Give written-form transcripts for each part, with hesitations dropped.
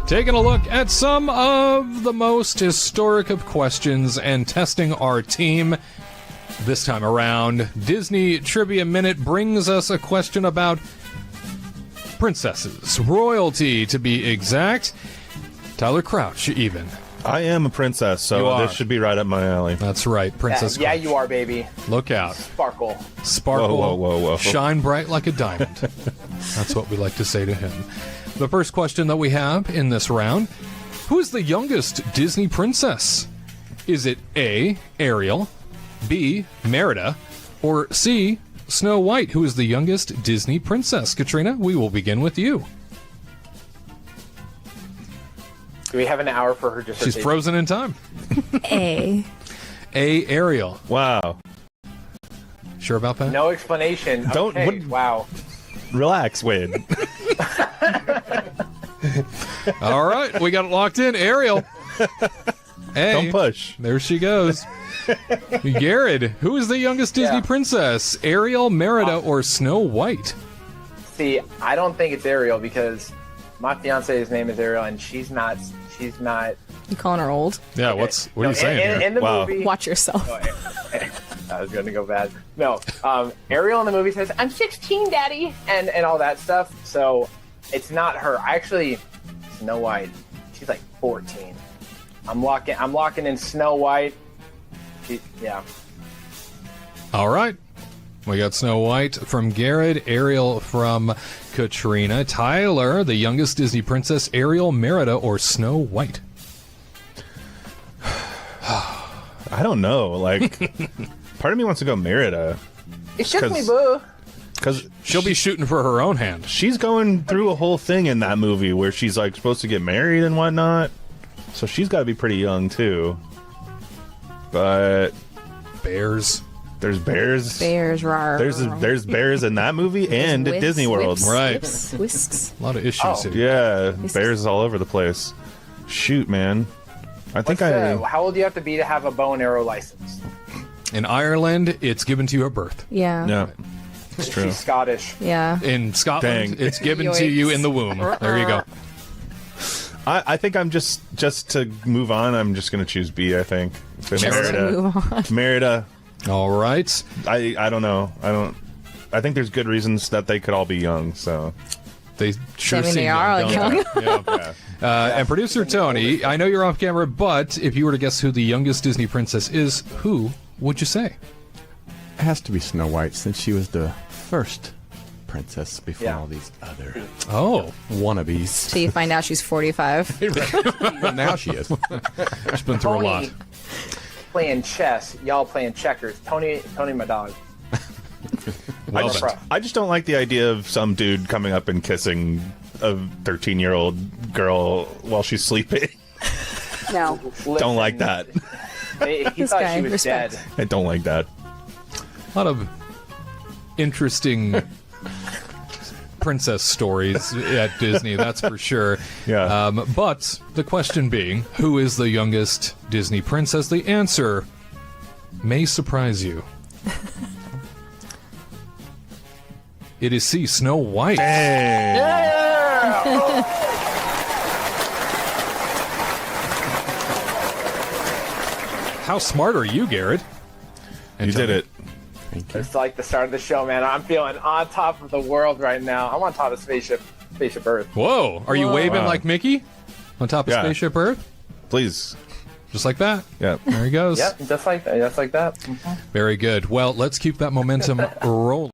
Taking a look at some of the most historic of questions and testing our team. This time around, Disney Trivia Minute brings us a question about princesses, royalty to be exact. Tyler Crouch, even. I am a princess, so this should be right up my alley. That's right, Princess. Yeah, you are, baby. Look out. Sparkle. Sparkle. Whoa. Shine bright like a diamond. That's what we like to say to him. The first question that we have in this round, who is the youngest Disney princess? Is it A, Ariel, B, Merida, or C, Snow White? Who is the youngest Disney princess? Katrina, we will begin with you. Do we have an hour for her dissertation? She's frozen in time. A, Ariel. Wow. Sure about that? No explanation. Don't- Okay, what- wow. Relax, Wade. All right, we got it locked in. Ariel. A. Don't push. There she goes. Garrett, who is the youngest Disney princess? Ariel, Merida, or Snow White? See, I don't think it's Ariel because my fiance's name is Ariel, and she's not. you calling her old? Yeah, what are you saying in here? the movie? Watch yourself. I was gonna go bad. No, Ariel in the movie says, "I'm 16, Daddy," and all that stuff. So it's not her. Actually, Snow White. She's like 14. I'm locking in Snow White. Yeah. All right. We got Snow White from Garrett, Ariel from Katrina. Tyler, the youngest Disney princess, Ariel, Merida, or Snow White? I don't know. Like, part of me wants to go Merida. It's just me, boo. Because She'll be shooting for her own hand. she's going through a whole thing in that movie where she's like supposed to get married and whatnot. So she's got to be pretty young too. But Bears. there's bears. Bears, rar. There's bears in that movie and at Whisks, Disney World. whips, Right. whips, whisks. A lot of issues here. Yeah, bears all over the place. Shoot, man. I think How old do you have to be to have a bow and arrow license? In Ireland, it's given to you at birth. Yeah. Yeah, it's true. She's Scottish. Yeah. In Scotland, Dang. it's given to you in the womb. There you go. I think I'm just to move on. I'm just gonna choose B. I think Just to move on. Merida. All right. I don't know. I think there's good reasons that they could all be young. So They sure I mean, seem they are young, young. don't they? yeah. And producer Tony, I know you're off camera, but if you were to guess who the youngest Disney princess is, who would you say? It has to be Snow White, since she was the first princess before Yeah. all these other Oh, wannabes. So you find out she's 45. But now she is. she's been through a lot. Tony playing chess. Y'all playing checkers. Tony, my dog. Well That's done. rough. I just don't like the idea of some dude coming up and kissing a 13-year-old girl while she's sleeping. No. Don't like that. He This thought guy, she was respect. dead. I don't like that. A lot of interesting princess stories at Disney, that's for sure. Yeah. But the question being, who is the youngest Disney princess? The answer may surprise you. It is C, Snow White. How smart are you, Garrett? You did it. Thank you. It's like the start of the show, man. I'm feeling on top of the world right now. I'm on top of Spaceship Earth. Whoa. Are you waving Wow. like Mickey on top of Yeah. Spaceship Earth? Please. Just like that. Yeah. There he goes. Yep, just like that. Just like that. Very good. Well, let's keep that momentum rolling.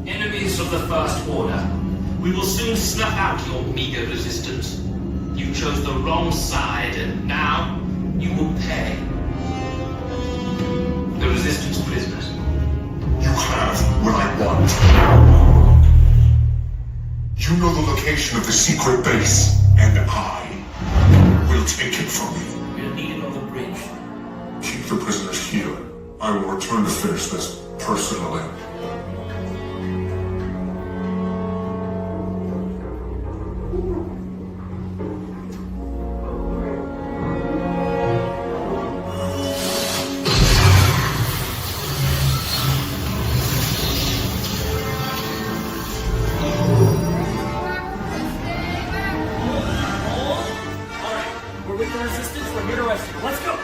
Enemies of the First Order, we will soon snuff out your meager resistance. You chose the wrong side, and now you will pay. The resistance prisoners. You have what I want. You know the location of the secret base, and I will take it from you. We'll need it on the bridge. Keep the prisoners here. I will return to finish this personally. We're with the resistance. We're here to rescue. Let's go.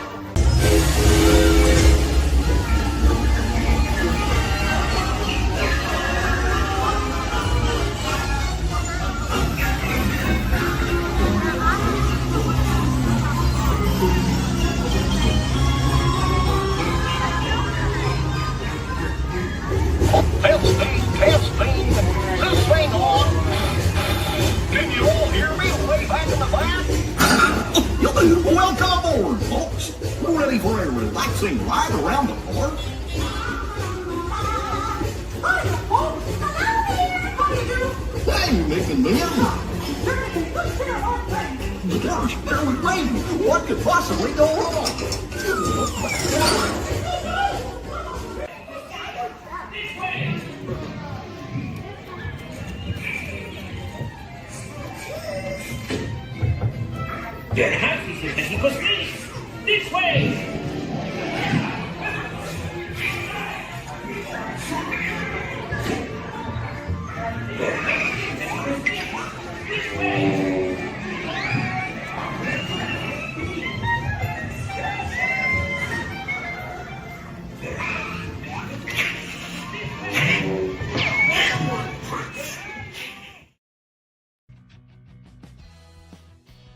Tailspin, full swing on. Can you all hear me way back in the back? Welcome aboard, folks. We're ready for a relaxing ride around the park. Hey, making me Gosh, there was rain. What could possibly go wrong? Der Hafen ist Mexikos nicht. This way.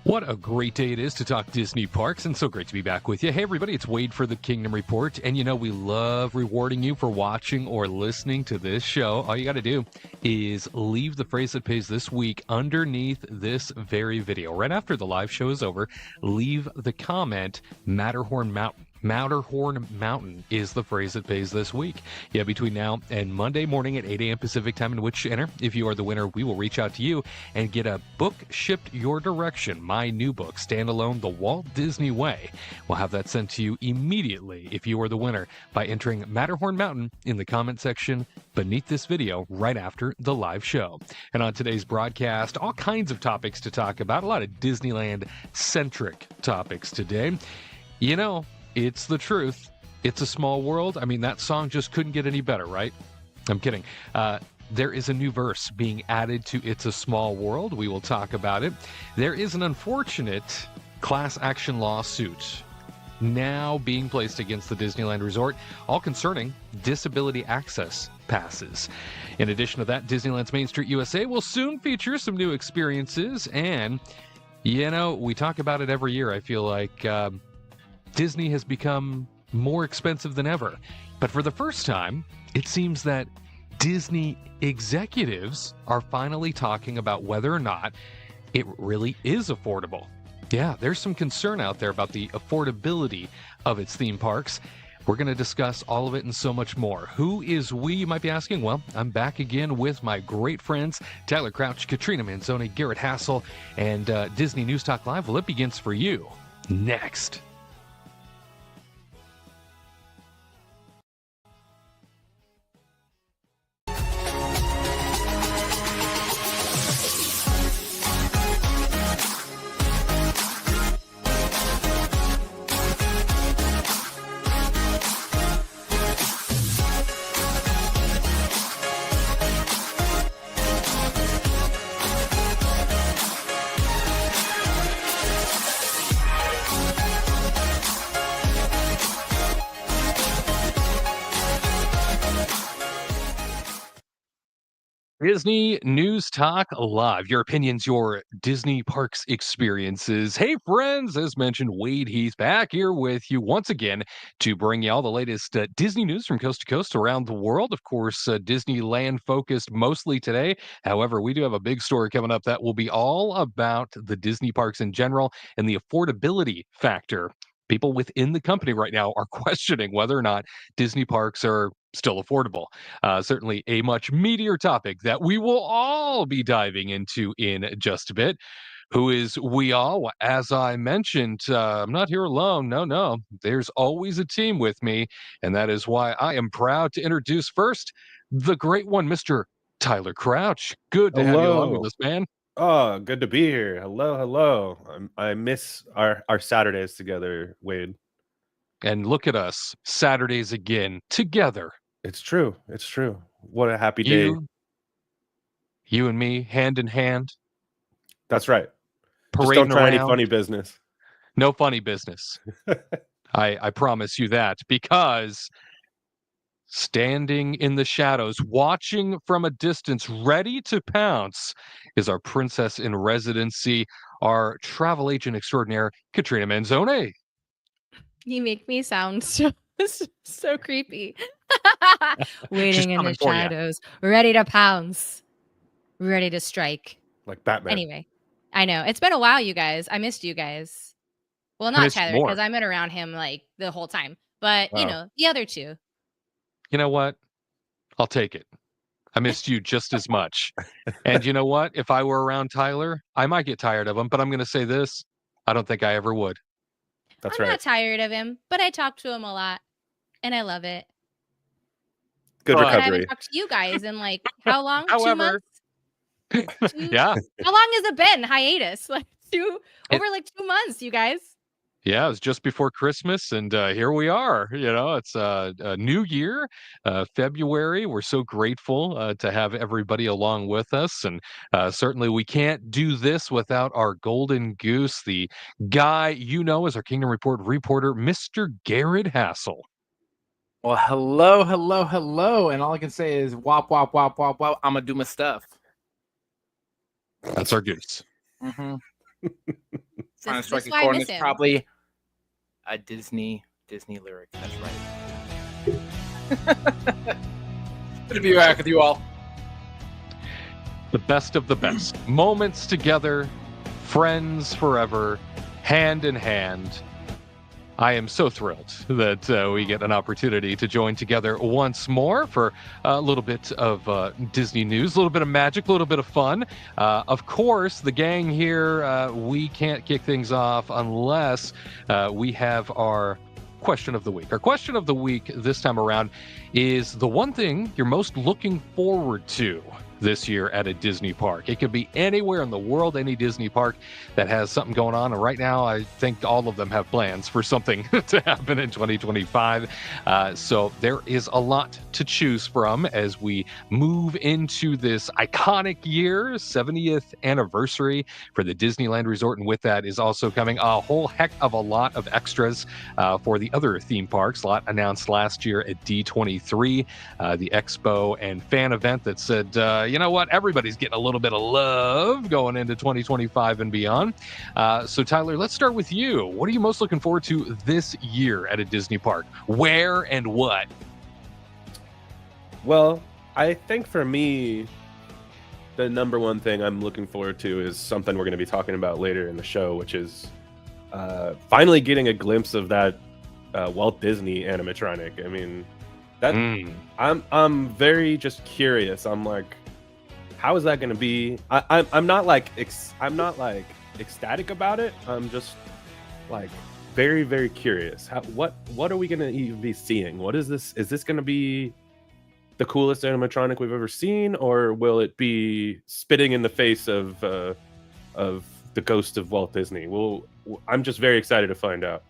What a great day it is to talk Disney parks, and so great to be back with you. Hey, everybody, it's Wade for the Kingdom Report, and you know we love rewarding you for watching or listening to this show. All you got to do is leave the phrase that pays this week underneath this very video. Right after the live show is over, leave the comment, Matterhorn Mountain. Matterhorn Mountain is the phrase that pays this week. Yeah, between now and Monday morning at 8 a.m. Pacific time in which to enter. If you are the winner, we will reach out to you and get a book shipped your direction. My new book, Standalone, The Walt Disney Way. We'll have that sent to you immediately if you are the winner by entering Matterhorn Mountain in the comment section beneath this video right after the live show. And on today's broadcast, all kinds of topics to talk about, a lot of Disneyland-centric topics today. You know, it's the truth. It's a small world. I mean, that song just couldn't get any better, right? I'm kidding. There is a new verse being added to It's a Small World. We will talk about it. There is an unfortunate class action lawsuit now being placed against the Disneyland Resort, all concerning disability access passes. In addition to that, Disneyland's Main Street USA will soon feature some new experiences. And, you know, we talk about it every year. I feel like Disney has become more expensive than ever. But for the first time, it seems that Disney executives are finally talking about whether or not it really is affordable. Yeah, there's some concern out there about the affordability of its theme parks. We're going to discuss all of it and so much more. Who is we, you might be asking? Well, I'm back again with my great friends, Tyler Crouch, Katrina Manzoni, Garrett Hassel, and Disney News Talk Live. Well, it begins for you next. Disney News Talk Live. Your opinions, your Disney parks experiences. Hey, friends, as mentioned, Wade Heath back here with you once again to bring you all the latest Disney news from coast to coast around the world. Of course, Disneyland focused mostly today. However, we do have a big story coming up that will be all about the Disney parks in general and the affordability factor people within the company right now are questioning whether or not Disney parks are still affordable. Certainly a much meatier topic that we will all be diving into in just a bit. Who is we all? Well, as I mentioned, I'm not here alone. No, no. There's always a team with me. And that is why I am proud to introduce first the great one, Mr. Tyler Crouch. Good to have you along with Hello. us, man. Oh, good to be here. Hello, hello. I miss our Saturdays together, Wade. And look at us, Saturdays again, together. It's true. It's true. What a happy day. You and me, hand in hand, That's right. Just parading don't try any around. funny business. No funny business. I promise you that, because standing in the shadows, watching from a distance, ready to pounce, is our princess in residency, our travel agent extraordinaire, Katrina Manzone. You make me sound so creepy. Waiting in the coming for ya. shadows, ready to pounce, ready to strike. Like Batman. Anyway, I know it's been a while, you guys. I missed you guys. Well, I not missed you Tyler, more. because I've been around him like the whole time. But you Wow. know, the other two. You know what? I'll take it. I missed you just as much. And you know what? If I were around Tyler, I might get tired of him, but I'm going to say this. I don't think I ever would. That's I'm right. not tired of him, but I talk to him a lot, and I love it. Good But- I haven't recovery. talked to you guys in like how long? 2 However- months? Yeah. How long has it been? Hiatus? Like It- over like 2 months, you guys. Yeah, it was just before Christmas, and here we are. You know, it's a new year, February. We're so grateful to have everybody along with us, and certainly we can't do this without our golden goose, the guy you know as our Kingdom Report reporter, Mr. Garrett Hassel. Well, hello, hello, hello, and all I can say is wop, wop, wop, wop, wop. I'm gonna do my stuff. That's our goose. Mm-hmm. This, Trying to this strike is a why I chord, miss and it's him. probably a Disney lyric. That's right. Good to be back with you all. The best of the best. Moments together, friends forever, hand in hand. I am so thrilled that we get an opportunity to join together once more for a little bit of Disney news, a little bit of magic, a little bit of fun. Of course, the gang here, we can't kick things off unless we have our question of the week. Our question of the week this time around is the one thing you're most looking forward to this year at a Disney park. It could be anywhere in the world, any Disney park that has something going on. And right now, I think all of them have plans for something to happen in 2025. So there is a lot to choose from as we move into this iconic year, 70th anniversary for the Disneyland Resort. And with that is also coming a whole heck of a lot of extras for the other theme parks. A lot announced last year at D23, the expo and fan event that said, you know what? Everybody's getting a little bit of love going into 2025 and beyond. So, Tyler, let's start with you. What are you most looking forward to this year at a Disney park? Where and what? Well, I think for me, the number one thing I'm looking forward to is something we're going to be talking about later in the show, which is finally getting a glimpse of that Walt Disney animatronic. I mean, that I'm very just curious. I'm like, how is that going to be? I'm not like ecstatic about it. I'm just like very, very curious. What are we going to even be seeing? What is this? Is this going to be the coolest animatronic we've ever seen, or will it be spitting in the face of the ghost of Walt Disney? Well, I'm just very excited to find out.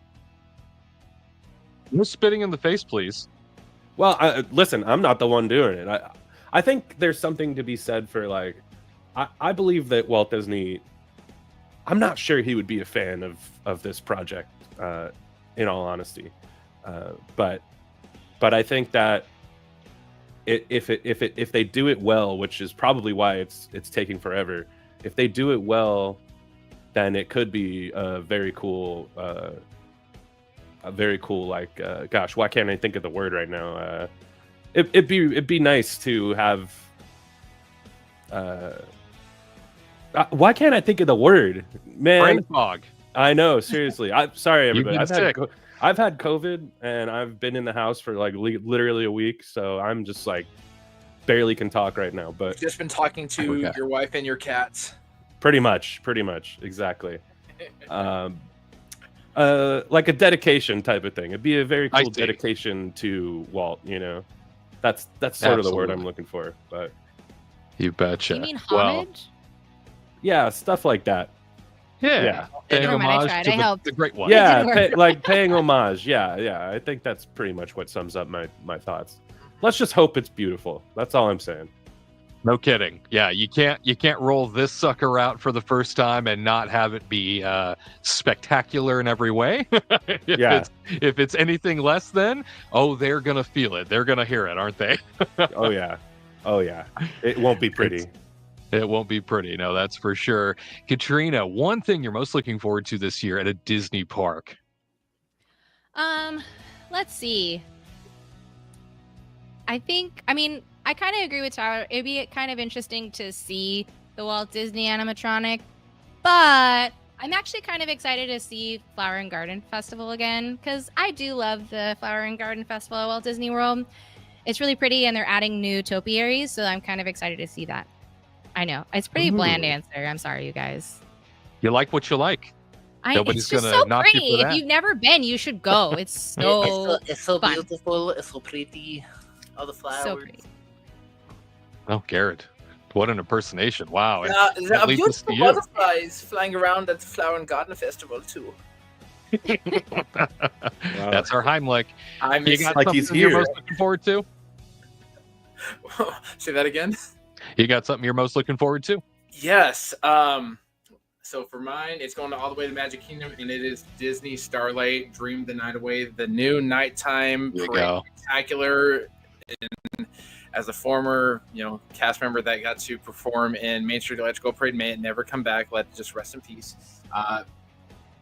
No spitting in the face, please. Well, listen, I'm not the one doing it. I think there's something to be said for, like, I believe that Walt Disney, I'm not sure he would be a fan of this project, in all honesty. But I think that if they do it well, which is probably why it's taking forever, if they do it well, then it could be a very cool like gosh, why can't I think of the word right now? It'd be nice to have. Why can't I think of the word, man? Brain fog. I know, seriously. I'm sorry, You've everybody. been I've had COVID, and I've been in the house for like literally a week, so I'm just like barely can talk right now. But Just been talking to Okay. your wife and your cats. pretty much, exactly. Like a dedication type of thing. It'd be a very I cool see. dedication to Walt. That's sort of the word I'm Absolutely. looking for. But You betcha. You mean Well, homage? yeah, stuff like that. yeah. Paying Never mind, I homage tried. to I helped. the great one. Yeah, didn't work. like paying homage. Yeah. I think that's pretty much what sums up my thoughts. Let's just hope it's beautiful. That's all I'm saying. No kidding. Yeah, you can't roll this sucker out for the first time and not have it be spectacular in every way. Yeah. If it's anything less than, they're gonna feel it. They're gonna hear it, aren't they? Oh yeah. It won't be pretty. It won't be pretty. No, that's for sure. Katrina, one thing you're most looking forward to this year at a Disney park? Let's see. I kind of agree with Tyler. It'd be kind of interesting to see the Walt Disney animatronic, but I'm actually kind of excited to see Flower and Garden Festival again, because I do love the Flower and Garden Festival at Walt Disney World. It's really pretty, and they're adding new topiaries, so I'm kind of excited to see that. I know. It's a pretty bland answer. I'm sorry, you guys. You like what you like. Nobody's it's just gonna so knock you pretty. for If that. you've never been, you should go. It's so It's so fun. beautiful. It's so pretty. All the flowers. So pretty. Oh, Garrett, what an impersonation! Wow. And There that are leads us to beautiful you. butterflies flying around at the Flower and Garden Festival too. That's our Heimlich. I You miss got Like something he's you're here. most looking forward to? Say that again. You got something you're most looking forward to? Yes. So for mine, it's going all the way to Magic Kingdom, and it is Disney Starlight Dream the Night Away, the new nighttime There you parade go. spectacular. And as a former, cast member that got to perform in Main Street Electrical Parade, may it never come back. Let just rest in peace.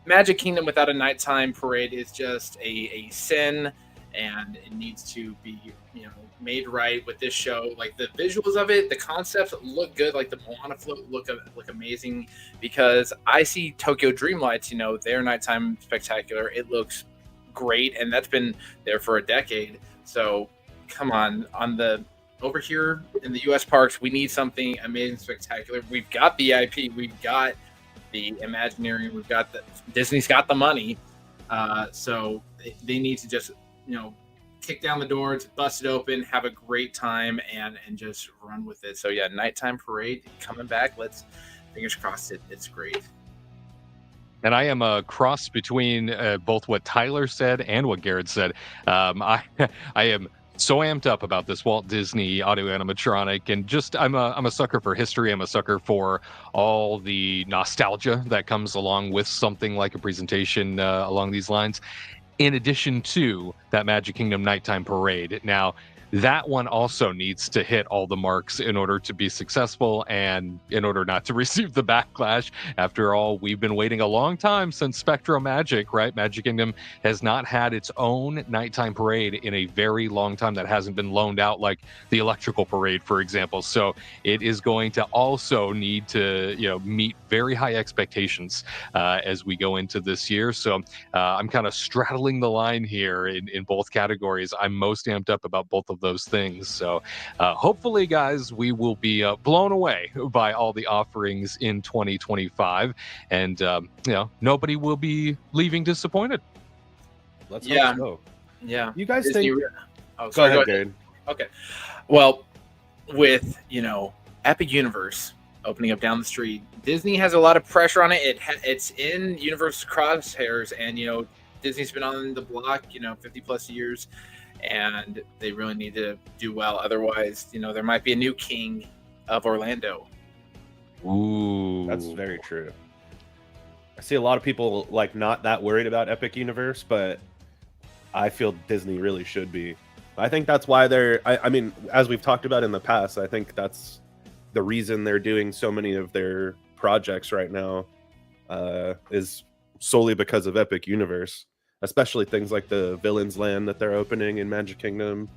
Magic Kingdom without a nighttime parade is just a sin, and it needs to be made right with this show. Like the visuals of it, the concepts look good. Like the Moana float look amazing, because I see Tokyo Dreamlights, their nighttime spectacular. It looks great, and that's been there for a decade. So come on over here in the U.S. parks, we need something amazing, spectacular. We've got the IP, we've got the Imagineering, we've got Disney's got the money, so they need to just kick down the doors, bust it open, have a great time, and just run with it. So yeah, nighttime parade coming back. Let's fingers crossed it's great. And I am a cross between both what Tyler said and what Garrett said. I am so amped up about this Walt Disney audio animatronic, and just I'm a sucker for history. I'm a sucker for all the nostalgia that comes along with something like a presentation along these lines. In addition to that Magic Kingdom nighttime parade. Now, that one also needs to hit all the marks in order to be successful and in order not to receive the backlash. After all, we've been waiting a long time since Spectro Magic, right? Magic Kingdom has not had its own nighttime parade in a very long time that hasn't been loaned out like the electrical parade, for example. So it is going to also need to, meet very high expectations as we go into this year. So I'm kind of straddling the line here in both categories. I'm most amped up about both of those things. So hopefully, guys, we will be blown away by all the offerings in 2025, and nobody will be leaving disappointed. Let's Yeah. hope so. Yeah, You guys Disney- think? Oh, Go sorry, ahead, Gary. Okay. Well, with Epic Universe opening up down the street, Disney has a lot of pressure on it. It's in Universe crosshairs, and Disney's been on the block 50 plus years, and they really need to do well. Otherwise, there might be a new king of Orlando. Ooh, That's very true. I see a lot of people not that worried about Epic Universe, but I feel Disney really should be. I think that's why I mean, as we've talked about in the past, I think that's the reason they're doing so many of their projects right now is solely because of Epic Universe, especially things like the Villains Land that they're opening in Magic Kingdom.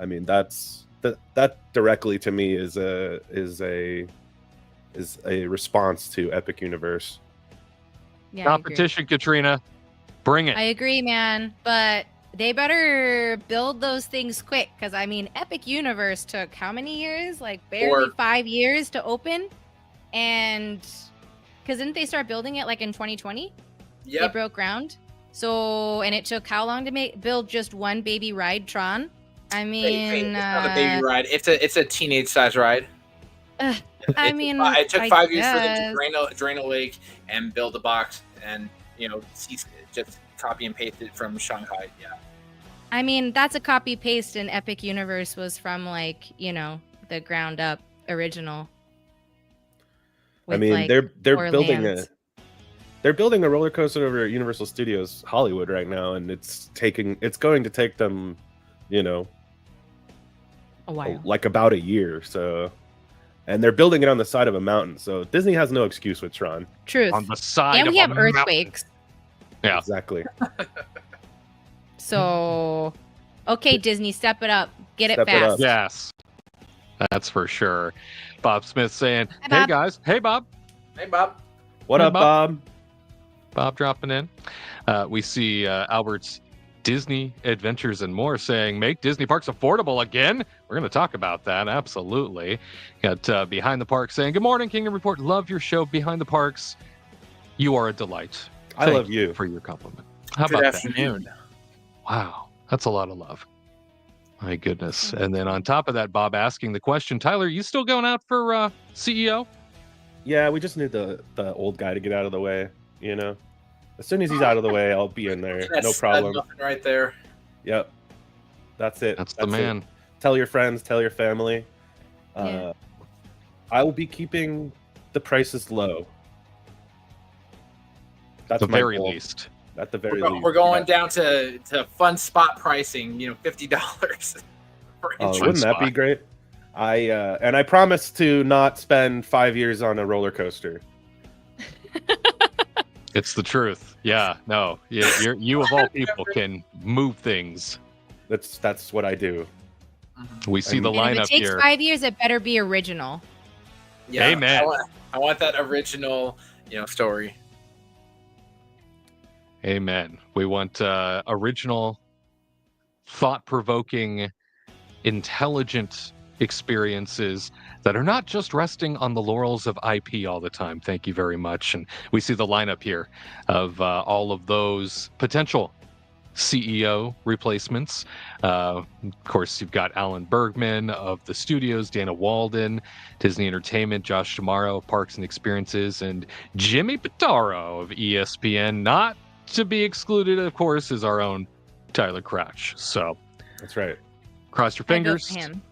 I mean, that directly to me is a response to Epic Universe. Yeah, Competition, Katrina. Bring it. I agree, man. But they better build those things quick, because I mean, Epic Universe took how many years? Like barely 5 years to open, and because didn't they start building it like in 2020? Yeah. They broke ground. So, and it took how long to build just one baby ride, Tron? I mean, it's not a baby ride. It's a teenage size ride. I mean, it took 5 years for guess. them to drain a lake and build a box, and just copy and paste it from Shanghai. Yeah. I mean, that's a copy paste, and Epic Universe was from like the ground up original. I mean, they're building a roller coaster over at Universal Studios Hollywood right now, and it's going to take them, a while, like about a year. So, and they're building it on the side of a mountain. So Disney has no excuse with Tron. Truth. On the side and of we have a earthquakes. Yeah, exactly. So, okay, Disney, step it up. Get it Step it fast. up. Yes, that's for sure. Bob Smith saying, Hi, "Hey Bob. guys, hey Bob, Hey, Bob. What Hey, up, Bob? Bob dropping in." We see Albert's Disney Adventures and More saying, "Make Disney parks affordable again." We're going to talk about that. Absolutely. Got Behind the Park saying, "Good morning, Kingdom Report. Love your show, Behind the Parks. You are a delight." I love you for your compliment. How Good about afternoon. that? Wow, that's a lot of love. My goodness. And then on top of that, Bob asking the question, Tyler, you still going out for CEO? Yeah, we just need the old guy to get out of the way. As soon as he's out of the way, I'll be in there. That's No problem. nothing right there. Yep. That's it. That's the man. It. Tell your friends, tell your family. Yeah. I will be keeping the prices low. That's At the my very goal. least. At the very least. We're going Yeah. down to fun spot pricing. $50 for Oh, entry. wouldn't that be great? I promise to not spend 5 years on a roller coaster. It's the truth. Yeah, no. You of all people can move things. That's what I do. We see the And if lineup it takes here. 5 years, it better be original. Yeah, Amen. I want that original, story. Amen. We want original, thought-provoking, intelligent experiences that are not just resting on the laurels of IP all the time. Thank you very much. And we see the lineup here of all of those potential CEO replacements. Of course, you've got Alan Bergman of the studios, Dana Walden, Disney Entertainment, Josh D'Amaro of Parks and Experiences, and Jimmy Pitaro of ESPN. Not to be excluded, of course, is our own Tyler Crouch. So That's right. cross your I vote fingers. for him.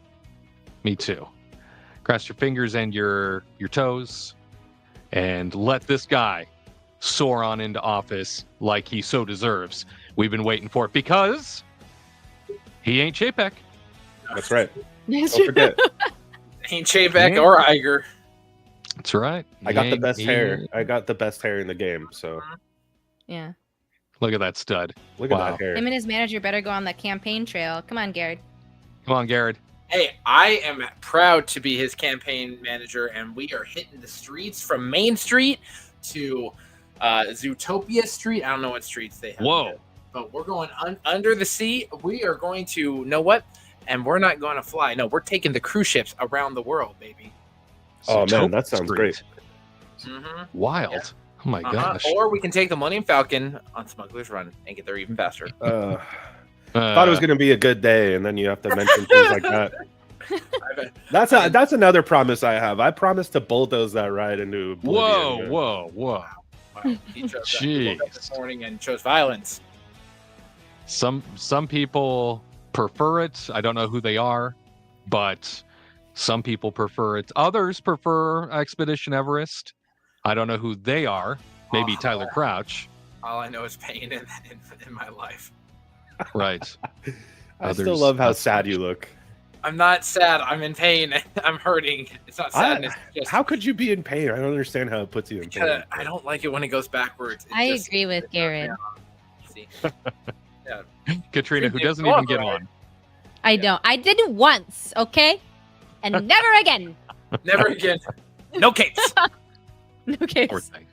Me too. Cross your fingers and your toes, and let this guy soar on into office like he so deserves. We've been waiting for it because he ain't Chapek. That's right. Don't forget. Ain't Chapek or Iger. That's right. I got the best hair. I got the best hair in the game. So Yeah. Look at that stud. look Wow. at that hair. Him and his manager better go on the campaign trail. Come on, Garrett. Come on, Garrett. Hey, I am proud to be his campaign manager, and we are hitting the streets from Main Street to Zootopia Street. I don't know what streets they have. Whoa. Yet, but we're going under the sea. We are going to, know what? And we're not going to fly. No, we're taking the cruise ships around the world, baby. Oh man, Zootopia that sounds Street. great. Mm-hmm. Wild. Yeah. Oh my gosh. Or we can take the Millennium Falcon on Smuggler's Run and get there even faster. Thought it was gonna be a good day, and then you have to mention things like that. That's another promise I have. I promise to bulldoze that ride into oblivion. Whoa. Wow. He chose that. He woke up this morning and chose violence. Some people prefer it. I don't know who they are, but some people prefer it. Others prefer Expedition Everest. I don't know who they are. Maybe Tyler Crouch. All I know is pain in my life. Right. I still love how sad you look. I'm not sad. I'm in pain. I'm hurting. It's not sadness. Just How could you be in pain? I don't understand how it puts you in pain. I don't like it when it goes backwards. I agree with Garrett. See. Katrina, who doesn't even get on. I don't. I did it once, okay? And never again. Never again. No case. No case. Poor thing.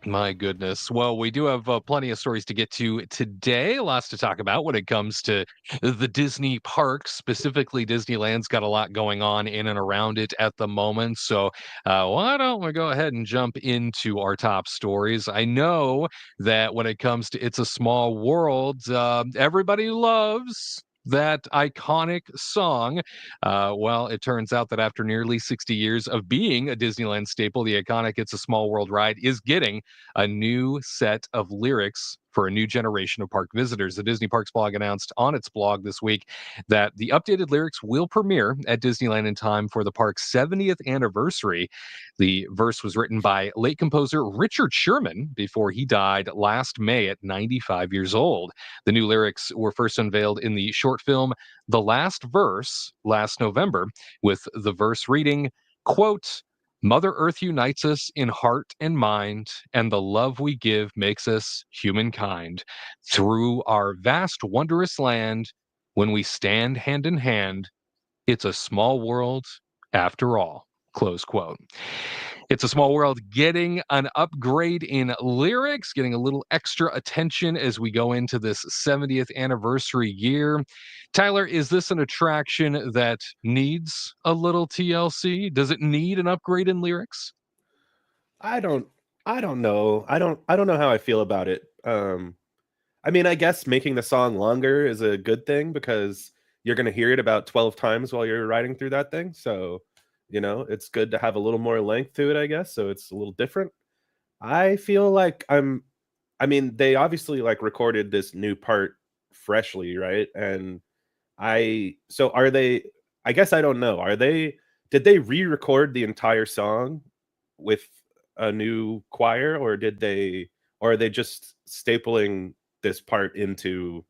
My goodness. Well, we do have plenty of stories to get to today. Lots to talk about when it comes to the Disney parks. Specifically, Disneyland's got a lot going on in and around it at the moment. So, why don't we go ahead and jump into our top stories? I know that when it comes to It's a Small World, everybody loves that iconic song. Well, it turns out that after nearly 60 years of being a Disneyland staple, the iconic It's a Small World ride is getting a new set of lyrics for a new generation of park visitors. The Disney Parks blog announced on its blog this week that the updated lyrics will premiere at Disneyland in time for the park's 70th anniversary. The verse was written by late composer Richard Sherman before he died last May at 95 years old. The new lyrics were first unveiled in the short film The Last Verse last November, with the verse reading, quote, Mother Earth unites us in heart and mind, and the love we give makes us humankind. Through our vast, wondrous land, when we stand hand in hand, it's a small world after all. Close quote. It's a Small World getting an upgrade in lyrics, getting a little extra attention as we go into this 70th anniversary year. Tyler, is this an attraction that needs a little TLC? Does it need an upgrade in lyrics? I don't I don't know. I don't know how I feel about it. I mean, I guess making the song longer is a good thing because you're going to hear it about 12 times while you're riding through that thing. So, it's good to have a little more length to it, I guess. So it's a little different. I feel like I mean, they obviously like recorded this new part freshly, right? And so are they, I guess I don't know. Did they re-record the entire song with a new choir, or are they just stapling this part into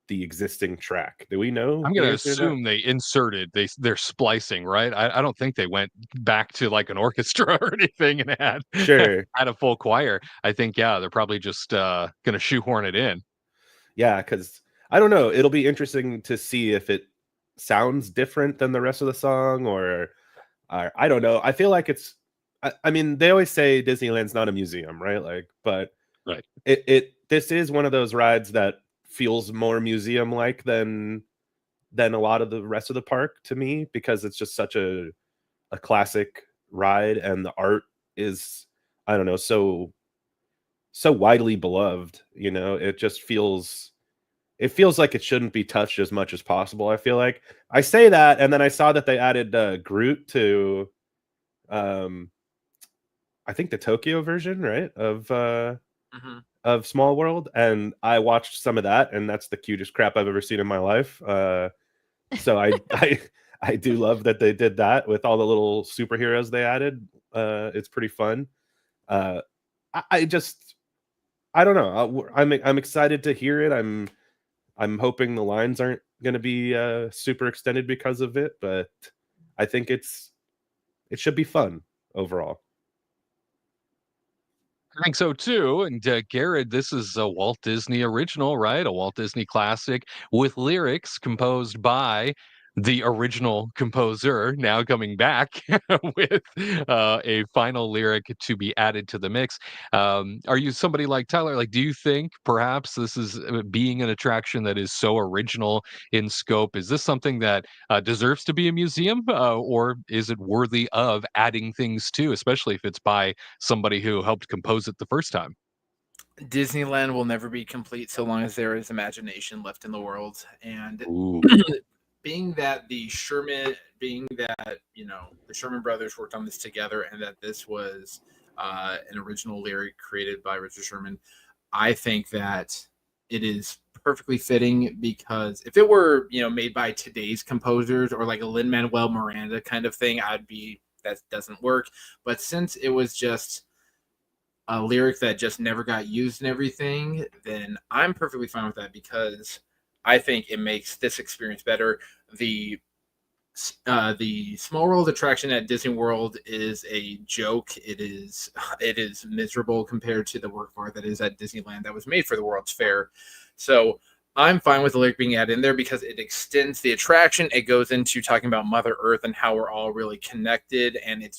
the existing track? Do we know? I'm the going to answer to that? assume they're splicing, right? I don't think they went back to like an orchestra or anything and had Sure. had a full choir. I think, yeah, they're probably just going to shoehorn it in. Yeah, because I don't know. It'll be interesting to see if it sounds different than the rest of the song, or I don't know. I feel like I mean, they always say Disneyland's not a museum, right? Like, but Right. this is one of those rides that feels more museum like than a lot of the rest of the park to me, because it's just such a classic ride, and the art is, I don't know, so widely beloved. It feels like it shouldn't be touched as much as possible. I feel like I say that, and then I saw that they added Groot to I think the Tokyo version, right, of Small World, and I watched some of that, and that's the cutest crap I've ever seen in my life. So I do love that they did that with all the little superheroes they added. It's pretty fun. I just, I don't know. I'm excited to hear it. I'm hoping the lines aren't going to be super extended because of it, but I think it should be fun overall. I think so too. And Garrett, this is a Walt Disney original, right? A Walt Disney classic with lyrics composed by the original composer, now coming back with a final lyric to be added to the mix. Are you somebody like Tyler? Like, do you think perhaps this is being an attraction that is so original in scope? Is this something that deserves to be a museum, or is it worthy of adding things to, especially if it's by somebody who helped compose it the first time? Disneyland will never be complete so long as there is imagination left in the world. And Ooh. being that the Sherman brothers worked on this together, and that this was an original lyric created by Richard Sherman, I think that it is perfectly fitting, because if it were, made by today's composers or like a Lin-Manuel Miranda kind of thing, that doesn't work. But since it was just a lyric that just never got used and everything, then I'm perfectly fine with that, because I think it makes this experience better. The Small World attraction at Disney World is a joke. It is miserable compared to the work of art that is at Disneyland, that was made for the World's Fair. So I'm fine with the lyric being added in there, because it extends the attraction. It goes into talking about Mother Earth and how we're all really connected, and it's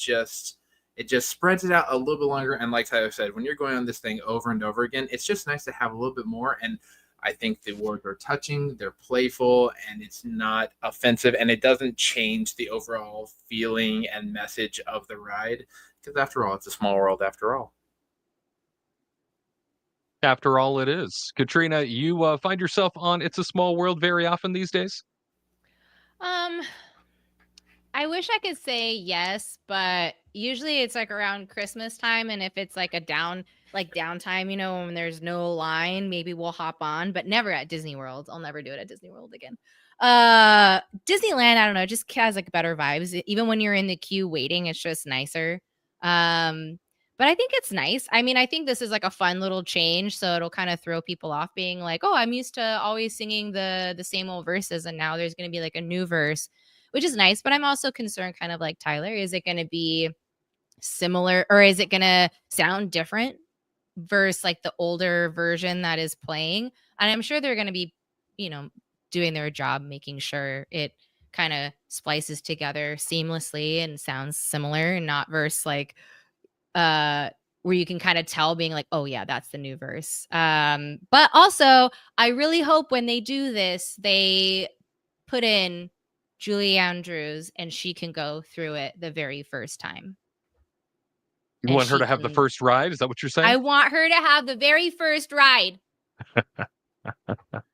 It just spreads it out a little bit longer. And like Tyler said, when you're going on this thing over and over again, it's just nice to have a little bit more. And I think the words are touching, they're playful, and it's not offensive, and it doesn't change the overall feeling and message of the ride. Because after all, it's a small world after all. After all, it is. Katrina, you find yourself on It's a Small World very often these days? I wish I could say yes, but usually it's like around Christmas time, and if it's like a downtime, when there's no line, maybe we'll hop on, but never at Disney World. I'll never do it at Disney World again. Disneyland, I don't know, just has like better vibes. Even when you're in the queue waiting, it's just nicer. But I think it's nice. I mean, I think this is like a fun little change, so it'll kind of throw people off being like, oh, I'm used to always singing the same old verses, and now there's going to be like a new verse, which is nice. But I'm also concerned, kind of like Tyler, is it going to be similar, or is it going to sound different versus like the older version that is playing? And I'm sure they're going to be, doing their job, making sure it kind of splices together seamlessly and sounds similar, and not verse like where you can kind of tell being like, oh yeah, that's the new verse. But also I really hope when they do this, they put in Julie Andrews and she can go through it the very first time. You want her to have the first ride? Is that what you're saying? I want her to have the very first ride.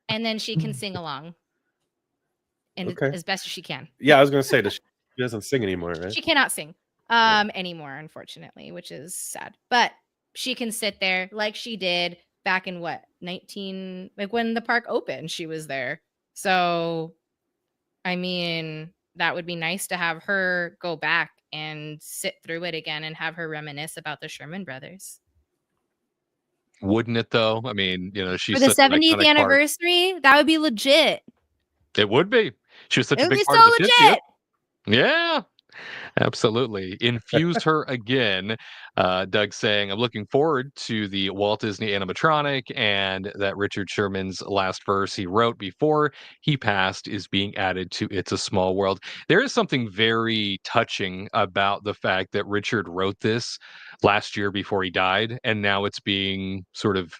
And then she can sing along. And as best as she can. Yeah, I was going to say, she doesn't sing anymore, right? She cannot sing anymore, unfortunately, which is sad. But she can sit there like she did back in when the park opened, she was there. So, I mean, that would be nice to have her go back and sit through it again and have her reminisce about the Sherman Brothers. Wouldn't it though? I mean, she's for the 70th anniversary, that would be legit. It would be. She was such a big part of the 50th. Yeah. Absolutely. Infuse her again. Doug saying, I'm looking forward to the Walt Disney animatronic, and that Richard Sherman's last verse he wrote before he passed is being added to It's a Small World. There is something very touching about the fact that Richard wrote this last year before he died, and now it's being sort of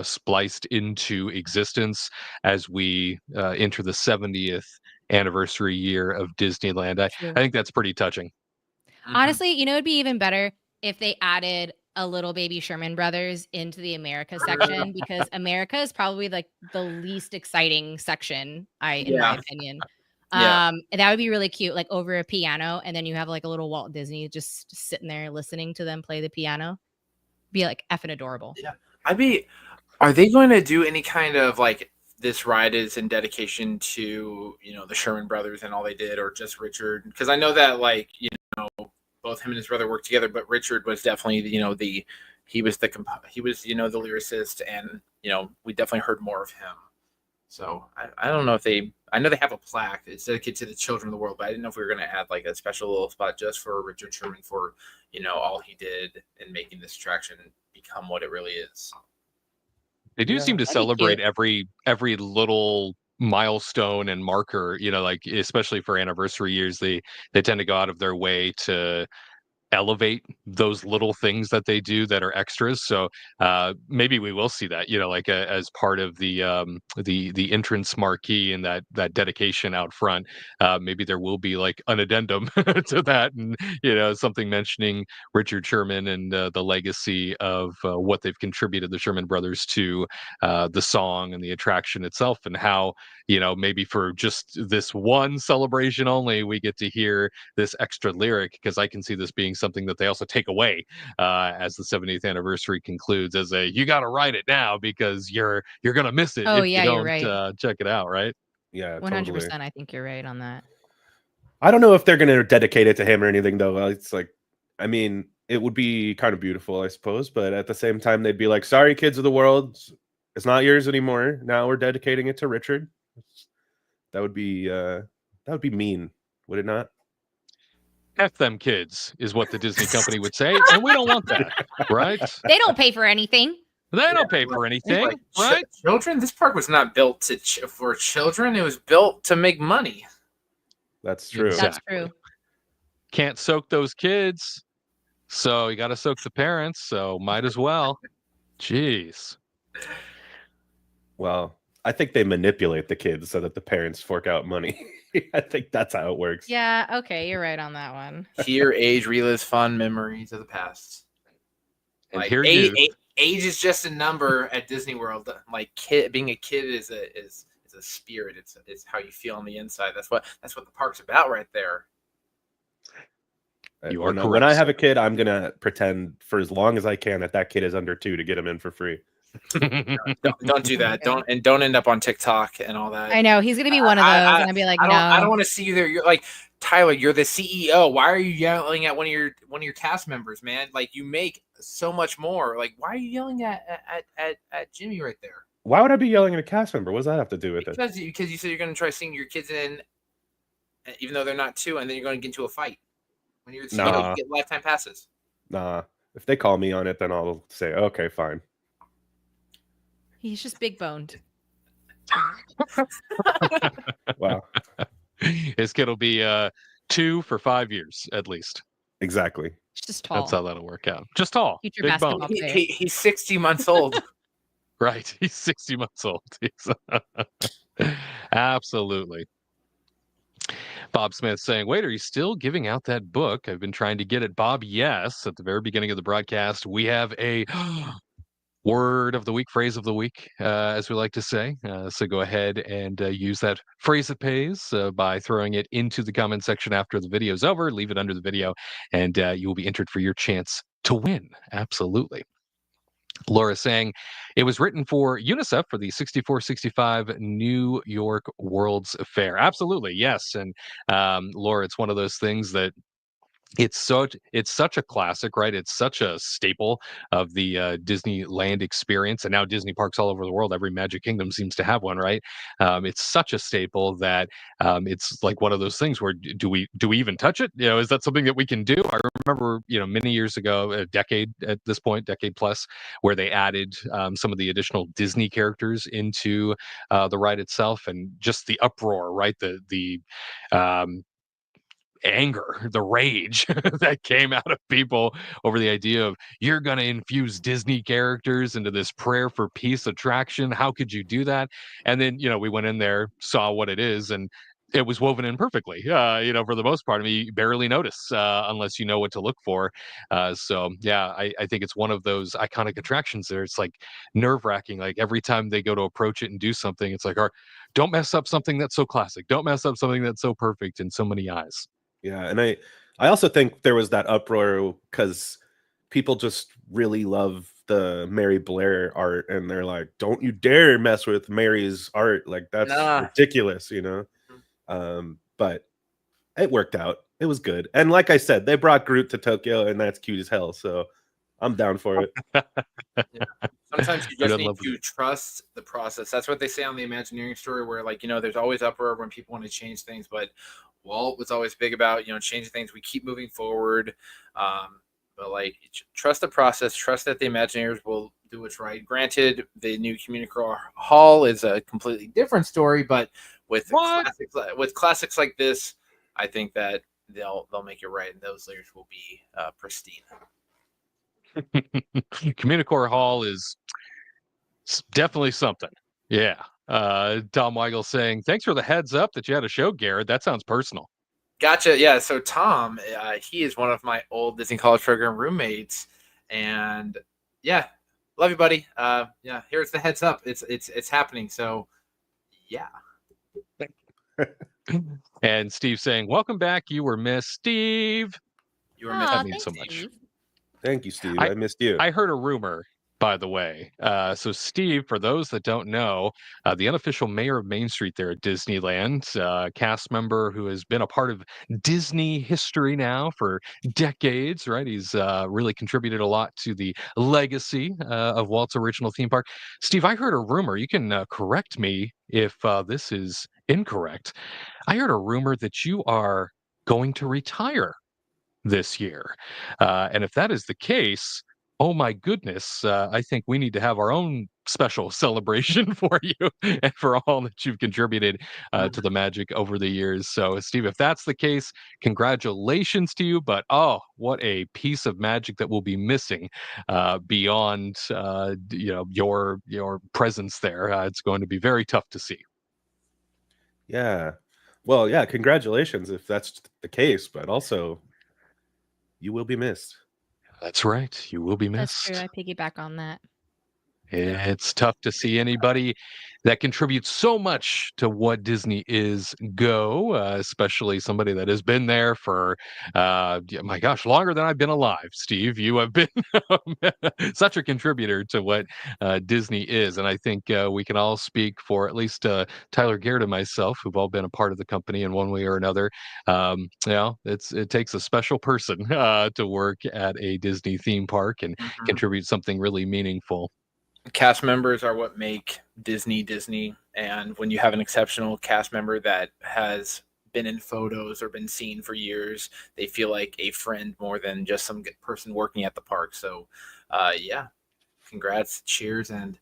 spliced into existence as we enter the 70th anniversary year of Disneyland. I think that's pretty touching. Honestly, it'd be even better if they added a little baby Sherman Brothers into the America section, because America is probably like the least exciting section, in my opinion. That would be really cute, like over a piano, and then you have like a little Walt Disney just sitting there listening to them play the piano. Be like effing adorable. Yeah. Are they going to do any kind of like, this ride is in dedication to, the Sherman Brothers and all they did, or just Richard? Because I know that both him and his brother worked together, but Richard was definitely, he was the lyricist, and, we definitely heard more of him. So I don't know I know they have a plaque that's dedicated to the children of the world, but I didn't know if we were going to add like a special little spot just for Richard Sherman for, all he did in making this attraction become what it really is. They do seem to celebrate every little milestone and marker, like especially for anniversary years, they tend to go out of their way to elevate those little things that they do that are extras. So maybe we will see that, as part of the entrance marquee and that dedication out front. Maybe there will be like an addendum to that, and something mentioning Richard Sherman and the legacy of what they've contributed, the Sherman Brothers, to the song and the attraction itself, and how maybe for just this one celebration only, we get to hear this extra lyric, because I can see this being something that they also take away as the 70th anniversary concludes, as you got to write it now because you're gonna miss it if you don't you're right. Check it out, right? Yeah, 100%. Totally. I think you're right on that. I don't know if they're gonna dedicate it to him or anything, though. It's like, I mean, it would be kind of beautiful, I suppose, but at the same time, they'd be like, sorry, kids of the world, it's not yours anymore. Now we're dedicating it to Richard. That would be mean, would it not? F them kids is what the Disney company would say, and we don't want that, right? They don't pay for anything. They don't pay for anything, right? Children, this park was not built for children. It was built to make money. That's true. Exactly. That's true. Can't soak those kids. So you got to soak the parents. So might as well. Jeez. Well, I think they manipulate the kids so that the parents fork out money. I think that's how it works. Yeah, okay, you're right on that one. Here, age relives fond memories of the past. And Like here age, you. age is just a number at Disney World. Like being a kid is a spirit. It's how you feel on the inside. That's what the park's about right there. You are When I correct, have a kid, I'm gonna pretend for as long as I can that kid is under 2 to get him in for free. Don't do that. Don't end up on TikTok and all that. I know he's gonna be one of those, and I'll be like, no. I don't want to see you there. You're like, Tyler, you're the CEO. Why are you yelling at one of your cast members, man? Like, you make so much more. Like, why are you yelling at Jimmy right there? Why would I be yelling at a cast member? What does that have to do with it? Because you said you're going to try singing your kids in, even though they're not 2, and then you're going to get into a fight. When you're the CEO, you get lifetime passes. Nah. If they call me on it, then I'll say, okay, fine. He's just big boned. Wow. His kid will be 2 for 5 years at least. Exactly. He's just tall. That's how that'll work out. Just tall. Future Big basketball bone. player. He's 60 months old. Right. He's 60 months old. Absolutely. Bob Smith saying, wait, are you still giving out that book? I've been trying to get it. Bob, yes. At the very beginning of the broadcast, we have a word of the week, phrase of the week, as we like to say. So go ahead and use that phrase that pays by throwing it into the comment section after the video's over. Leave it under the video, and you will be entered for your chance to win. Absolutely. Laura saying, it was written for UNICEF for the 64-65 New York World's Fair. Absolutely, yes. And Laura, it's one of those things that it's such a classic, right? It's such a staple of the Disneyland experience, and now Disney parks all over the world. Every Magic Kingdom seems to have one, right? It's such a staple that it's like one of those things where do we even touch it? Is that something that we can do? I remember, many years ago, a decade at this point, decade plus, where they added some of the additional Disney characters into the ride itself, and just the uproar, right? The anger, the rage that came out of people over the idea of, you're going to infuse Disney characters into this prayer for peace attraction. How could you do that? And then, we went in there, saw what it is, and it was woven in perfectly, for the most part. I mean, you barely notice unless you know what to look for. So, yeah, I think it's one of those iconic attractions there. It's like nerve-wracking. Like every time they go to approach it and do something, it's like, don't mess up something that's so classic. Don't mess up something that's so perfect in so many eyes. Yeah, and I also think there was that uproar because people just really love the Mary Blair art, and they're like, "Don't you dare mess with Mary's art! Like that's ridiculous," But it worked out. It was good, and like I said, they brought Groot to Tokyo, and that's cute as hell. So I'm down for it. Yeah. Sometimes you just need to trust the process. That's what they say on the Imagineering story, where there's always uproar when people want to change things, but Walt was always big about, changing things. We keep moving forward. But trust the process, trust that the Imagineers will do what's right. Granted, the new Communicore Hall is a completely different story, but with classics like this, I think that they'll make it right, and those layers will be pristine. Communicore Hall is definitely something. Yeah. Tom Weigel saying, thanks for the heads up that you had a show, Garrett. That sounds personal. Gotcha. Yeah. So Tom, he is one of my old Disney College Program roommates, and yeah, love you, buddy. Yeah, here's the heads up. It's happening. So yeah. And Steve saying, welcome back. You were missed, Steve. You were missed. That means so much. Thank you, Steve. I missed you. I heard a rumor, by the way. So Steve, for those that don't know, the unofficial mayor of Main Street there at Disneyland, cast member who has been a part of Disney history now for decades, right? He's really contributed a lot to the legacy of Walt's original theme park. Steve, I heard a rumor. You can correct me if this is incorrect. I heard a rumor that you are going to retire this year. And if that is the case, Oh my goodness. I think we need to have our own special celebration for you and for all that you've contributed to the magic over the years. So, Steve, if that's the case, congratulations to you. But oh, what a piece of magic that we'll be missing beyond your presence there. It's going to be very tough to see. Yeah. Well, yeah, congratulations if that's the case, but also you will be missed. That's right. You will be That's true. missed. I piggyback on that. It's tough to see anybody that contributes so much to what Disney is go, especially somebody that has been there for, my gosh, longer than I've been alive. Steve, you have been such a contributor to what Disney is, and I think we can all speak for at least Tyler Garrett and myself, who've all been a part of the company in one way or another. It takes a special person to work at a Disney theme park and contribute something really meaningful. Cast members are what make Disney Disney, and when you have an exceptional cast member that has been in photos or been seen for years, they feel like a friend more than just some good person working at the park. So yeah, congrats, cheers, and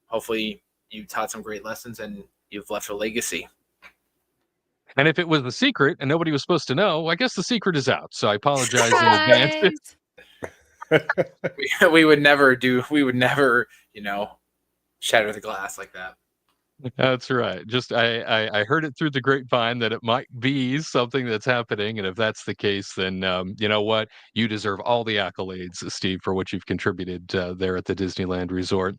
hopefully you taught some great lessons and you've left a legacy. And if it was a secret and nobody was supposed to know, I guess the secret is out. So I apologize in advance. we would never, shatter the glass like that. That's right. Just I heard it through the grapevine that it might be something that's happening, and if that's the case, then you know what? You deserve all the accolades, Steve, for what you've contributed there at the Disneyland Resort.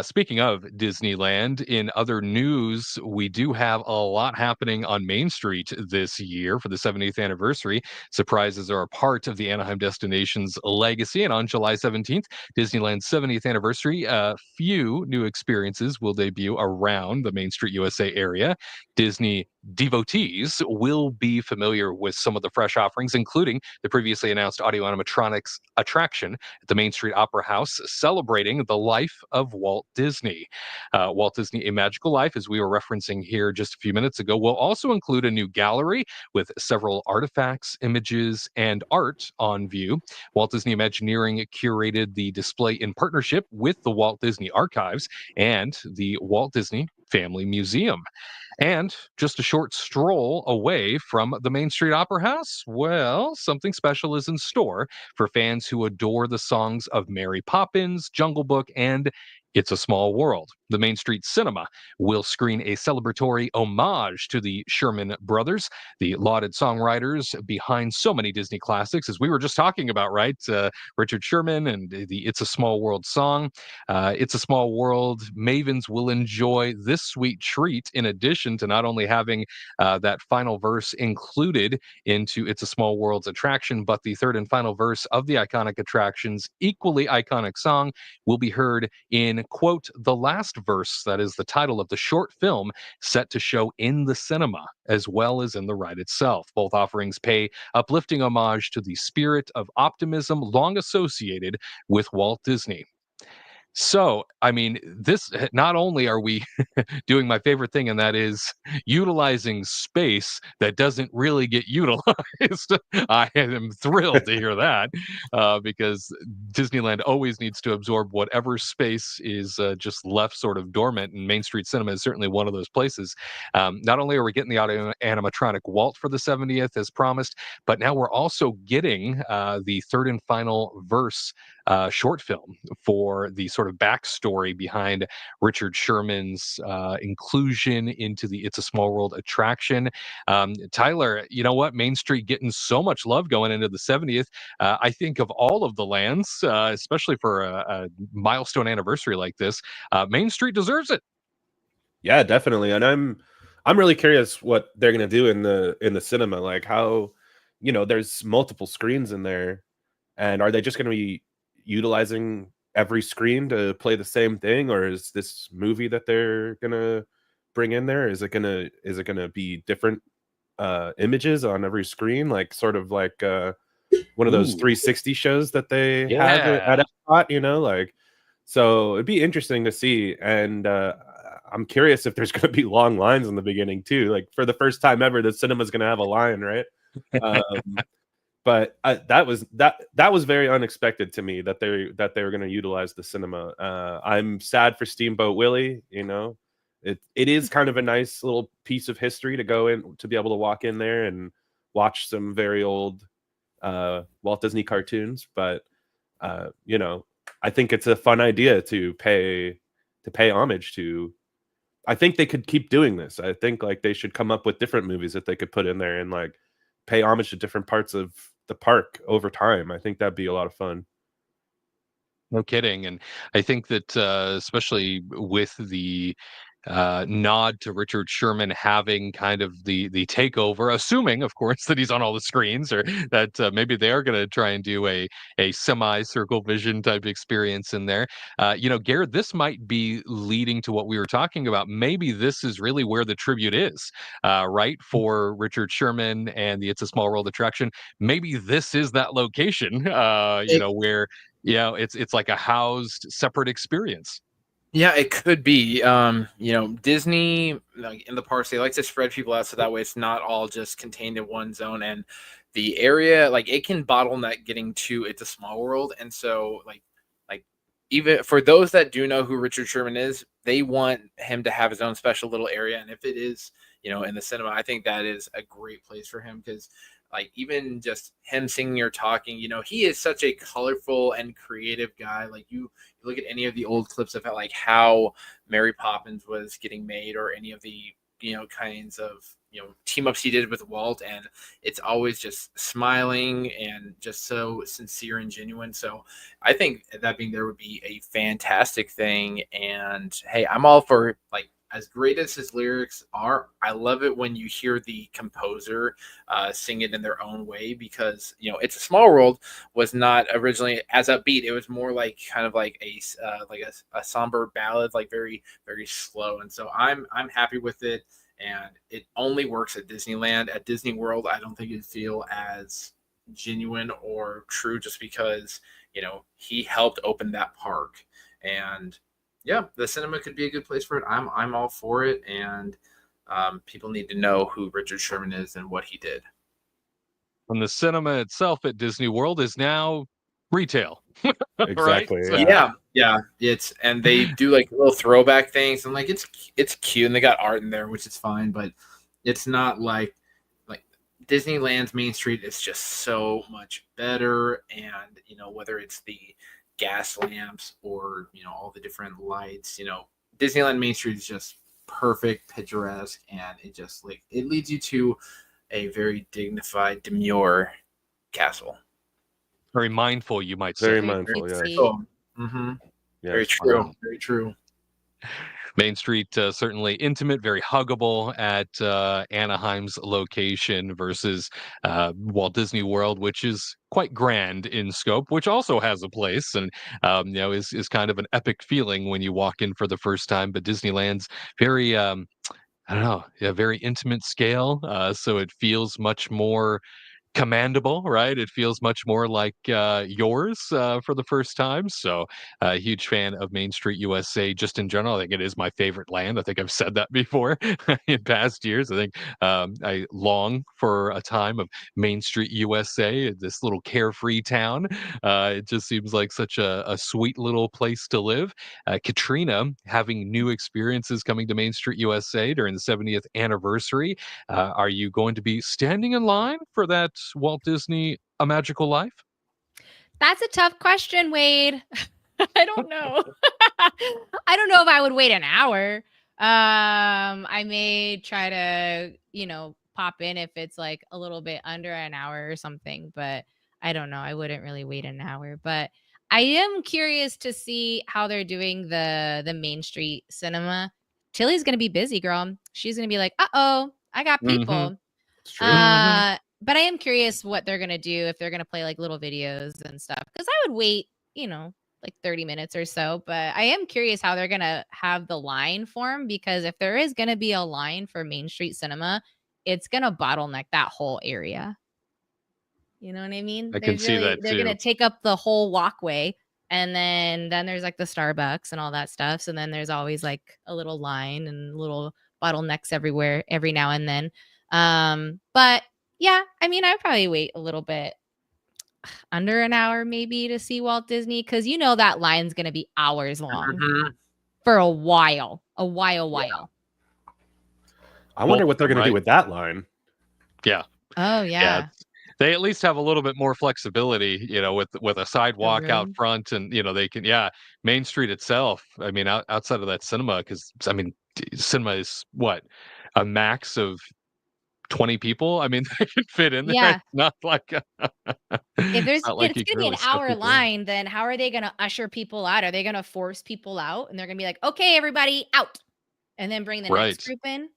Speaking of Disneyland, in other news, we do have a lot happening on Main Street this year for the 70th anniversary. Surprises are a part of the Anaheim destination's legacy, and on July 17th, Disneyland's 70th anniversary, a few new experiences will debut around the Main Street, U.S.A. area. Disney devotees will be familiar with some of the fresh offerings, including the previously announced audio animatronics attraction at the Main Street Opera House, celebrating the life of Walt Disney. Walt Disney: A Magical Life, as we were referencing here just a few minutes ago, will also include a new gallery with several artifacts, images, and art on view. Walt Disney Imagineering curated the display in partnership with the Walt Disney Archives and the Walt Disney Family Museum. And just a short stroll away from the Main Street Opera House, well, something special is in store for fans who adore the songs of Mary Poppins, Jungle Book, and It's a Small World. The Main Street Cinema will screen a celebratory homage to the Sherman Brothers, the lauded songwriters behind so many Disney classics, as we were just talking about, right? Richard Sherman and the It's a Small World song. It's a Small World mavens will enjoy this sweet treat, in addition to not only having that final verse included into It's a Small World's attraction, but the third and final verse of the iconic attraction's equally iconic song will be heard in, quote, the last verse, that is the title of the short film set to show in the cinema, as well as in the ride itself. Both offerings pay uplifting homage to the spirit of optimism long associated with Walt Disney. So, I mean, this, not only are we doing my favorite thing, and that is utilizing space that doesn't really get utilized. I am thrilled to hear that because Disneyland always needs to absorb whatever space is just left sort of dormant, and Main Street Cinema is certainly one of those places. Not only are we getting the audio animatronic Walt for the 70th as promised, but now we're also getting the third and final verse short film for the sort of backstory behind Richard Sherman's inclusion into the It's a Small World attraction. Tyler, you know what? Main Street getting so much love going into the 70th. I think of all of the lands, especially for a milestone anniversary like this, Main Street deserves it. Yeah, definitely. And I'm really curious what they're gonna do in the cinema. Like how, there's multiple screens in there, and are they just gonna be utilizing every screen to play the same thing, or is this movie that they're gonna bring in there, is it gonna be different images on every screen, like sort of like one of those 360 shows that they have at Epcot, like, so it'd be interesting to see. And I'm curious if there's gonna be long lines in the beginning too, like for the first time ever the cinema's gonna have a line, right? but that was very unexpected to me that they were going to utilize the cinema. I'm sad for Steamboat Willie. It is kind of a nice little piece of history to go in, to be able to walk in there and watch some very old Walt Disney cartoons. But I think it's a fun idea to pay homage to. I think they could keep doing this. I think like they should come up with different movies that they could put in there and like pay homage to different parts of the park over time. I think that'd be a lot of fun. No kidding. And I think that especially with the nod to Richard Sherman having kind of the takeover, assuming, of course, that he's on all the screens, or that maybe they are going to try and do a semi-circle vision type experience in there. Garrett, this might be leading to what we were talking about. Maybe this is really where the tribute is, right? For Richard Sherman and the It's a Small World attraction. Maybe this is that location, where it's like a housed separate experience. Yeah, it could be. Disney, like in the parks, they like to spread people out so that way it's not all just contained in one zone. And the area, like it can bottleneck getting to It's a Small World. And so, like even for those that do know who Richard Sherman is, they want him to have his own special little area. And if it is, in the cinema, I think that is a great place for him because. Like even just him singing or talking, he is such a colorful and creative guy. Like you look at any of the old clips of like how Mary Poppins was getting made, or any of the kinds of team ups he did with Walt, and it's always just smiling and just so sincere and genuine. So I think that being there would be a fantastic thing. And hey, I'm all for like. As great as his lyrics are, I love it when you hear the composer sing it in their own way, because It's a Small World was not originally as upbeat. It was more like kind of like a somber ballad, like very very slow. And so I'm happy with it, and it only works at Disneyland. At Disney World, I don't think it'd feel as genuine or true, just because he helped open that park. And yeah, the cinema could be a good place for it. I'm all for it, and people need to know who Richard Sherman is and what he did. And the cinema itself at Disney World is now retail. Exactly. Right? Yeah. And they do like little throwback things, and like it's cute, and they got art in there, which is fine, but it's not like Disneyland's Main Street is just so much better. And whether it's the gas lamps or all the different lights, Disneyland Main Street is just perfect, picturesque, and it just it leads you to a very dignified, demure castle. Very mindful, you might say. Very mindful, yeah. Mm-hmm. Yes. Very true. Very true. Main Street, certainly intimate, very huggable at Anaheim's location versus Walt Disney World, which is quite grand in scope, which also has a place and is kind of an epic feeling when you walk in for the first time. But Disneyland's very very intimate scale, so it feels much more commendable, right? It feels much more like yours for the first time. So a huge fan of Main Street USA just in general. I think it is my favorite land. I think I've said that before in past years. I think I long for a time of Main Street USA, this little carefree town. It just seems like such a sweet little place to live. Katrina having new experiences coming to Main Street USA during the 70th anniversary. Are you going to be standing in line for that Walt Disney A Magical Life? That's a tough question, Wade. I don't know. I don't know if I would wait an hour. I may try to, pop in if it's like a little bit under an hour or something, but I don't know. I wouldn't really wait an hour, but I am curious to see how they're doing the Main Street cinema. Tilly's going to be busy, girl. She's going to be like, uh-oh, I got people. It's true. But I am curious what they're going to do, if they're going to play like little videos and stuff. Because I would wait, like 30 minutes or so. But I am curious how they're going to have the line form. Because if there is going to be a line for Main Street Cinema, it's going to bottleneck that whole area. You know what I mean? I can see that They're too. going to take up the whole walkway. And then there's like the Starbucks and all that stuff. So then there's always like a little line and little bottlenecks everywhere every now and then. But yeah, I mean, I'd probably wait a little bit under an hour maybe to see Walt Disney, because you know that line's going to be hours long for a while. I wonder what they're going to right. do with that line. Yeah. Oh, Yeah. yeah. They at least have a little bit more flexibility, with a sidewalk out room. front, and they can, Main Street itself. I mean, outside of that cinema, because I mean, cinema is what, a max of 20 people. I mean, they can fit in there. Yeah. It's not like If it's not like it's you going can to be really an stuff hour people in. line, then how are they going to usher people out? Are they going to force people out? And they're going to be like, okay, everybody out. And then bring the next Right. group in?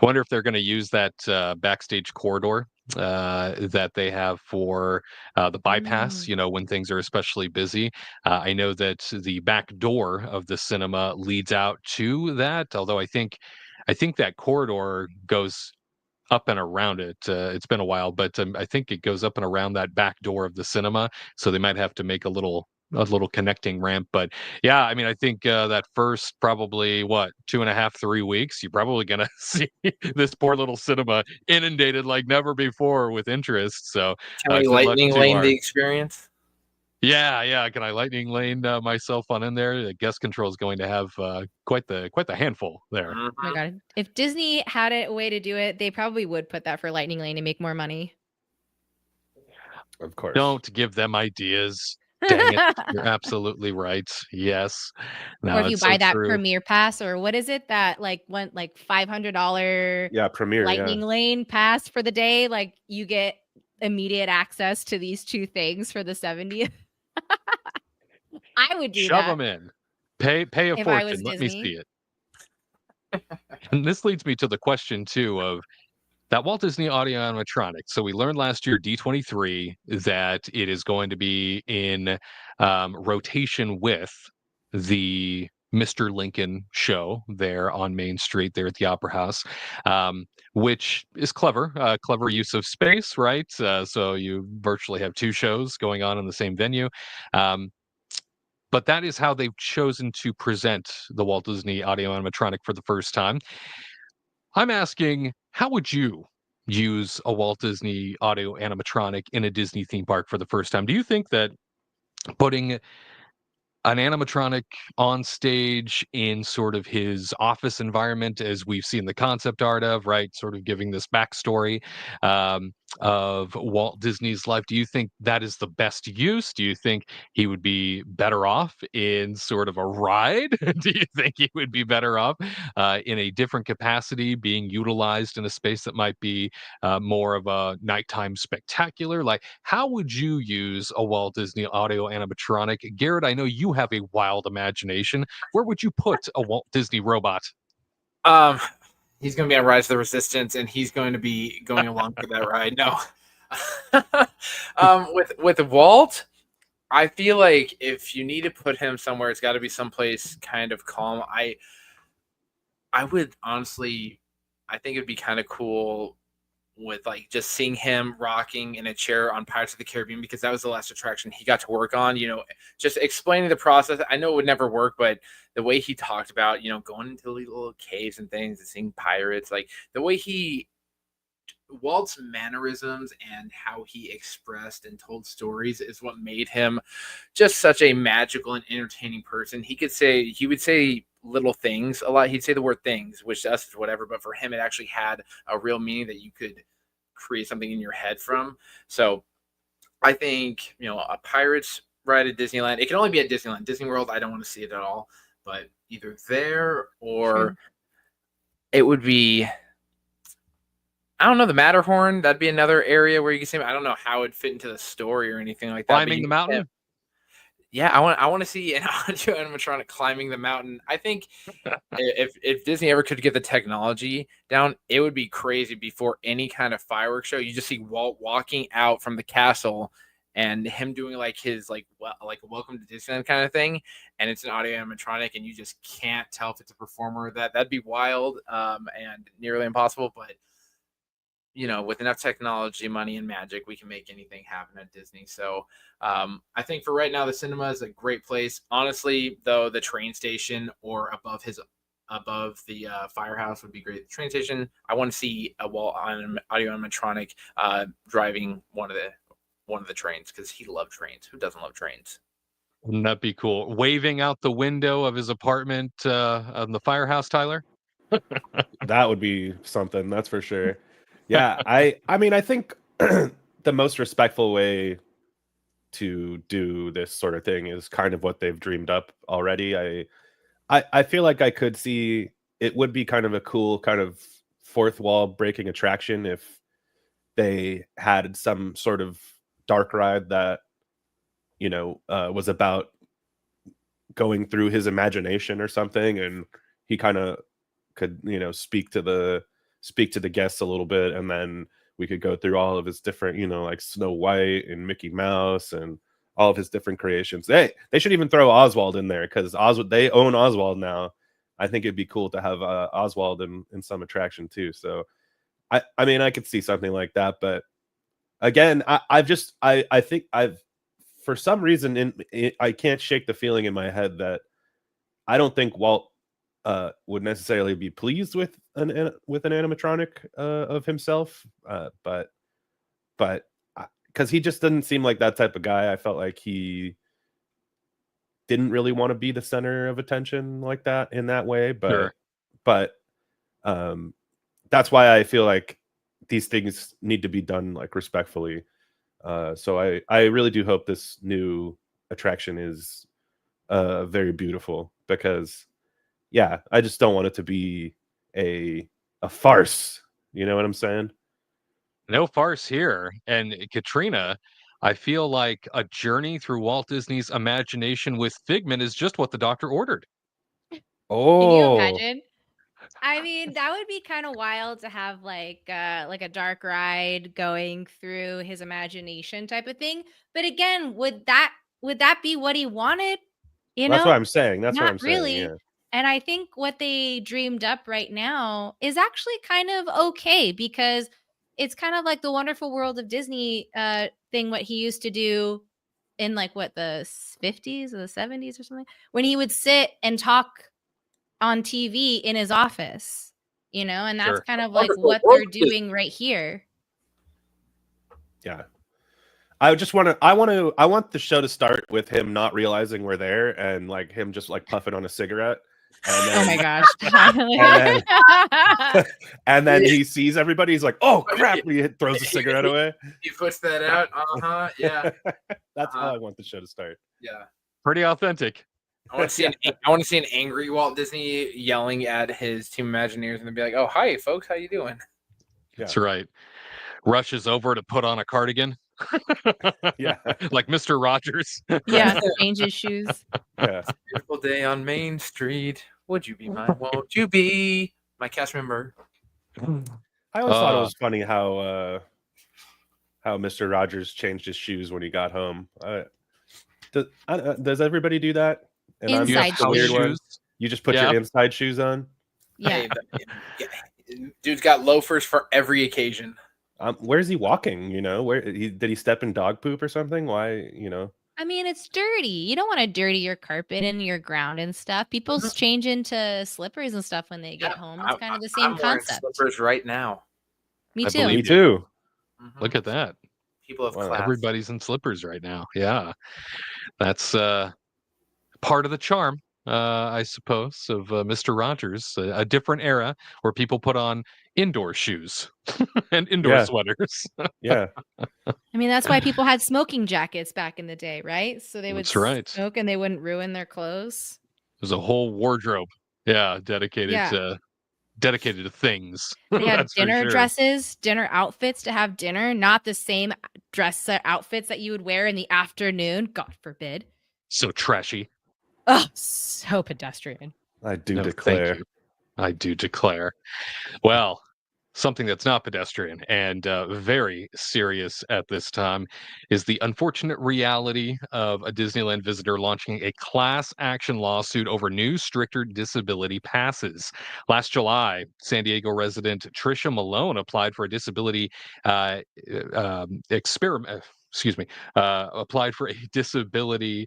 I wonder if they're going to use that backstage corridor that they have for the bypass, when things are especially busy. I know that the back door of the cinema leads out to that, although I think that corridor goes up and around it. It's been a while, but I think it goes up and around that back door of the cinema, so they might have to make a little connecting ramp. But yeah, I mean, I think that first probably 2.5, 3 weeks, you're probably gonna see this poor little cinema inundated like never before with interest. So Can we good luck lightning to lane our. the experience? Yeah. Can I lightning lane myself on in there? The guest control is going to have quite the handful there. Oh my God. If Disney had a way to do it, they probably would put that for Lightning Lane and make more money. Of course. Don't give them ideas. Dang it. You're absolutely right. Yes. No, Or if you it's buy so that true. Premier Pass, or what is it that went like $500 Yeah, Premiere. Lightning Lane pass for the day, like you get immediate access to these two things for the 70th. I would do Shove that them in. Pay a if I was fortune. Let me Disney. see it. And this leads me to the question too of that Walt Disney audio animatronic. So we learned last year, D23, that it is going to be in rotation with the Mr. Lincoln show there on Main Street, there at the Opera House, which is clever. Clever use of space, right? So you virtually have two shows going on in the same venue. But that is how they've chosen to present the Walt Disney audio animatronic for the first time. I'm asking, how would you use a Walt Disney audio animatronic in a Disney theme park for the first time? Do you think that putting an animatronic on stage in sort of his office environment, as we've seen the concept art of, right, sort of giving this backstory of Walt Disney's life, do you think that is the best use? Do you think he would be better off in sort of a ride? Do you think he would be better off in a different capacity, being utilized in a space that might be more of a nighttime spectacular? Like, how would you use a Walt Disney audio animatronic? Garrett, I know you have a wild imagination. Where would you put a Walt Disney robot? He's going to be on Rise of the Resistance, and he's going to be going along for that ride. No, with Walt, I feel like if you need to put him somewhere, it's got to be someplace kind of calm. I would honestly, I think it'd be kind of cool with like just seeing him rocking in a chair on Pirates of the Caribbean, because that was the last attraction he got to work on, just explaining the process. I know it would never work, but the way he talked about, going into the little caves and things and seeing pirates, like the way Walt's mannerisms and how he expressed and told stories is what made him just such a magical and entertaining person. He would say little things a lot. He'd say the word things, which to us is whatever, but for him, it actually had a real meaning that you could create something in your head from. So I think, a Pirates ride at Disneyland, it can only be at Disneyland. Disney World, I don't want to see it at all, but either there or it would be, I don't know, the Matterhorn. That'd be another area where you can see him. I don't know how it'd fit into the story or anything like that. Climbing the mountain? Yeah, I want to see an audio animatronic climbing the mountain. I think if Disney ever could get the technology down, it would be crazy. Before any kind of fireworks show, you just see Walt walking out from the castle and him doing like his like a welcome to Disneyland kind of thing, and it's an audio animatronic, and you just can't tell if it's a performer. That'd be wild and nearly impossible, but with enough technology, money, and magic, we can make anything happen at Disney. So I think for right now, the cinema is a great place. Honestly, though, the train station or above the firehouse would be great. The train station, I want to see a Walt audio animatronic driving one of one of the trains because he loved trains. Who doesn't love trains? Wouldn't that be cool? Waving out the window of his apartment on the firehouse, Tyler? That would be something, that's for sure. Yeah, I mean, I think the most respectful way to do this sort of thing is kind of what they've dreamed up already. I feel like I could see it would be kind of a cool kind of fourth wall breaking attraction if they had some sort of dark ride that was about going through his imagination or something, and he kind of could speak to the guests a little bit, and then we could go through all of his different like Snow White and Mickey Mouse and all of his different creations. They should even throw Oswald in there because they own Oswald now. I think it'd be cool to have Oswald in some attraction too. So I mean, I could see something like that, but again, I think for some reason I can't shake the feeling in my head that I don't think Walt would necessarily be pleased with an animatronic of himself, but because he just didn't seem like that type of guy. I felt like he didn't really want to be the center of attention like that in that way, Sure. but that's why I feel like these things need to be done like respectfully. So I really do hope this new attraction is very beautiful because, yeah, I just don't want it to be a farce. You know what I'm saying? No farce here. And Katrina, I feel like a journey through Walt Disney's imagination with Figment is just what the doctor ordered. Oh, Can you imagine? I mean, that would be kind of wild to have like a dark ride going through his imagination type of thing. But again, would that be what he wanted? That's what I'm saying. That's what Not I'm saying. really. Yeah. And I think what they dreamed up right now is actually kind of okay because it's kind of like the Wonderful World of Disney thing what he used to do in like the 50s or the 70s or something when he would sit and talk on TV in his office, and that's Sure. kind of like Wonderful what World they're of Disney. doing right here. Yeah. I want the show to start with him not realizing we're there and like him just like puffing on a cigarette. And then, Oh my gosh. and then he sees everybody. He's like, "Oh crap!" He throws the cigarette away. He puts that out. Yeah. That's how I want the show to start. Yeah. Pretty authentic. I want to see an angry Walt Disney yelling at his team Imagineers and they'll be like, "Oh, hi, folks, how you doing?" That's right. Rushes over to put on a cardigan. Yeah. Like Mr. Rogers. Yeah, change his shoes. Yeah. Beautiful day on Main Street. Would you be mine? Won't you be my cast member? I always thought it was funny how Mr. Rogers changed his shoes when he got home. Does everybody do that? And Inside the weird shoes. one. You just put your inside shoes on. Yeah. Dude's got loafers for every occasion. Where's he walking? Did he step in dog poop or something? Why? I mean, it's dirty. You don't want to dirty your carpet and your ground and stuff. People change into slippers and stuff when they get home. It's kind of the same I'm wearing concept. slippers right now. Me I too. believe Me too. Look at that. People have class. Everybody's in slippers right now. Yeah. That's part of the charm, I suppose, of Mr. Rogers. A different era where people put on indoor shoes and indoor sweaters. Yeah. I mean, that's why people had smoking jackets back in the day, right? So they would That's right. smoke and they wouldn't ruin their clothes. There's a whole wardrobe. Yeah, dedicated to things. They had That's for dinner sure. dresses, dinner outfits to have dinner, not the same dress outfits that you would wear in the afternoon. God forbid. So trashy. Oh, so pedestrian. I do No, declare. thank you. I do declare. Well, something that's not pedestrian and very serious at this time is the unfortunate reality of a Disneyland visitor launching a class action lawsuit over new, stricter disability passes. Last July, San Diego resident Trisha Malone applied for a disability applied for a disability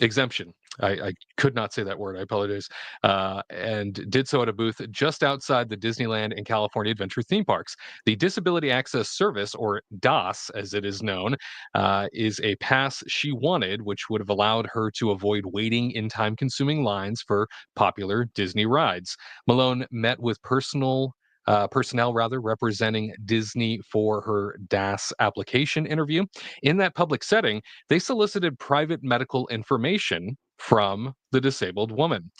exemption. I could not say that word. I apologize. And did so at a booth just outside the Disneyland and California Adventure theme parks. The Disability Access Service, or DAS as it is known, is a pass she wanted, which would have allowed her to avoid waiting in time consuming lines for popular Disney rides. Malone met with personnel representing Disney for her DAS application interview. In that public setting, they solicited private medical information from the disabled woman.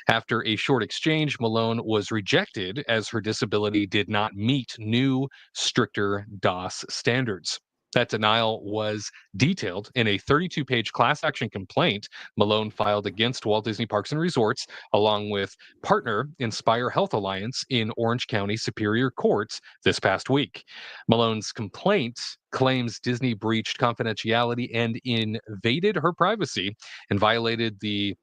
After a short exchange, Malone was rejected as her disability did not meet new, stricter DAS standards. That denial was detailed in a 32-page class action complaint Malone filed against Walt Disney Parks and Resorts, along with partner Inspire Health Alliance in Orange County Superior Courts this past week. Malone's complaint claims Disney breached confidentiality and invaded her privacy and violated the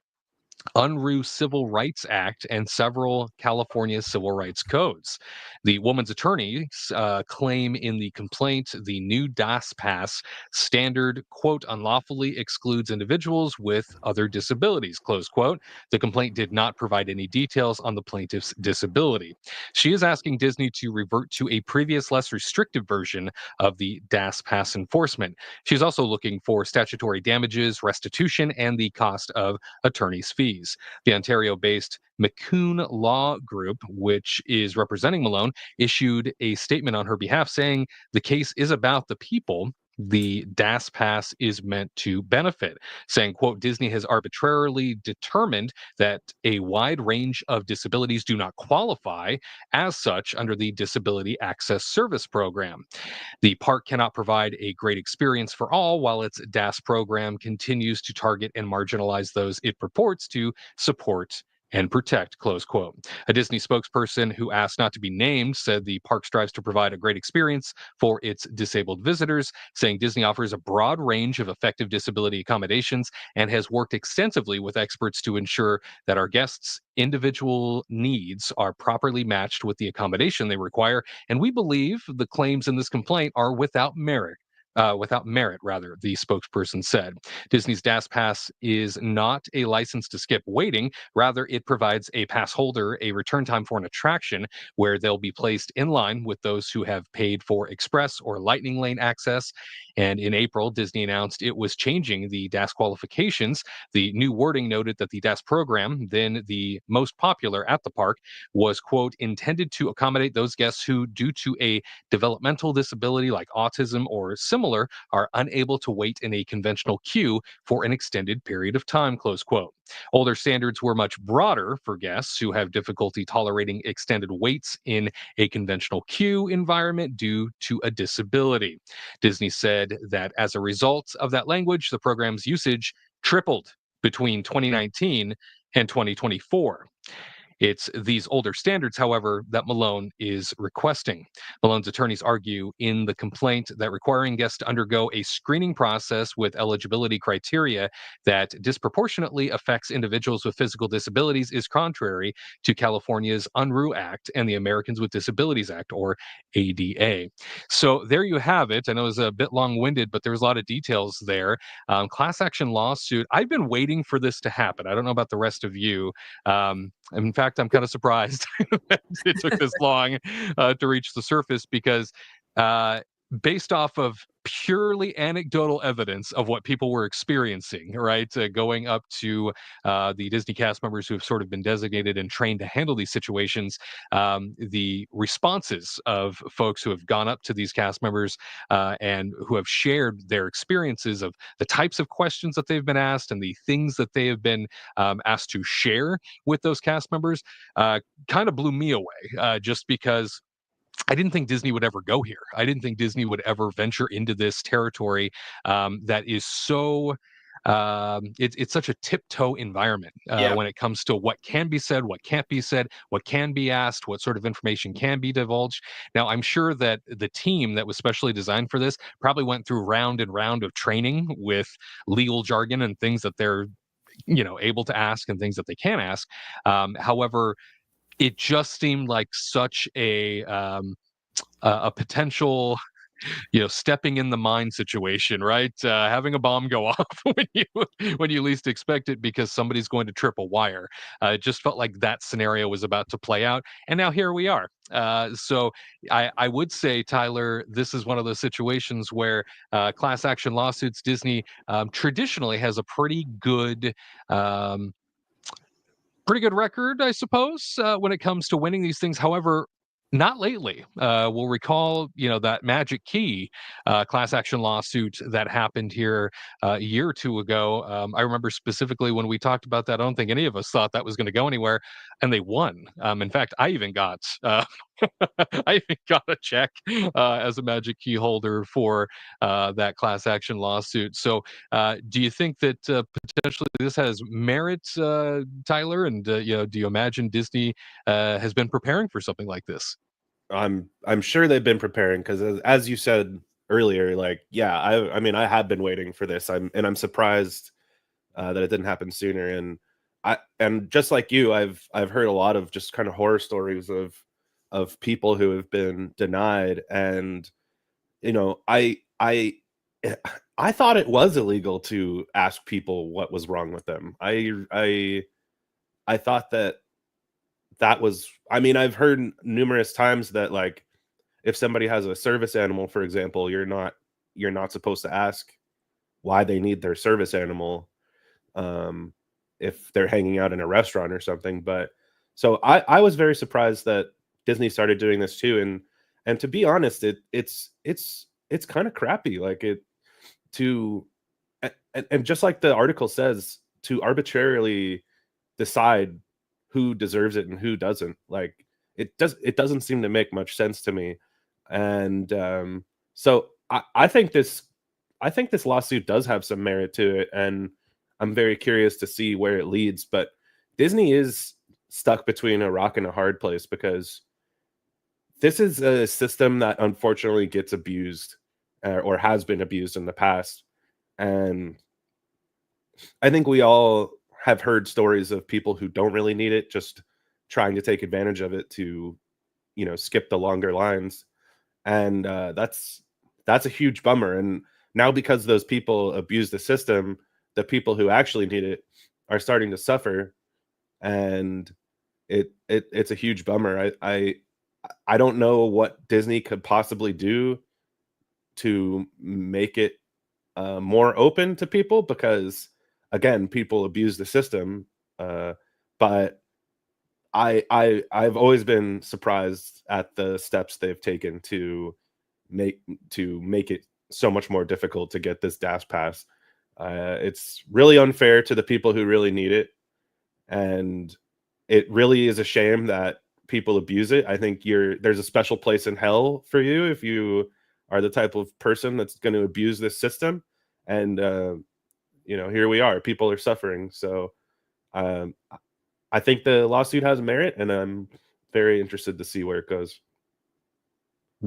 Unruh Civil Rights Act and several California civil rights codes. The woman's attorneys claim in the complaint the new DAS pass standard, quote, unlawfully excludes individuals with other disabilities, close quote. The complaint did not provide any details on the plaintiff's disability. She is asking Disney to revert to a previous, less restrictive version of the DAS pass enforcement. She's also looking for statutory damages, restitution, and the cost of attorney's fees. The Ontario-based McCoon Law Group, which is representing Malone, issued a statement on her behalf saying the case is about the people the DAS pass is meant to benefit, saying, quote, Disney has arbitrarily determined that a wide range of disabilities do not qualify as such under the Disability Access Service Program. The park cannot provide a great experience for all, while its DAS program continues to target and marginalize those it purports to support and protect, close quote. A Disney spokesperson who asked not to be named said the park strives to provide a great experience for its disabled visitors, saying Disney offers a broad range of effective disability accommodations and has worked extensively with experts to ensure that our guests' individual needs are properly matched with the accommodation they require. And we believe the claims in this complaint are without merit. The spokesperson said. Disney's DAS Pass is not a license to skip waiting. Rather, it provides a pass holder a return time for an attraction where they'll be placed in line with those who have paid for express or lightning lane access. And in April, Disney announced it was changing the DAS qualifications. The new wording noted that the DAS program, then the most popular at the park, was, quote, intended to accommodate those guests who, due to a developmental disability like autism or similar, are unable to wait in a conventional queue for an extended period of time, close quote. Older standards were much broader for guests who have difficulty tolerating extended waits in a conventional queue environment due to a disability. Disney said that as a result of that language, the program's usage tripled between 2019 and 2024. It's these older standards, however, that Malone is requesting. Malone's attorneys argue in the complaint that requiring guests to undergo a screening process with eligibility criteria that disproportionately affects individuals with physical disabilities is contrary to California's Unruh Act and the Americans with Disabilities Act, or ADA. So there you have it. I know it was a bit long-winded, but there was a lot of details there. Class action lawsuit. I've been waiting for this to happen. I don't know about the rest of you. In fact, I'm kind of surprised that it took this long to reach the surface because based off of purely anecdotal evidence of what people were experiencing, right? Going up to the Disney cast members who have sort of been designated and trained to handle these situations, the responses of folks who have gone up to these cast members and who have shared their experiences of the types of questions that they've been asked and the things that they have been asked to share with those cast members kind of blew me away just because I didn't think Disney would ever go here. I didn't think Disney would ever venture into this territory that is so. It's such a tiptoe environment when it comes to what can be said, what can't be said, what can be asked, what sort of information can be divulged. Now, I'm sure that the team that was specially designed for this probably went through round and round of training with legal jargon and things that they're, able to ask and things that they can ask. However, it just seemed like such a potential stepping in the mine situation, right? Having a bomb go off when you least expect it because somebody's going to trip a wire. It just felt like that scenario was about to play out, and now here we are. So I would say, Tyler, this is one of those situations where class action lawsuits, Disney traditionally has a pretty good record, I suppose, when it comes to winning these things. However, not lately. We'll recall, that Magic Key class action lawsuit that happened here a year or two ago. I remember specifically when we talked about that. I don't think any of us thought that was going to go anywhere, and they won. In fact, I even got I even got a check as a Magic Key holder for that class action lawsuit. So, do you think that potentially this has merit, Tyler? And do you imagine Disney has been preparing for something like this? I'm sure they've been preparing because as you said earlier, like yeah, I mean I have been waiting for this. I'm surprised that it didn't happen sooner. And just like you, I've heard a lot of just kind of horror stories of people who have been denied, and I thought it was illegal to ask people what was wrong with them. I thought that was, I mean, I've heard numerous times that like if somebody has a service animal, for example, you're not supposed to ask why they need their service animal if they're hanging out in a restaurant or something. But so I was very surprised that Disney started doing this too. And to be honest, it's kind of crappy. Like and just like the article says, to arbitrarily decide who deserves it and who doesn't. Like it doesn't seem to make much sense to me. And so I think this lawsuit does have some merit to it, and I'm very curious to see where it leads. But Disney is stuck between a rock and a hard place because this is a system that unfortunately gets abused or has been abused in the past. And I think we all have heard stories of people who don't really need it, just trying to take advantage of it to, skip the longer lines. And that's a huge bummer. And now because those people abuse the system, the people who actually need it are starting to suffer. And it's a huge bummer. I don't know what Disney could possibly do to make it more open to people because again, people abuse the system. But I've always been surprised at the steps they've taken to make it so much more difficult to get this DAS pass. It's really unfair to the people who really need it, and it really is a shame that people abuse it. I think there's a special place in hell for you if you are the type of person that's going to abuse this system. And here we are. People are suffering. So I think the lawsuit has merit, and I'm very interested to see where it goes.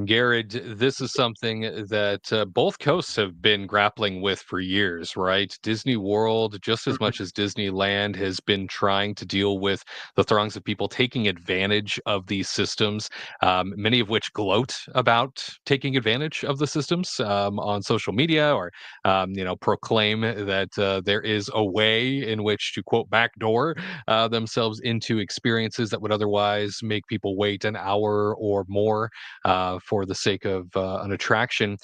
Garrett, this is something that both coasts have been grappling with for years, right? Disney World, just as much as Disneyland, has been trying to deal with the throngs of people taking advantage of these systems, many of which gloat about taking advantage of the systems on social media or, proclaim that there is a way in which to, quote, backdoor themselves into experiences that would otherwise make people wait an hour or more for the sake of an attraction.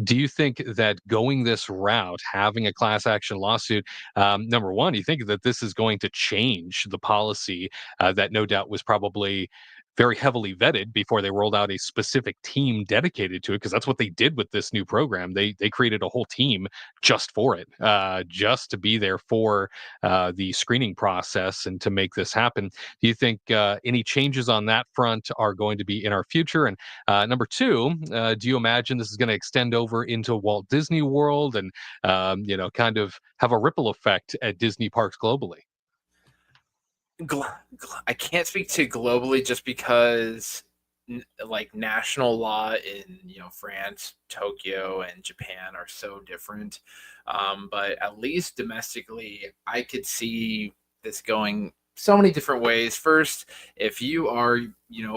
Do you think that going this route, having a class action lawsuit, number one, do you think that this is going to change the policy that no doubt was probably very heavily vetted before they rolled out a specific team dedicated to it? Because that's what they did with this new program. They created a whole team just for it, just to be there for the screening process and to make this happen. Do you think any changes on that front are going to be in our future? And number two, do you imagine this is going to extend over into Walt Disney World and kind of have a ripple effect at Disney parks globally? I can't speak to globally just because like national law in France, Tokyo, and Japan are so different. But at least domestically, I could see this going so many different ways. First, if you are,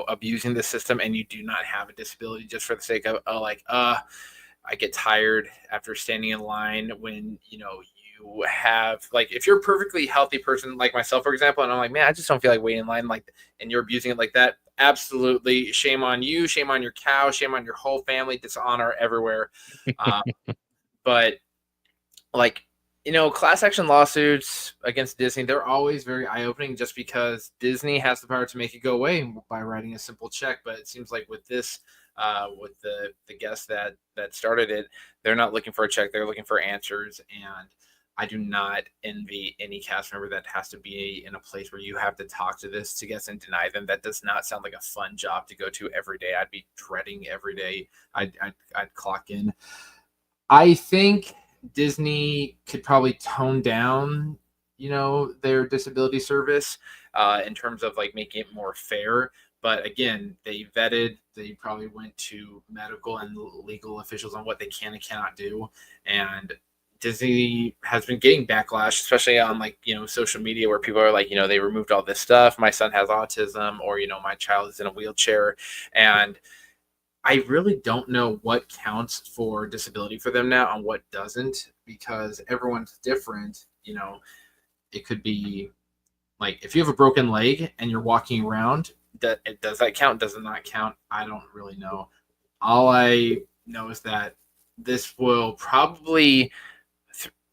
abusing the system and you do not have a disability just for the sake of, I get tired after standing in line when, you have, like, if you're a perfectly healthy person like myself, for example, and I'm like, man, I just don't feel like waiting in line, like, and you're abusing it like that, absolutely shame on you, shame on your cow, shame on your whole family, dishonor everywhere. But like, class action lawsuits against Disney, they're always very eye-opening just because Disney has the power to make it go away by writing a simple check. But it seems like with this, with the guest that started it, they're not looking for a check, they're looking for answers. And I do not envy any cast member that has to be in a place where you have to talk to this to guests and deny them. That does not sound like a fun job to go to every day. I'd be dreading every day I'd clock in. I think Disney could probably tone down, their disability service in terms of like making it more fair. But again, they probably went to medical and legal officials on what they can and cannot do. And Disney has been getting backlash, especially on social media, where people are like, they removed all this stuff. My son has autism, or, my child is in a wheelchair. And I really don't know what counts for disability for them now and what doesn't, because everyone's different. It could be like, if you have a broken leg and you're walking around, does that count? Does it not count? I don't really know. All I know is that this will probably,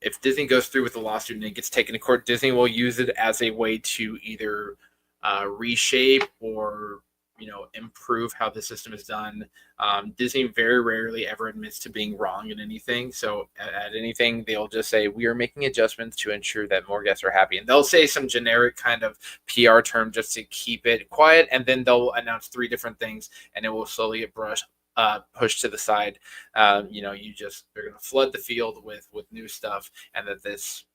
if Disney goes through with the lawsuit and it gets taken to court, Disney will use it as a way to either reshape or improve how the system is done. Disney very rarely ever admits to being wrong in anything. So at anything, they'll just say, we are making adjustments to ensure that more guests are happy. And they'll say some generic kind of PR term just to keep it quiet. And then they'll announce 3 different things and it will slowly get pushed to the side. They're going to flood the field with new stuff. And that this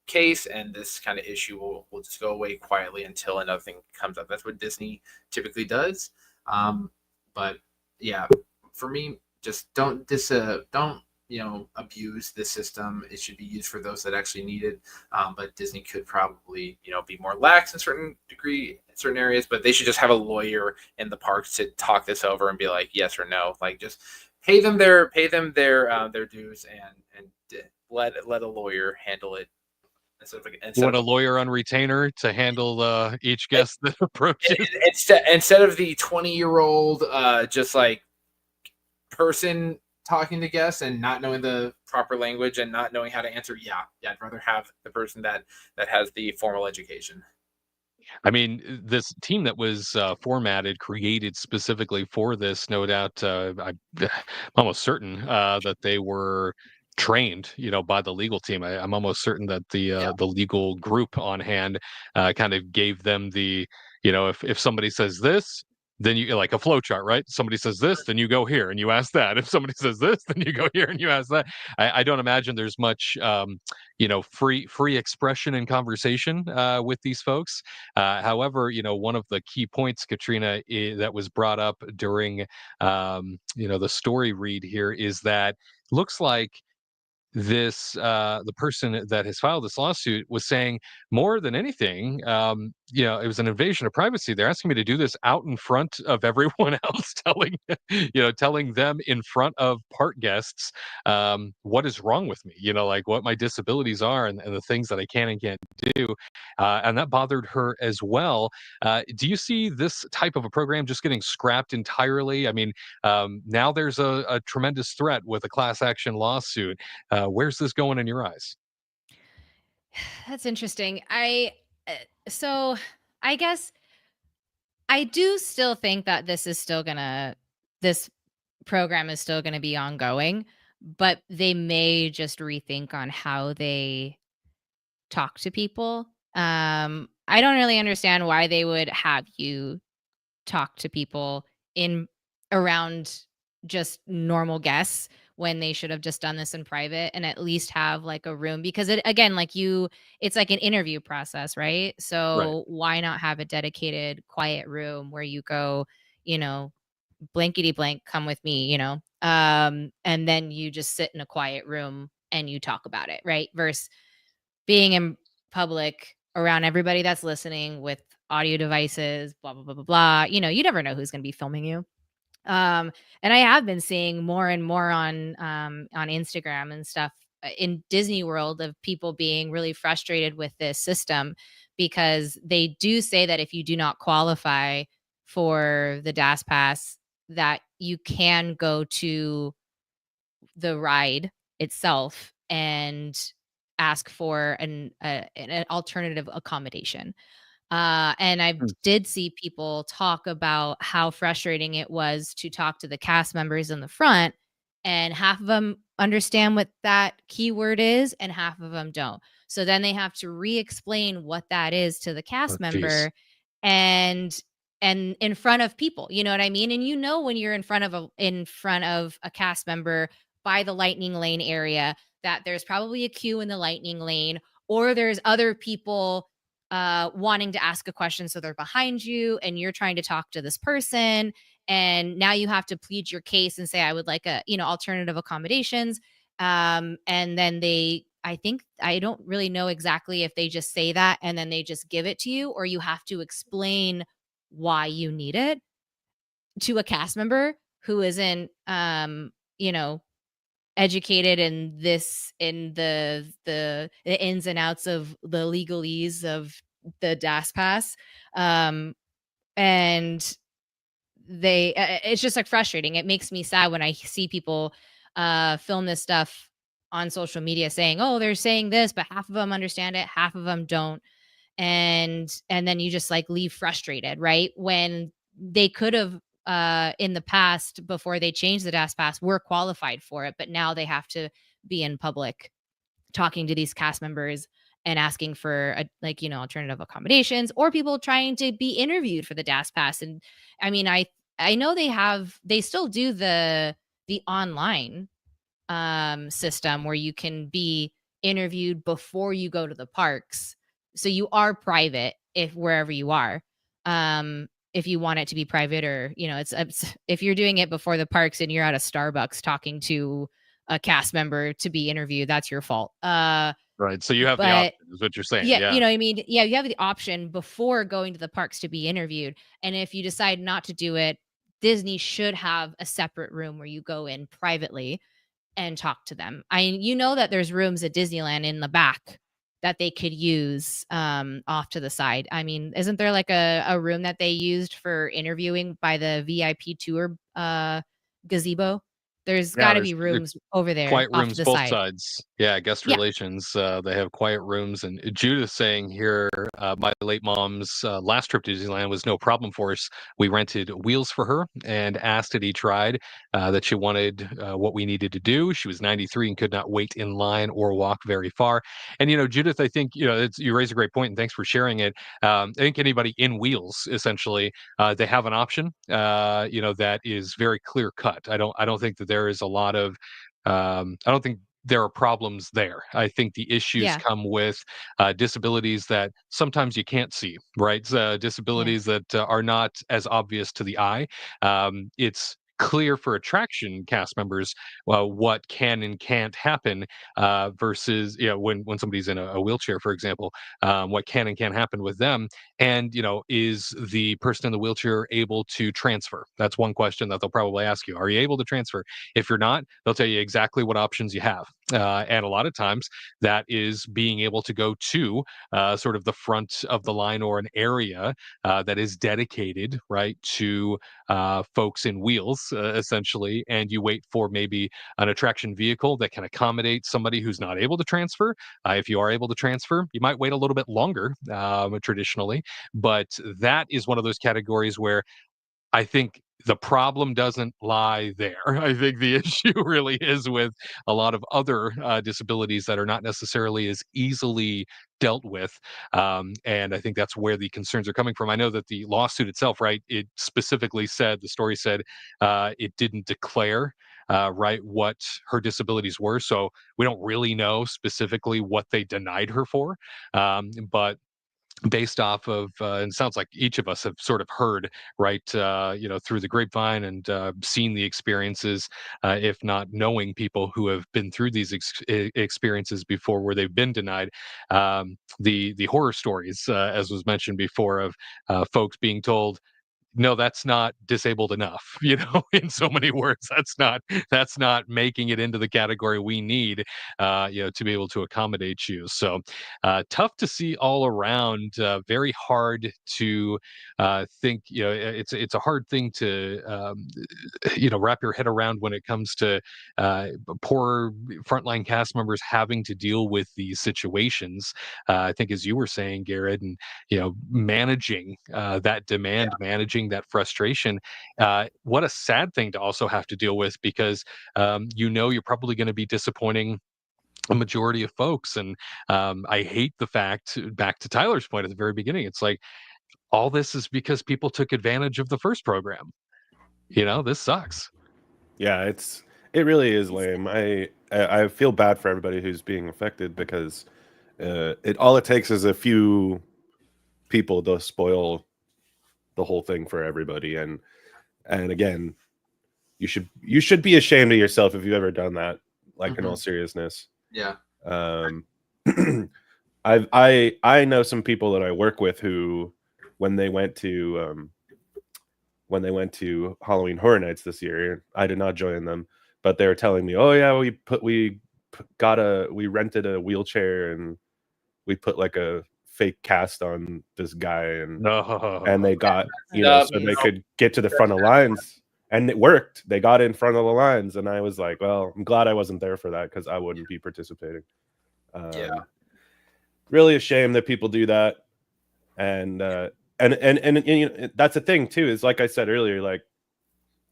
case and this kind of issue will just go away quietly until another thing comes up. That's what Disney typically does. But yeah, for me, just don't abuse the system. It should be used for those that actually need it. But Disney could probably be more lax in certain areas. But they should just have a lawyer in the parks to talk this over and be like yes or no. Like, just pay them their dues and let a lawyer handle it. You want a lawyer on retainer to handle each guest that approaches? Instead of the 20-year-old just like person talking to guests and not knowing the proper language and not knowing how to answer, I'd rather have the person that has the formal education. I mean, this team that was created specifically for this, no doubt, I'm almost certain that they were trained, by the legal team. I'm almost certain that the legal group on hand kind of gave them the, if somebody says this, then you like a flow chart, right? Somebody says this, then you go here and you ask that. If somebody says this, then you go here and you ask that. I don't imagine there's much, free expression and conversation with these folks. However, one of the key points, Katrina, that was brought up during, the story read here is that looks like this the person that has filed this lawsuit was saying more than anything, it was an invasion of privacy. They're asking me to do this out in front of everyone else, telling them in front of park guests what is wrong with me, like what my disabilities are and the things that I can and can't do. And that bothered her as well. Do you see this type of a program just getting scrapped entirely? I mean, now there's a tremendous threat with a class action lawsuit. Where's this going in your eyes? That's interesting. So I guess I do still think that this program is still gonna be ongoing, but they may just rethink on how they talk to people. I don't really understand why they would have you talk to people in around just normal guests when they should have just done this in private and at least have like a room, because it's like an interview process, right? Right. So why not have a dedicated quiet room where you go, blankety blank, come with me, and then you just sit in a quiet room and you talk about it, right? Versus being in public around everybody that's listening with audio devices, blah blah blah blah blah. You never know who's going to be filming you. And I have been seeing more and more on Instagram and stuff in Disney World of people being really frustrated with this system because they do say that if you do not qualify for the DAS pass, that you can go to the ride itself and ask for an alternative accommodation. And I did see people talk about how frustrating it was to talk to the cast members in the front, and half of them understand what that keyword is, and half of them don't. So then they have to re-explain what that is to the Oh, cast geez. member, and in front of people. You know what I mean? And when you're in front of a cast member by the lightning lane area, that there's probably a queue in the lightning lane, or there's other people wanting to ask a question, so they're behind you and you're trying to talk to this person, and now you have to plead your case and say, I would like alternative accommodations. And then I don't really know exactly if they just say that and then they just give it to you, or you have to explain why you need it to a cast member who isn't you know educated in the ins and outs of the legalese of the DAS pass. And it's just like frustrating. It makes me sad when I see people film this stuff on social media saying, oh, they're saying this, but half of them understand it, half of them don't. And then you just like leave frustrated, right? When they could have in the past, before they changed the DAS pass, were qualified for it, but now they have to be in public talking to these cast members and asking for alternative accommodations, or people trying to be interviewed for the DAS pass. And I mean, I know they still do the online system where you can be interviewed before you go to the parks. So you are private if wherever you are. If you want it to be private, or it's if you're doing it before the parks and you're at a Starbucks talking to a cast member to be interviewed, that's your fault. Right. So you have the But option, is what you're saying. yeah, Yeah. what I mean? Yeah, you have the option before going to the parks to be interviewed. And if you decide not to do it, Disney should have a separate room where you go in privately and talk to them. That there's rooms at Disneyland in the back that they could use off to the side. I mean, isn't there like a room that they used for interviewing by the VIP tour gazebo? There's Yeah, got to there's be rooms over there quiet off to rooms the both side. sides. Yeah, guest Yeah. relations. They have quiet rooms. And Judith saying here, my late mom's last trip to Disneyland was no problem for us. We rented wheels for her and asked at each ride that she wanted what we needed to do. She was 93 and could not wait in line or walk very far. And Judith, I think you raise a great point, and thanks for sharing it. I think anybody in wheels, essentially, they have an option. That is very clear cut. I don't think that there is a lot of I don't think there are problems there. I think the issues Yeah. come with disabilities that sometimes you can't see, right? Yeah. Disabilities that are not as obvious to the eye. It's clear for attraction cast members what can and can't happen versus when somebody's in a wheelchair, for example, what can and can't happen with them. And is the person in the wheelchair able to transfer? That's one question that they'll probably ask you. Are you able to transfer? If you're not, they'll tell you exactly what options you have. And a lot of times that is being able to go to sort of the front of the line, or an area that is dedicated, right, to folks in wheels, essentially. And you wait for maybe an attraction vehicle that can accommodate somebody who's not able to transfer. If you are able to transfer, you might wait a little bit longer traditionally. But that is one of those categories where I think the problem doesn't lie there. I think the issue really is with a lot of other disabilities that are not necessarily as easily dealt with. And I think that's where the concerns are coming from. I know that the lawsuit itself, right, it specifically said, the story said, it didn't declare right, what her disabilities were. So we don't really know specifically what they denied her for. But based off of, and it sounds like each of us have sort of heard, right, through the grapevine and seen the experiences, if not knowing people who have been through these experiences before where they've been denied, the horror stories, as was mentioned before, of folks being told, no, that's not disabled enough, in so many words. That's not making it into the category we need, to be able to accommodate you. So tough to see all around. Very hard to think. It's a hard thing to wrap your head around when it comes to poor frontline cast members having to deal with these situations. I think, as you were saying, Garrett, and managing that demand, managing that frustration. What a sad thing to also have to deal with, because you're probably going to be disappointing a majority of folks. And I hate the fact, back to Tyler's point at the very beginning, it's like all this is because people took advantage of the first program. This sucks. Yeah, it really is lame. I feel bad for everybody who's being affected, because all it takes is a few people to spoil the whole thing for everybody. And again, you should be ashamed of yourself if you've ever done that, like, in all seriousness. Yeah. I know some people that I work with who, when they went to Halloween Horror Nights this year, I did not join them, but they were telling me, oh yeah, we rented a wheelchair and we put like a fake cast on this guy, and they got, so they could get to the front of lines, and it worked. They got in front of the lines, and I was like, well, I'm glad I wasn't there for that, because I wouldn't be participating. Really a shame that people do that. And that's the thing too, is, like I said earlier, like,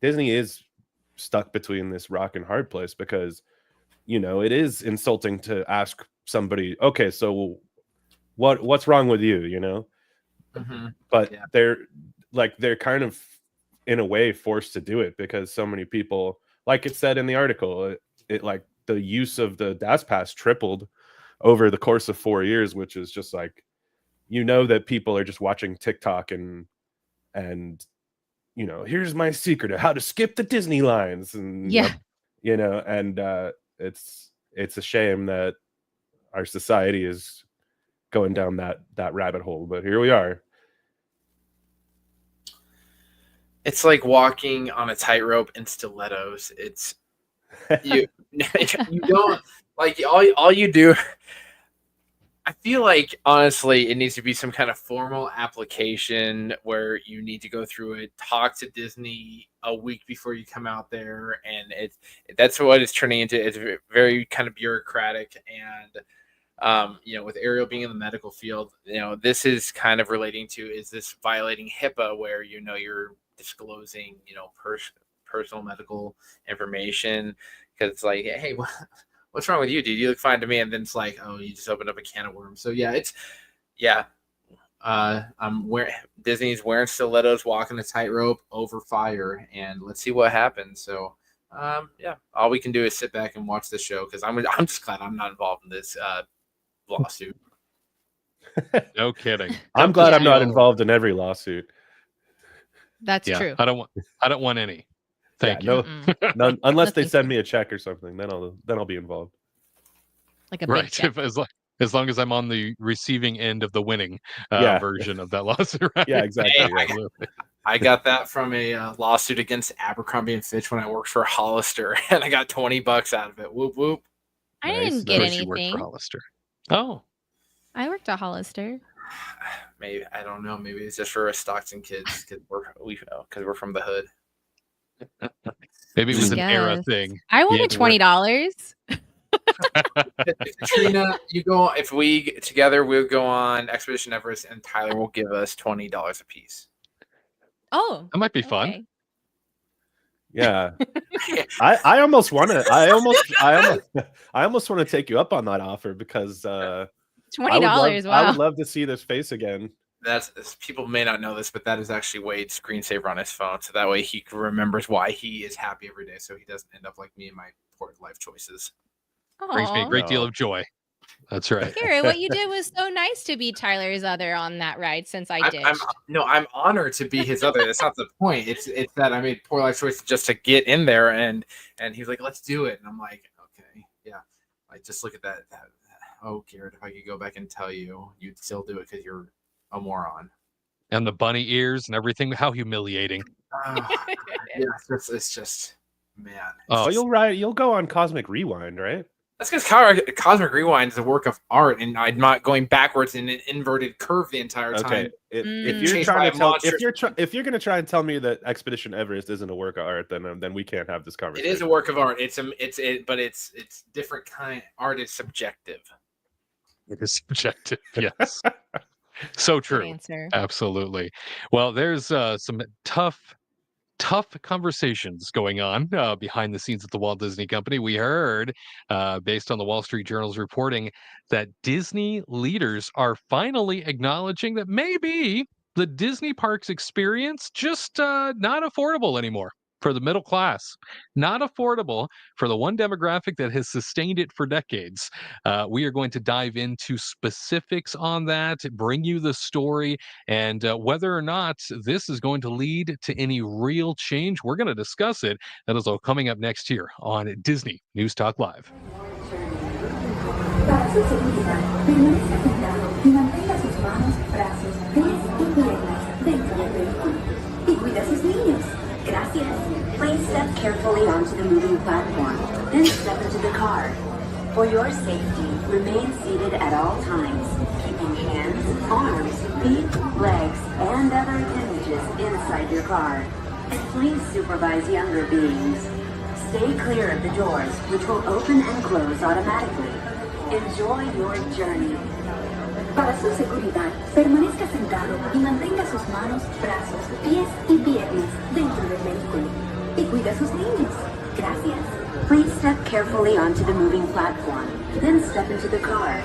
Disney is stuck between this rock and hard place, because it is insulting to ask somebody, okay, so what's wrong with you, but they're kind of, in a way, forced to do it, because so many people, like it said in the article, it like the use of the DAS Pass tripled over the course of 4 years, which is just like, that people are just watching TikTok and here's my secret of how to skip the Disney lines, and it's a shame that our society is going down that rabbit hole, but here we are. It's like walking on a tightrope in stilettos. It's you don't, like, all you do. I feel like, honestly, it needs to be some kind of formal application where you need to go through it, talk to Disney a week before you come out there, and that's what it's turning into. It's very kind of bureaucratic, and with Ariel being in the medical field, this is kind of relating to, is this violating HIPAA, where you're disclosing personal medical information, because it's like, hey, what's wrong with you, dude? You look fine to me. And then it's like, oh, you just opened up a can of worms. So Disney's wearing stilettos, walking a tightrope over fire, and let's see what happens. So all we can do is sit back and watch the show, because I'm just glad I'm not involved in this lawsuit. No kidding. I'm glad I'm not involved in every lawsuit. That's true. I don't want any. Thank you. None, unless they send me a check or something, then I'll be involved. Like a big check. As long as I'm on the receiving end of the winning version of that lawsuit. Right? Yeah, exactly. I got that from a lawsuit against Abercrombie and Fitch when I worked for Hollister, and I got $20 out of it. Whoop whoop. I didn't get anything. You worked for Hollister. Oh, I worked at Hollister. Maybe, I don't know. Maybe it's just for us Stockton kids, because we're from the hood. Maybe it was an era thing. I wanted $20. Katrina, if we together, we'll go on Expedition Everest, and Tyler will give us $20 a piece. Oh, that might be fun. Yeah, I almost want to. I almost want to take you up on that offer, because $20. Wow. I would love to see this face again. People may not know this, but that is actually Wade's screensaver on his phone, so that way he remembers why he is happy every day, so he doesn't end up like me in my poor life choices. Brings me a great deal of joy. That's right. Garrett, what you did was so nice to be Tyler's other on that ride since I ditched. I'm honored to be his other. That's not the point. It's that I made poor life choice just to get in there, and he's like, let's do it, and I'm like, okay, yeah. Like, just look at that. Oh, Garrett, if I could go back and tell you, you'd still do it because you're a moron. And the bunny ears and everything. How humiliating. Yeah, it's just, man. Oh, you'll go on Cosmic Rewind, right? That's because Cosmic Rewind is a work of art, and I'm not going backwards in an inverted curve the entire time. Okay, if you're trying to tell, if you're going to try and tell me that Expedition Everest isn't a work of art, then we can't have this conversation. It is a work of art. But it's different kind. Art is subjective. It is subjective. Yes. So true. Good answer. Absolutely. Well, there's some tough conversations going on behind the scenes at the Walt Disney Company. We heard, based on the Wall Street Journal's reporting, that Disney leaders are finally acknowledging that maybe the Disney parks experience just not affordable anymore for the middle class. Not affordable for the one demographic that has sustained it for decades. We are going to dive into specifics on that, bring you the story, and whether or not this is going to lead to any real change. We're going to discuss it. That is all coming up next here on Disney News Talk Live. Para su seguridad, permanezca sentado y mantenga sus manos, brazos, pies y piernas dentro del vehículo. Y cuida a sus niños. Gracias. Please step carefully onto the moving platform, then step into the car. For your safety, remain seated at all times, keeping hands, arms, feet, legs, and other appendages inside your car. And please supervise younger beings. Stay clear of the doors, which will open and close automatically. Enjoy your journey. Para su seguridad, permanezca sentado y mantenga sus manos, brazos, pies y piernas dentro del vehículo. Y cuida a sus niños. Gracias. Please step carefully onto the moving platform, then step into the car.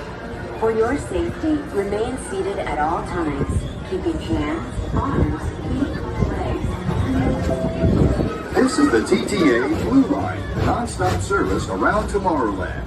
For your safety, remain seated at all times, keeping hands, arms, feet, legs. This is the TTA Blue Line, non-stop service around Tomorrowland.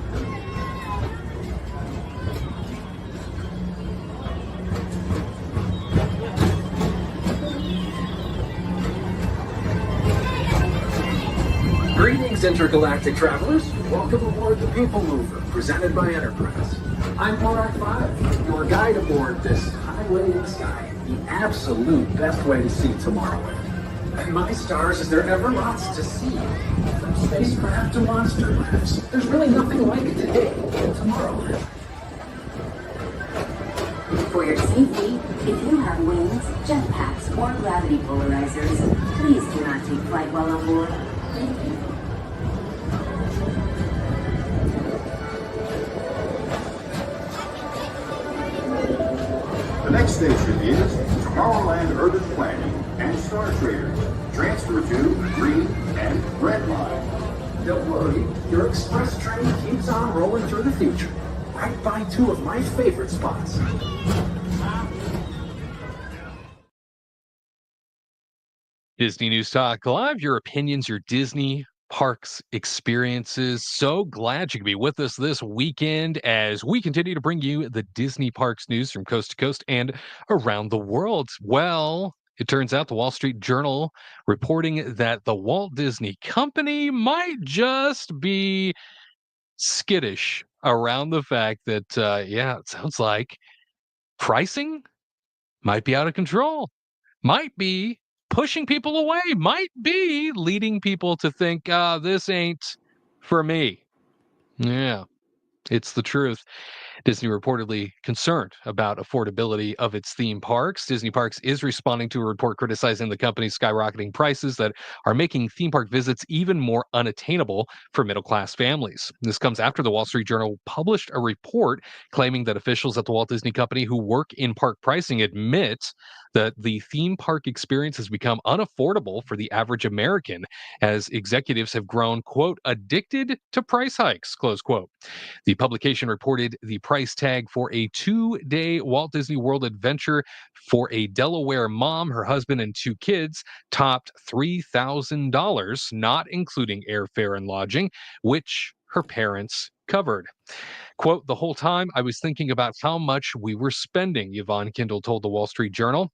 Greetings, intergalactic travelers. Welcome aboard the PeopleMover, presented by Enterprise. I'm Monarch 5, your guide aboard this highway in the sky, the absolute best way to see Tomorrowland. And my stars, is there ever lots to see? From spacecraft to monster labs, there's really nothing like it today in Tomorrowland. For your safety, if you have wings, jetpacks, or gravity polarizers, please do not take flight while on board. Thank you. The next station is Tomorrowland Urban Planning and Star Traders. Transfer to Green and Red Line. Don't worry, your express train keeps on rolling through the future, right by two of my favorite spots. Disney News Talk Live, your opinions, your Disney parks experiences. So glad you could be with us this weekend as we continue to bring you the Disney parks news from coast to coast and around the world. Well, it turns out the Wall Street Journal reporting that the Walt Disney Company might just be skittish around the fact that, it sounds like pricing might be out of control, might be pushing people away, might be leading people to think, this ain't for me. Yeah, it's the truth. Disney reportedly concerned about affordability of its theme parks. Disney Parks is responding to a report criticizing the company's skyrocketing prices that are making theme park visits even more unattainable for middle-class families. This comes after the Wall Street Journal published a report claiming that officials at the Walt Disney Company who work in park pricing admit that the theme park experience has become unaffordable for the average American as executives have grown, quote, addicted to price hikes, close quote. The publication reported the price tag for a 2-day Walt Disney World adventure for a Delaware mom, her husband, and 2 kids topped $3,000, not including airfare and lodging, which her parents covered. Quote, the whole time I was thinking about how much we were spending, Yvonne Kindle told the Wall Street Journal.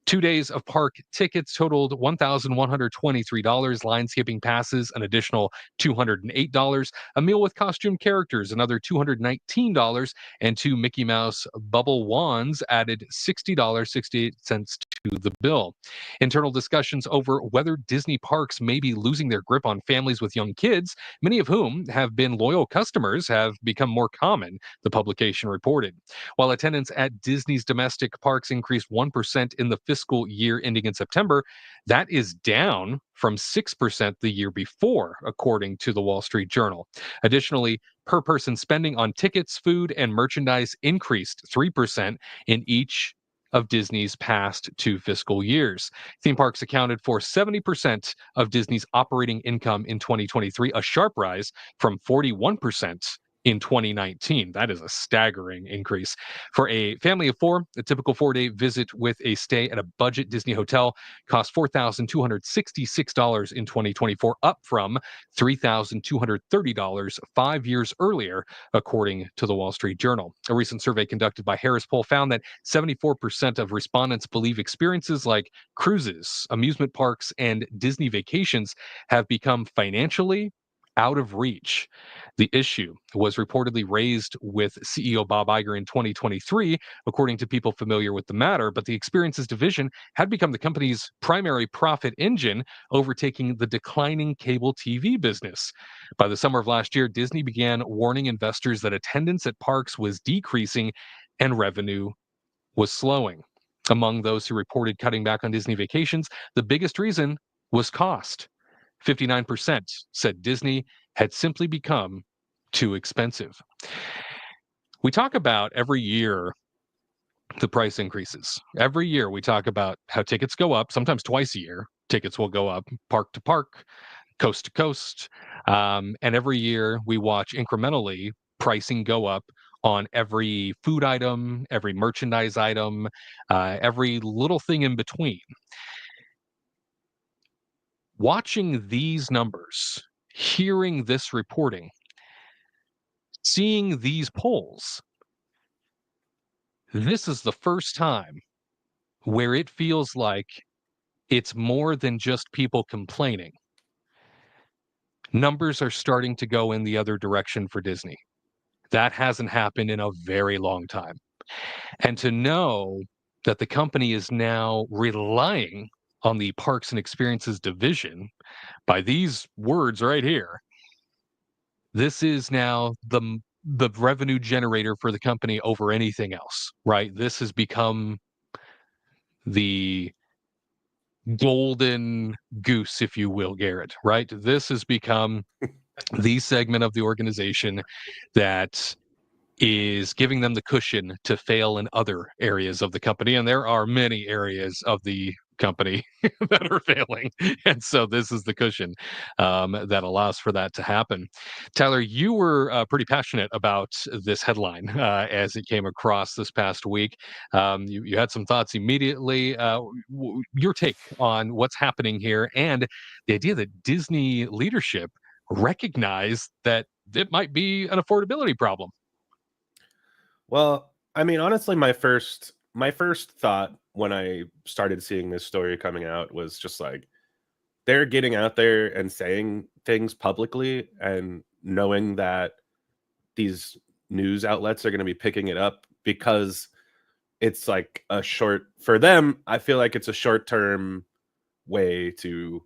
2 days of park tickets totaled $1,123, line skipping passes an additional $208, a meal with costume characters another $219, and 2 Mickey Mouse bubble wands added $60.68 to the bill. Internal discussions over whether Disney parks may be losing their grip on families with young kids, many of whom have been loyal customers, have become more common, the publication reported. While attendance at Disney's domestic parks increased 1% in the fiscal year ending in September, that is down from 6% the year before, according to the Wall Street Journal. Additionally, per person spending on tickets, food, and merchandise increased 3% in each of Disney's past 2 fiscal years. Theme parks accounted for 70% of Disney's operating income in 2023, a sharp rise from 41% in 2019. That is a staggering increase. For a family of 4, a typical 4-day visit with a stay at a budget Disney hotel cost $4,266 in 2024, up from $3,230 5 years earlier, according to the Wall Street Journal. A recent survey conducted by Harris Poll found that 74% of respondents believe experiences like cruises, amusement parks, and Disney vacations have become financially out of reach. The issue was reportedly raised with CEO Bob Iger in 2023, according to people familiar with the matter, but the experiences division had become the company's primary profit engine, overtaking the declining cable TV business. By the summer of last year, Disney began warning investors that attendance at parks was decreasing and revenue was slowing. Among those who reported cutting back on Disney vacations, the biggest reason was cost. 59% said Disney had simply become too expensive. We talk about every year the price increases. Every year we talk about how tickets go up, sometimes twice a year. Tickets will go up park to park, coast to coast. And every year we watch incrementally pricing go up on every food item, every merchandise item, every little thing in between. Watching these numbers, hearing this reporting, seeing these polls, this is the first time where it feels like it's more than just people complaining. Numbers are starting to go in the other direction for Disney. That hasn't happened in a very long time. And to know that the company is now relying on the Parks and Experiences division by these words right here, this is now the revenue generator for the company over anything else, right? This has become the golden goose, if you will, Garrett, right? This has become the segment of the organization that is giving them the cushion to fail in other areas of the company. And there are many areas of the company that are failing. And so this is the cushion that allows for that to happen. Tyler, you were pretty passionate about this headline as it came across this past week. You had some thoughts immediately. Your take on what's happening here and the idea that Disney leadership recognized that it might be an affordability problem. Well, I mean, honestly, my first thought when I started seeing this story coming out was just like, they're getting out there and saying things publicly and knowing that these news outlets are going to be picking it up because it's like for them, I feel like it's a short-term way to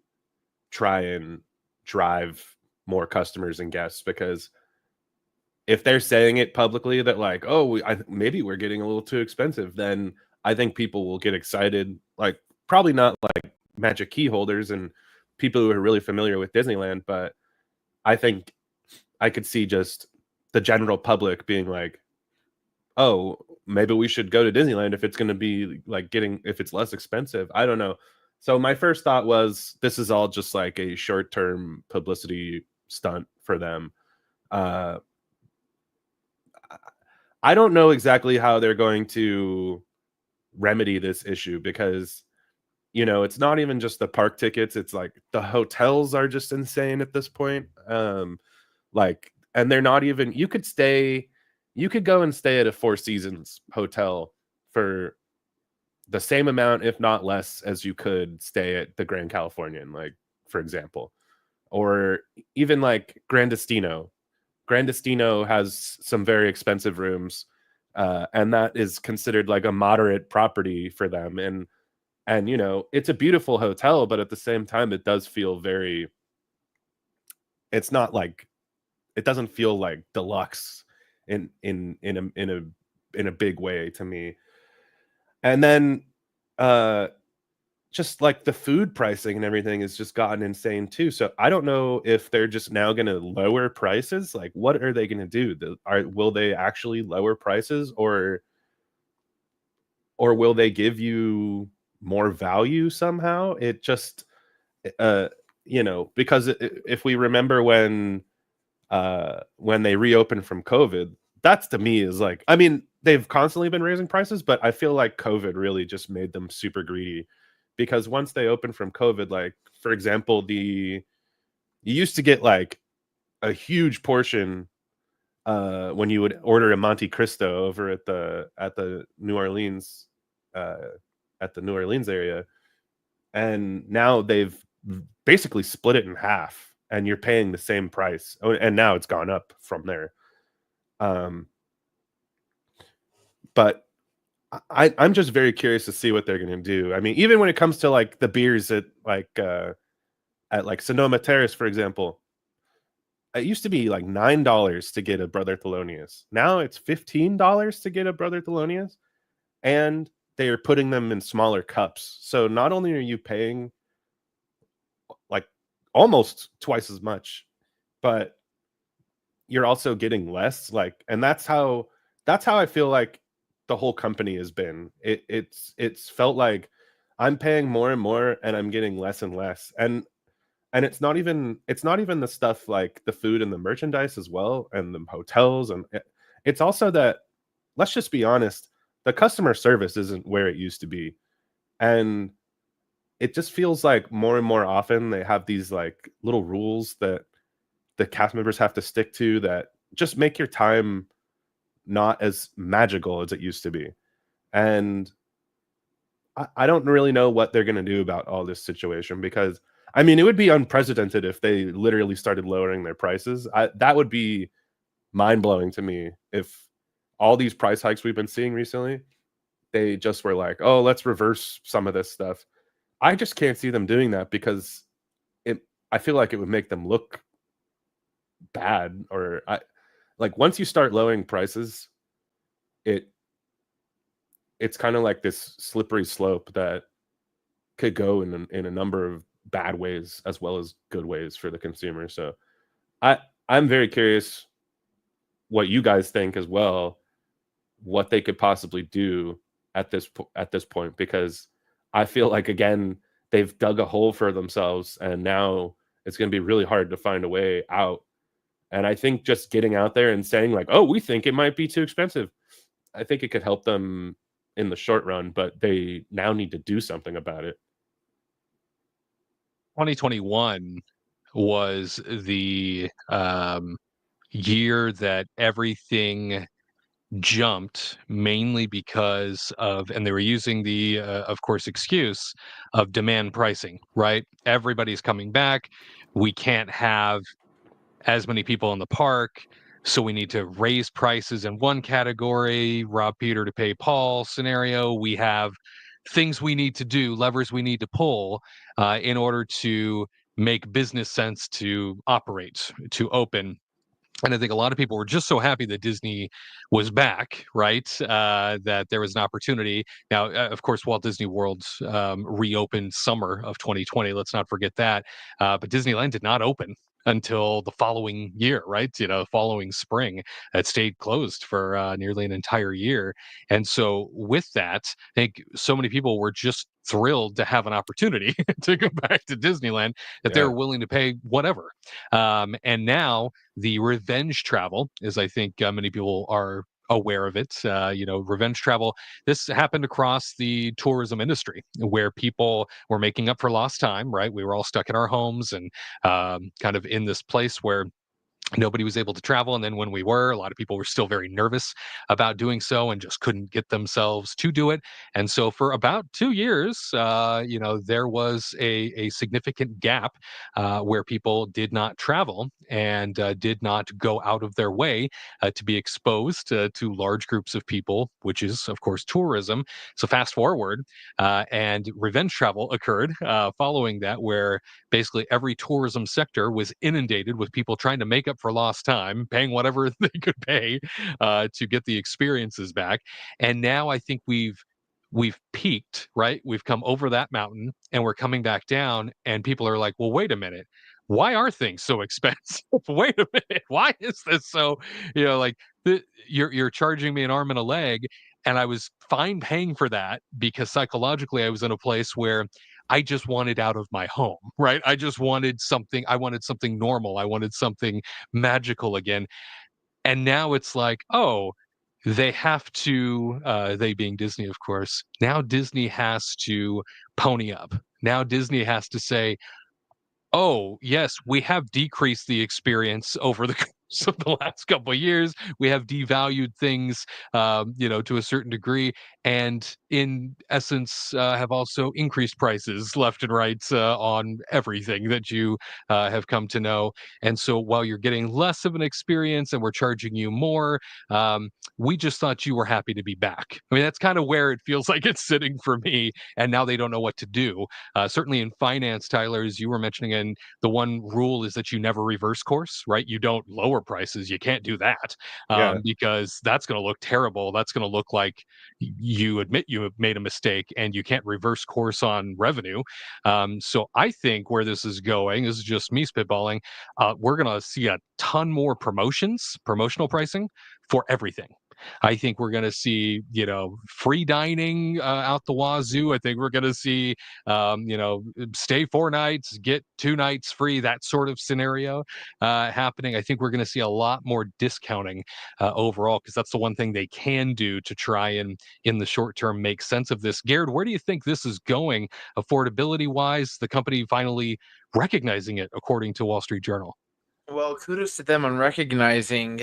try and drive more customers and guests, because if they're saying it publicly that like, oh, maybe we're getting a little too expensive, then I think people will get excited. Like, probably not like Magic Key holders and people who are really familiar with Disneyland, but I think I could see just the general public being like, oh, maybe we should go to Disneyland if it's going to be like if it's less expensive. I don't know. So my first thought was, this is all just like a short-term publicity stunt for them. I don't know exactly how they're going to remedy this issue because, you know, it's not even just the park tickets. It's like the hotels are just insane at this point. And they're not even, you could stay you could go and stay at a Four Seasons hotel for the same amount, if not less, as you could stay at the Grand Californian, like, for example, or even like Grandestino. Grandestino has some very expensive rooms, and that is considered like a moderate property for them. And you know, it's a beautiful hotel, but at the same time, it does feel very. It's not like, it doesn't feel like deluxe in a big way to me. And then just like the food pricing and everything has just gotten insane too. So I don't know if they're just now going to lower prices. Like, what are they going to do? Will they actually lower prices, or will they give you more value somehow? It just, you know, because if we remember when they reopened from COVID, that's to me is like, I mean, they've constantly been raising prices, but I feel like COVID really just made them super greedy, because once they opened from COVID, like, for example, you used to get like a huge portion when you would order a Monte Cristo over at the New Orleans area, and now they've basically split it in half, and you're paying the same price. Oh, and now it's gone up from there. But I'm just very curious to see what they're going to do. I mean, even when it comes to like the beers at like Sonoma Terrace, for example, it used to be like $9 to get a Brother Thelonious. Now it's $15 to get a Brother Thelonious, and they are putting them in smaller cups. So not only are you paying like almost twice as much, but you're also getting less. Like, and that's how I feel like the whole company has been. It's felt like I'm paying more and more, and I'm getting less and less. And it's not even the stuff like the food and the merchandise as well, and the hotels, and it's also that, let's just be honest, the customer service isn't where it used to be. And it just feels like more and more often they have these like little rules that the cast members have to stick to that just make your time not as magical as it used to be. And I don't really know what they're going to do about all this situation, because I mean, it would be unprecedented if they literally started lowering their prices. That would be mind-blowing to me if all these price hikes we've been seeing recently, they just were like, oh, let's reverse some of this stuff. I just can't see them doing that, because I feel like it would make them look bad. Or like, once you start lowering prices, it's kind of like this slippery slope that could go in a number of bad ways as well as good ways for the consumer. So I'm very curious what you guys think as well, what they could possibly do at this point, because I feel like, again, they've dug a hole for themselves, and now it's going to be really hard to find a way out. And I think just getting out there and saying like, oh, we think it might be too expensive, I think it could help them in the short run, but they now need to do something about it. 2021 was the year that everything jumped, mainly because of, and they were using the, of course, excuse of demand pricing, right? Everybody's coming back. We can't have as many people in the park, so we need to raise prices in one category, rob Peter to pay Paul scenario. We have things we need to do, levers we need to pull in order to make business sense to operate, to open. And I think a lot of people were just so happy that Disney was back, right? That there was an opportunity. Now, of course, Walt Disney World reopened summer of 2020. Let's not forget that. But Disneyland did not open until the following year, right? You know, following spring. It stayed closed for nearly an entire year. And so with that, I think so many people were just thrilled to have an opportunity to go back to Disneyland that they were willing to pay whatever. And now the revenge travel, as I think many people are aware of it, revenge travel, this happened across the tourism industry, where people were making up for lost time, right? We were all stuck in our homes and kind of in this place where nobody was able to travel. And then when we were, a lot of people were still very nervous about doing so and just couldn't get themselves to do it. And so for about 2 years, there was a significant gap where people did not travel and did not go out of their way to be exposed to large groups of people, which is, of course, tourism. So fast forward, and revenge travel occurred following that, where basically every tourism sector was inundated with people trying to make up for lost time, paying whatever they could pay to get the experiences back. And now I think we've peaked, right? We've come over that mountain and we're coming back down, and people are like, well, wait a minute. Why are things so expensive? Wait a minute. Why is this so, like you're charging me an arm and a leg, and I was fine paying for that because psychologically I was in a place where I just wanted out of my home, right? I wanted something normal. I wanted something magical again. And now it's like, oh, they have to, they being Disney, of course, now Disney has to pony up. Now Disney has to say, oh, yes, we have decreased the experience over the course of the last couple of years. We have devalued things, to a certain degree, and in essence, have also increased prices left and right on everything that you have come to know. And so while you're getting less of an experience and we're charging you more, we just thought you were happy to be back. I mean, that's kind of where it feels like it's sitting for me. And now they don't know what to do. Certainly in finance, Tyler, as you were mentioning, and the one rule is that you never reverse course, right? You don't lower prices. You can't do that because that's going to look terrible. That's going to look like you admit you have made a mistake and you can't reverse course on revenue. So I think where this is going, this is just me spitballing, we're going to see a ton more promotional pricing for everything. I think we're going to see, free dining out the wazoo. I think we're going to see, stay 4 nights, get 2 nights free, that sort of scenario happening. I think we're going to see a lot more discounting overall, because that's the one thing they can do to try and, in the short term, make sense of this. Garrett, where do you think this is going affordability wise? The company finally recognizing it, according to Wall Street Journal. Well, kudos to them on recognizing,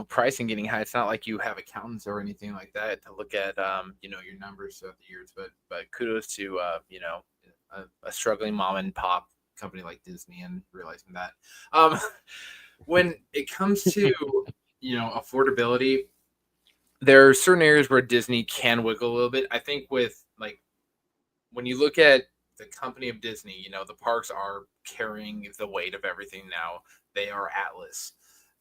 pricing getting high. It's not like you have accountants or anything like that to look at, your numbers throughout the years. But kudos to, a struggling mom and pop company like Disney and realizing that. When it comes to, affordability, there are certain areas where Disney can wiggle a little bit. I think with when you look at the company of Disney, the parks are carrying the weight of everything now. They are Atlas.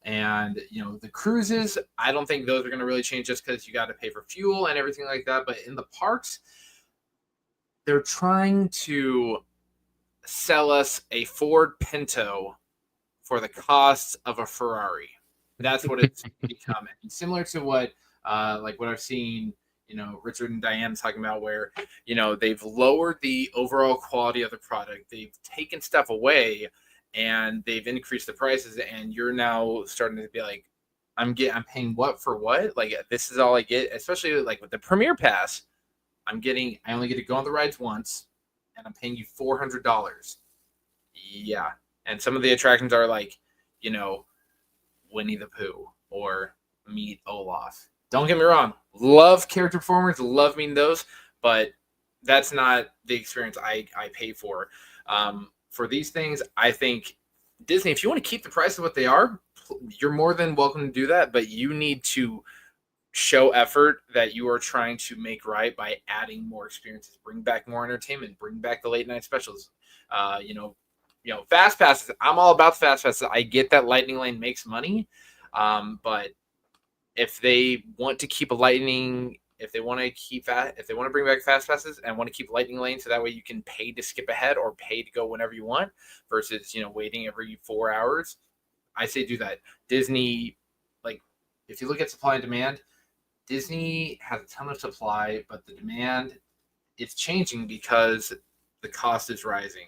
And, the cruises, I don't think those are going to really change just because you got to pay for fuel and everything like that. But in the parks, they're trying to sell us a Ford Pinto for the cost of a Ferrari. That's what it's become. And similar to what I've seen, Richard and Diane talking about, where, they've lowered the overall quality of the product. They've taken stuff away and they've increased the prices. And you're now starting to be like, I'm paying what for what? Like, this is all I get, especially like with the Premier Pass. I only get to go on the rides once and I'm paying you $400. Yeah. And some of the attractions are like, Winnie the Pooh or Meet Olaf. Don't get me wrong. Love character performers. Love meeting those. But that's not the experience I pay for. For these things, I think Disney, if you want to keep the prices what they are, you're more than welcome to do that. But you need to show effort that you are trying to make right by adding more experiences, bring back more entertainment, bring back the late night specials. Fast passes. I'm all about fast passes. I get that Lightning Lane makes money, but if they want to keep if they want to bring back fast passes and want to keep Lightning Lane, so that way you can pay to skip ahead or pay to go whenever you want, versus waiting every 4 hours, I say do that. Disney, if you look at supply and demand, Disney has a ton of supply, but the demand, it's changing because the cost is rising.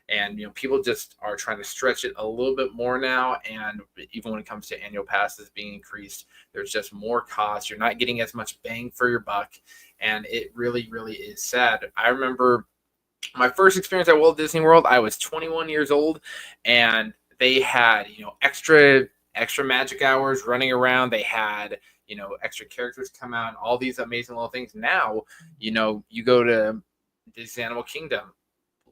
And people just are trying to stretch it a little bit more now. And even when it comes to annual passes being increased, there's just more cost. You're not getting as much bang for your buck. And it really, really is sad. I remember my first experience at Walt Disney World, I was 21 years old, and they had, extra magic hours running around. They had, extra characters come out and all these amazing little things. Now, you go to Disney Animal Kingdom,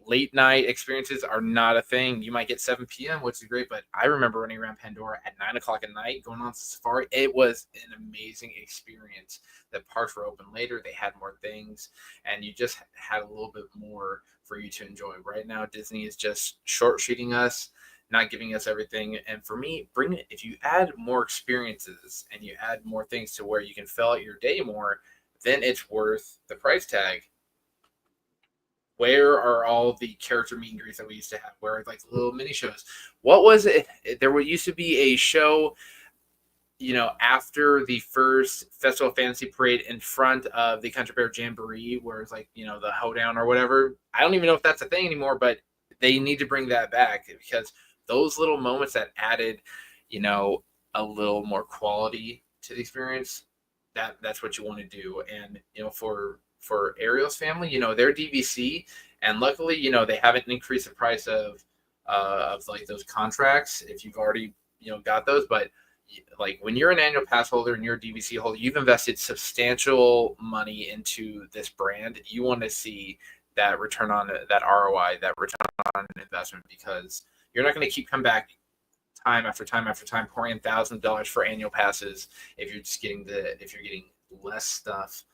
late night experiences are not a thing. You might get 7 p.m., which is great, but I remember running around Pandora at 9 o'clock at night, going on safari. It was an amazing experience. The parks were open later, they had more things, and you just had a little bit more for you to enjoy. Right now, Disney is just short-sheeting us, not giving us everything. And for me, if you add more experiences and you add more things to where you can fill out your day more, then it's worth the price tag. Where are all the character meet and greets that we used to have? Where are like the little mini shows? What was it? There used to be a show, after the first Festival of Fantasy Parade in front of the Country Bear Jamboree, where it's like, the hoedown or whatever. I don't even know if that's a thing anymore, but they need to bring that back, because those little moments that added, a little more quality to the experience, that's what you want to do. And, for Ariel's family, they're DVC, and luckily, they haven't increased the price of like those contracts if you've already, got those. But like when you're an annual pass holder and you're a DVC holder, you've invested substantial money into this brand. You want to see that return on that ROI, that return on investment, because you're not going to keep coming back time after time after time, pouring in $1,000 for annual passes if you're getting less stuff.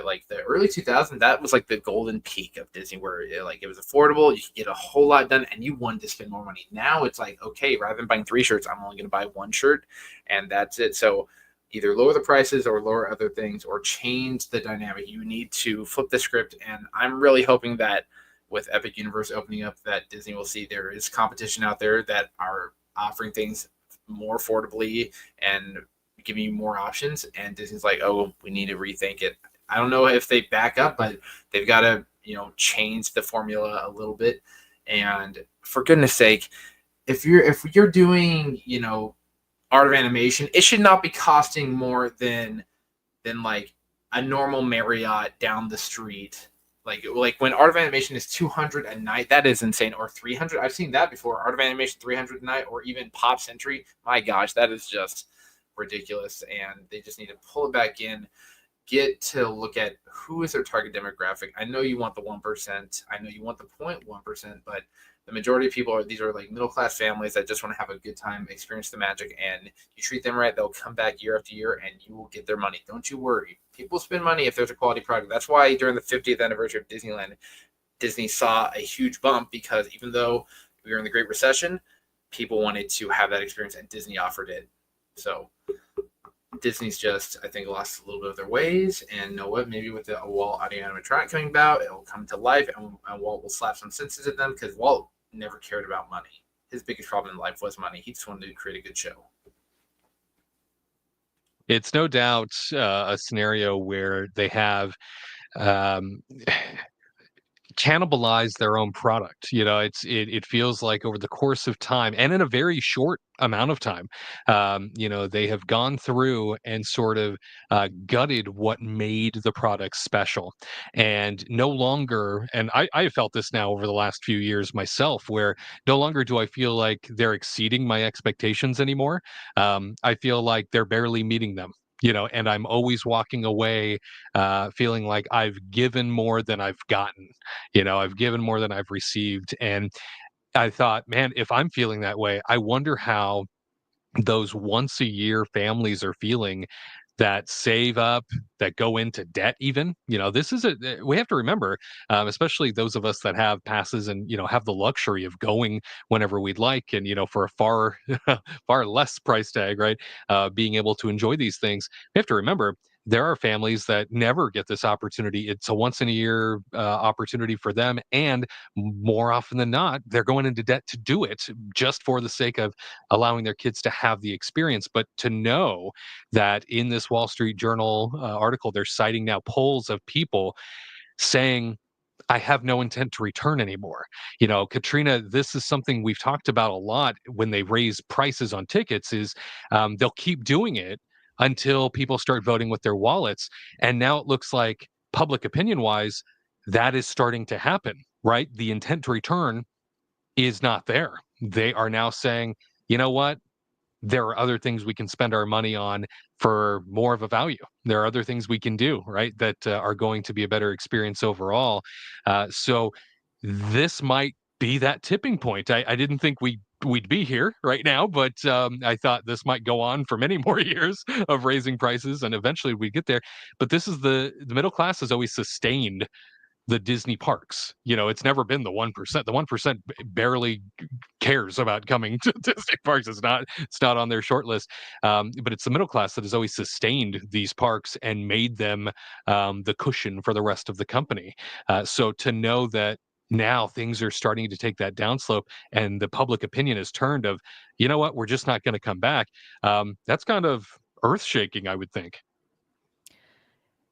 Like the early 2000s, that was like the golden peak of Disney, where it was affordable, you could get a whole lot done, and you wanted to spend more money. Now it's like, okay, rather than buying 3 shirts, I'm only going to buy 1 shirt, and that's it. So either lower the prices or lower other things or change the dynamic. You need to flip the script, and I'm really hoping that with Epic Universe opening up, that Disney will see there is competition out there that are offering things more affordably and giving you more options, and Disney's like, oh, we need to rethink it. I don't know if they back up, but they've got to, change the formula a little bit. And for goodness sake, if you're doing, art of animation, it should not be costing more than like a normal Marriott down the street. Like when art of animation is $200 a night, that is insane. Or $300. I've seen that before. Art of animation $300 a night, or even Pop Century. My gosh, that is just ridiculous, and they just need to pull it back in, get to look at who is their target demographic. I know you want the 1%, I know you want the 0.1%, but the majority of people these are like middle class families that just want to have a good time, experience the magic, and you treat them right, they'll come back year after year and you will get their money. Don't you worry. People spend money if there's a quality product. That's why during the 50th anniversary of Disneyland, Disney saw a huge bump, because even though we were in the Great Recession, people wanted to have that experience, and Disney offered it. So Disney's just, I think, lost a little bit of their ways, and know what? Maybe with the Walt audio animatronic coming about, it will come to life, and Walt will slap some senses at them, because Walt never cared about money. His biggest problem in life was money. He just wanted to create a good show. It's no doubt a scenario where they have cannibalize their own product. It feels like over the course of time, and in a very short amount of time, they have gone through and sort of gutted what made the product special, and no longer, and I felt this now over the last few years myself, where no longer do I feel like they're exceeding my expectations anymore. I feel like they're barely meeting them. And I'm always walking away feeling like I've given more than I've gotten. I've given more than I've received. And I thought, man, if I'm feeling that way, I wonder how those once a year families are feeling that save up, that go into debt even. This is we have to remember, especially those of us that have passes and, have the luxury of going whenever we'd like, and, for a far, far less price tag, right? Being able to enjoy these things. We have to remember, there are families that never get this opportunity. It's a once in a year opportunity for them. And more often than not, they're going into debt to do it, just for the sake of allowing their kids to have the experience. But to know that in this Wall Street Journal article, they're citing now polls of people saying, I have no intent to return anymore. Katrina, this is something we've talked about a lot when they raise prices on tickets, is they'll keep doing it until people start voting with their wallets. And now it looks like, public opinion wise, that is starting to happen, right? The intent to return is not there. they are now saying, you know what? There are other things we can spend our money on for more of a value. There are other things we can do, right, that are going to be a better experience overall. So this might be that tipping point. I didn't think we'd be here right now, but I thought this might go on for many more years of raising prices, and eventually we get there. But this is the middle class has always sustained the Disney parks. It's never been the 1%. The 1% barely cares about coming to Disney parks. It's not on their short list. But it's the middle class that has always sustained these parks and made them the cushion for the rest of the company. So to know that now things are starting to take that downslope and the public opinion has turned of, you know what, we're just not going to come back. That's kind of earth shaking, I would think.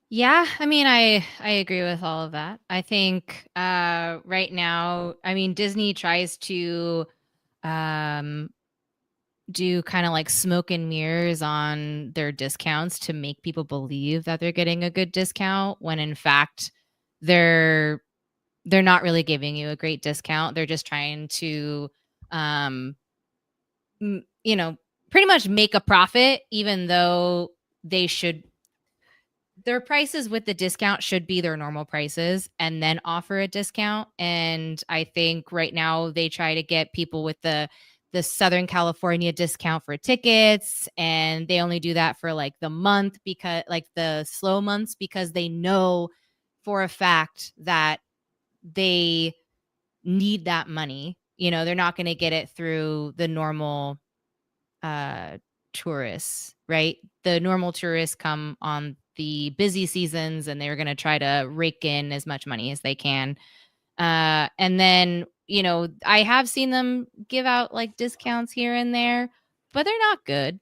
Yeah, I mean, I agree with all of that. I think right now, I mean, Disney tries to um, do kind of like smoke and mirrors on their discounts to make people believe that they're getting a good discount when in fact they're not really giving you a great discount. They're just trying to um, pretty much make a profit, even though they should. Their prices with the discount should be their normal prices and then offer a discount. And I think right now they try to get people with the Southern California discount for tickets, and they only do that for like the month, because like the slow months, because they know for a fact that they need that money. They're not going to get it through the normal tourists, right? The normal tourists come on the busy seasons and they're going to try to rake in as much money as they can. And then, I have seen them give out like discounts here and there, but they're not good.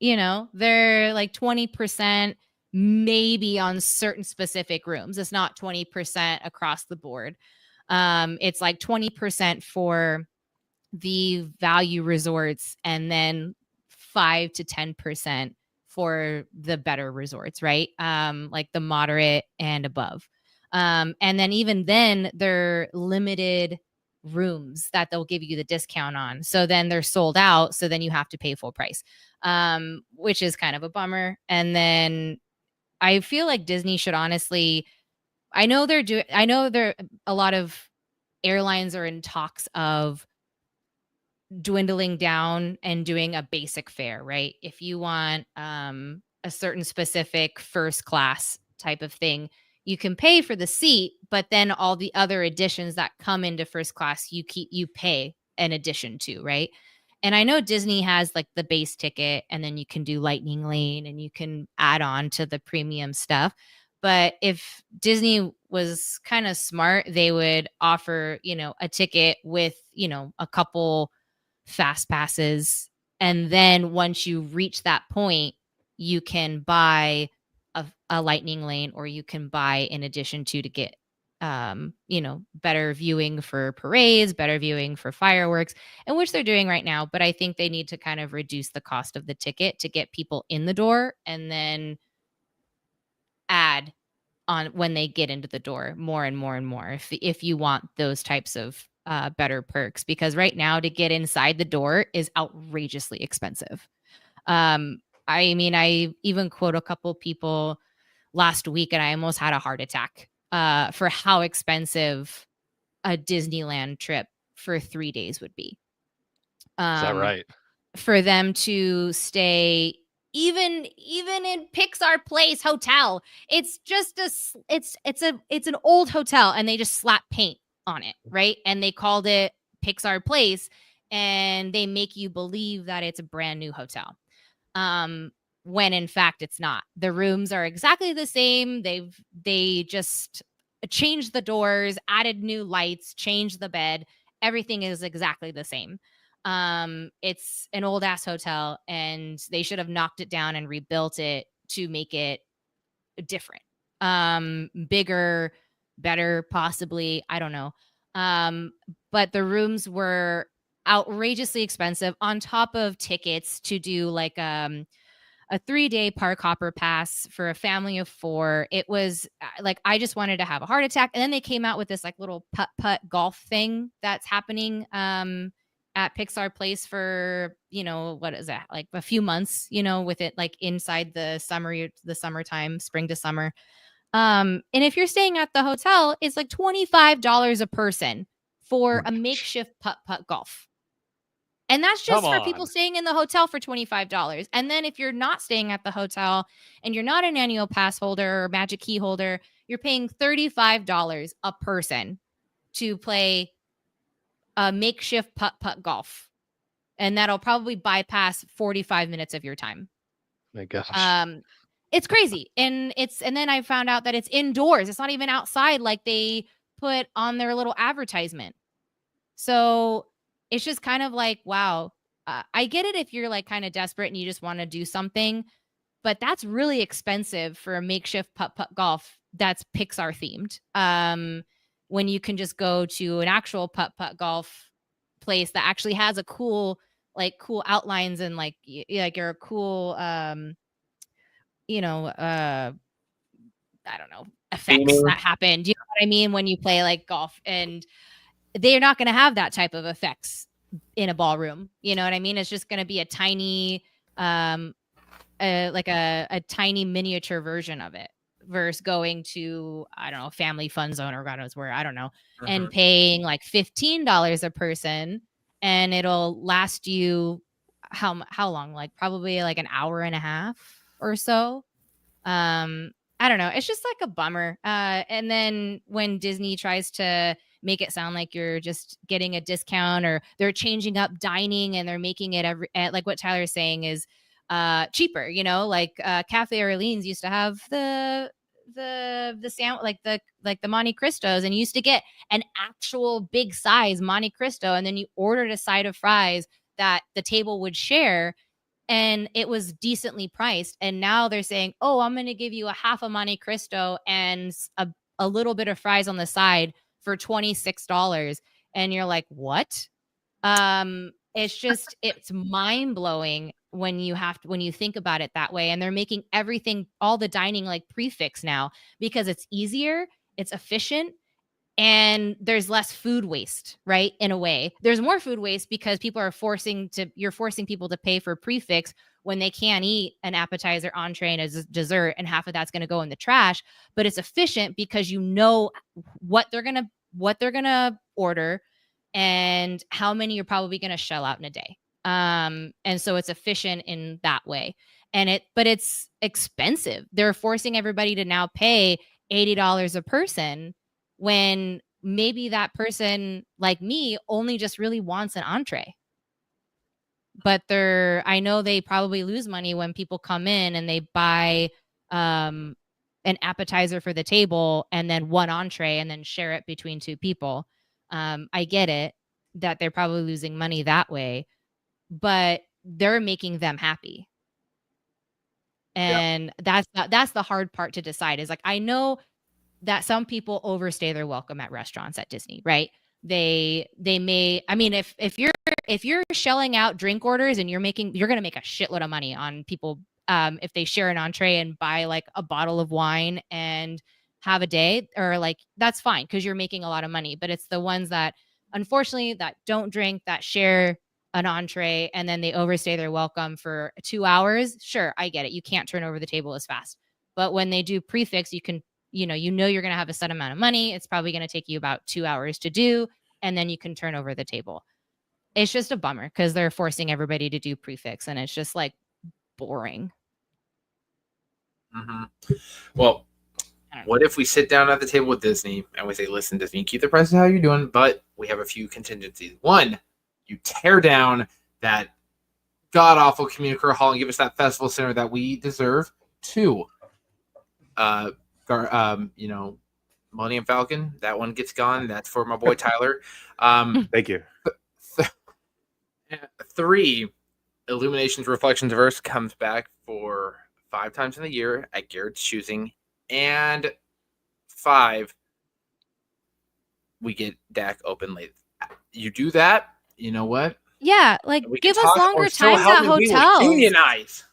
They're like 20% maybe on certain specific rooms. It's not 20% across the board. It's like 20% for the value resorts and then 5 to 10% for the better resorts, right? Like the moderate and above. And then even then, they're limited rooms that they'll give you the discount on. So then they're sold out. So then you have to pay full price, which is kind of a bummer. And then I feel like Disney should honestly, I know a lot of airlines are in talks of dwindling down and doing a basic fare, right? If you want a certain specific first class type of thing, you can pay for the seat, but then all the other additions that come into first class, you pay an addition to, right? And I know Disney has like the base ticket, and then you can do Lightning Lane and you can add on to the premium stuff. But if Disney was kind of smart, they would offer, a ticket with, a couple fast passes, and then once you reach that point, you can buy a Lightning Lane, or you can buy in addition to get better viewing for parades, better viewing for fireworks, and which they're doing right now. But I think they need to kind of reduce the cost of the ticket to get people in the door, and then add on when they get into the door more and more and more, if you want those types of better perks, because right now to get inside the door is outrageously expensive. I mean, I even quote a couple people last week and I almost had a heart attack for how expensive a Disneyland trip for 3 days would be. Is that right? For them to stay even in Pixar Place Hotel, it's just it's an old hotel, and they just slap paint on it, right? And they called it Pixar Place, and they make you believe that it's a brand new hotel, when in fact it's not. The rooms are exactly the same. They just changed the doors, added new lights, changed the bed. Everything is exactly the same. It's an old ass hotel, and they should have knocked it down and rebuilt it to make it different, bigger, better, possibly. I don't know. But the rooms were outrageously expensive, on top of tickets to do like a 3-day park hopper pass for a family of 4. It was like, I just wanted to have a heart attack. And then they came out with this like little putt golf thing that's happening at Pixar Place for, what is that? Like a few months, with it like inside the summertime, spring to summer. And if you're staying at the hotel, it's like $25 a person for a makeshift putt-putt golf. And that's just for people staying in the hotel for $25. And then if you're not staying at the hotel and you're not an annual pass holder or Magic Key holder, you're paying $35 a person to play a makeshift putt-putt golf. And that'll probably bypass 45 minutes of your time. My gosh. It's crazy. And then I found out that it's indoors. It's not even outside like they put on their little advertisement. So it's just kind of like, wow. I get it if you're like kind of desperate and you just want to do something, but that's really expensive for a makeshift putt-putt golf that's Pixar themed. When you can just go to an actual putt-putt golf place that actually has a cool outlines and like you're a cool I don't know, effects that happen. Do you know what I mean? When you play like golf, and they're not going to have that type of effects in a ballroom. You know what I mean? It's just going to be a tiny, like a tiny miniature version of it versus going to, I don't know, family fun zone or God knows where, I don't know, and paying like $15 a person, and it'll last you how long? Like probably like an hour and a half or so. I don't know. It's just like a bummer. And then when Disney tries to make it sound like you're just getting a discount, or they're changing up dining and they're making it like what Tyler's saying is cheaper, like Cafe Orleans used to have the sound like the Monte Cristos, and you used to get an actual big size Monte Cristo, and then you ordered a side of fries that the table would share, and it was decently priced. And now they're saying, oh, I'm going to give you a half a Monte Cristo and a little bit of fries on the side for $26. And you're like, what? It's mind blowing when you think about it that way. And they're making everything, all the dining like prefix now, because it's easier, it's efficient, and there's less food waste, right? In a way, there's more food waste because you're forcing people to pay for prefix when they can't eat an appetizer, entree, and a dessert, and half of that's going to go in the trash. But it's efficient because you know what they're gonna order and how many you're probably going to shell out in a day. And so it's efficient in that way. But it's expensive. They're forcing everybody to now pay $80 a person, when maybe that person like me only just really wants an entree. But I know they probably lose money when people come in and they buy an appetizer for the table and then one entree and then share it between two people. I get it that they're probably losing money that way, but they're making them happy. And that's the hard part to decide, is like, I know that some people overstay their welcome at restaurants at Disney, right? They may, I mean, if you're shelling out drink orders and you're going to make a shitload of money on people if they share an entree and buy like a bottle of wine and have a day, or like, that's fine because you're making a lot of money. But it's the ones that unfortunately that don't drink, that share an entree and then they overstay their welcome for 2 hours. Sure, I get it. You can't turn over the table as fast. But when they do prefix, you can you're going to have a set amount of money. It's probably going to take you about 2 hours to do, and then you can turn over the table. It's just a bummer because they're forcing everybody to do prefix, and it's just like boring. Well, what if we sit down at the table with Disney and we say, listen, Disney, keep the prices how you're doing, but we have a few contingencies. One, you tear down that god-awful community hall and give us that festival center that we deserve. Two, Millennium Falcon, that one gets gone. That's for my boy Tyler. Thank you. 3, Illuminations Reflections of Earth comes back for 5 times in the year at Garrett's choosing. And 5, we get DAC open late. You do that, you know what? Yeah, like give us longer times at hotels. Unionize.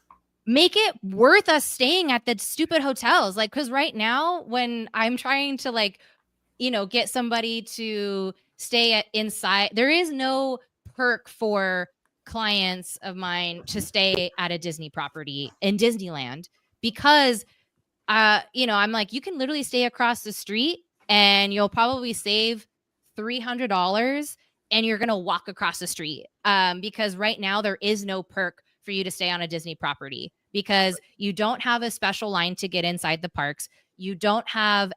Make it worth us staying at the stupid hotels. Like, because right now when I'm trying to get somebody to stay inside, there is no perk for clients of mine to stay at a Disney property in Disneyland because I'm like, you can literally stay across the street and you'll probably save $300 and you're going to walk across the street. Because right now there is no perk for you to stay on a Disney property because you don't have a special line to get inside the parks. You don't have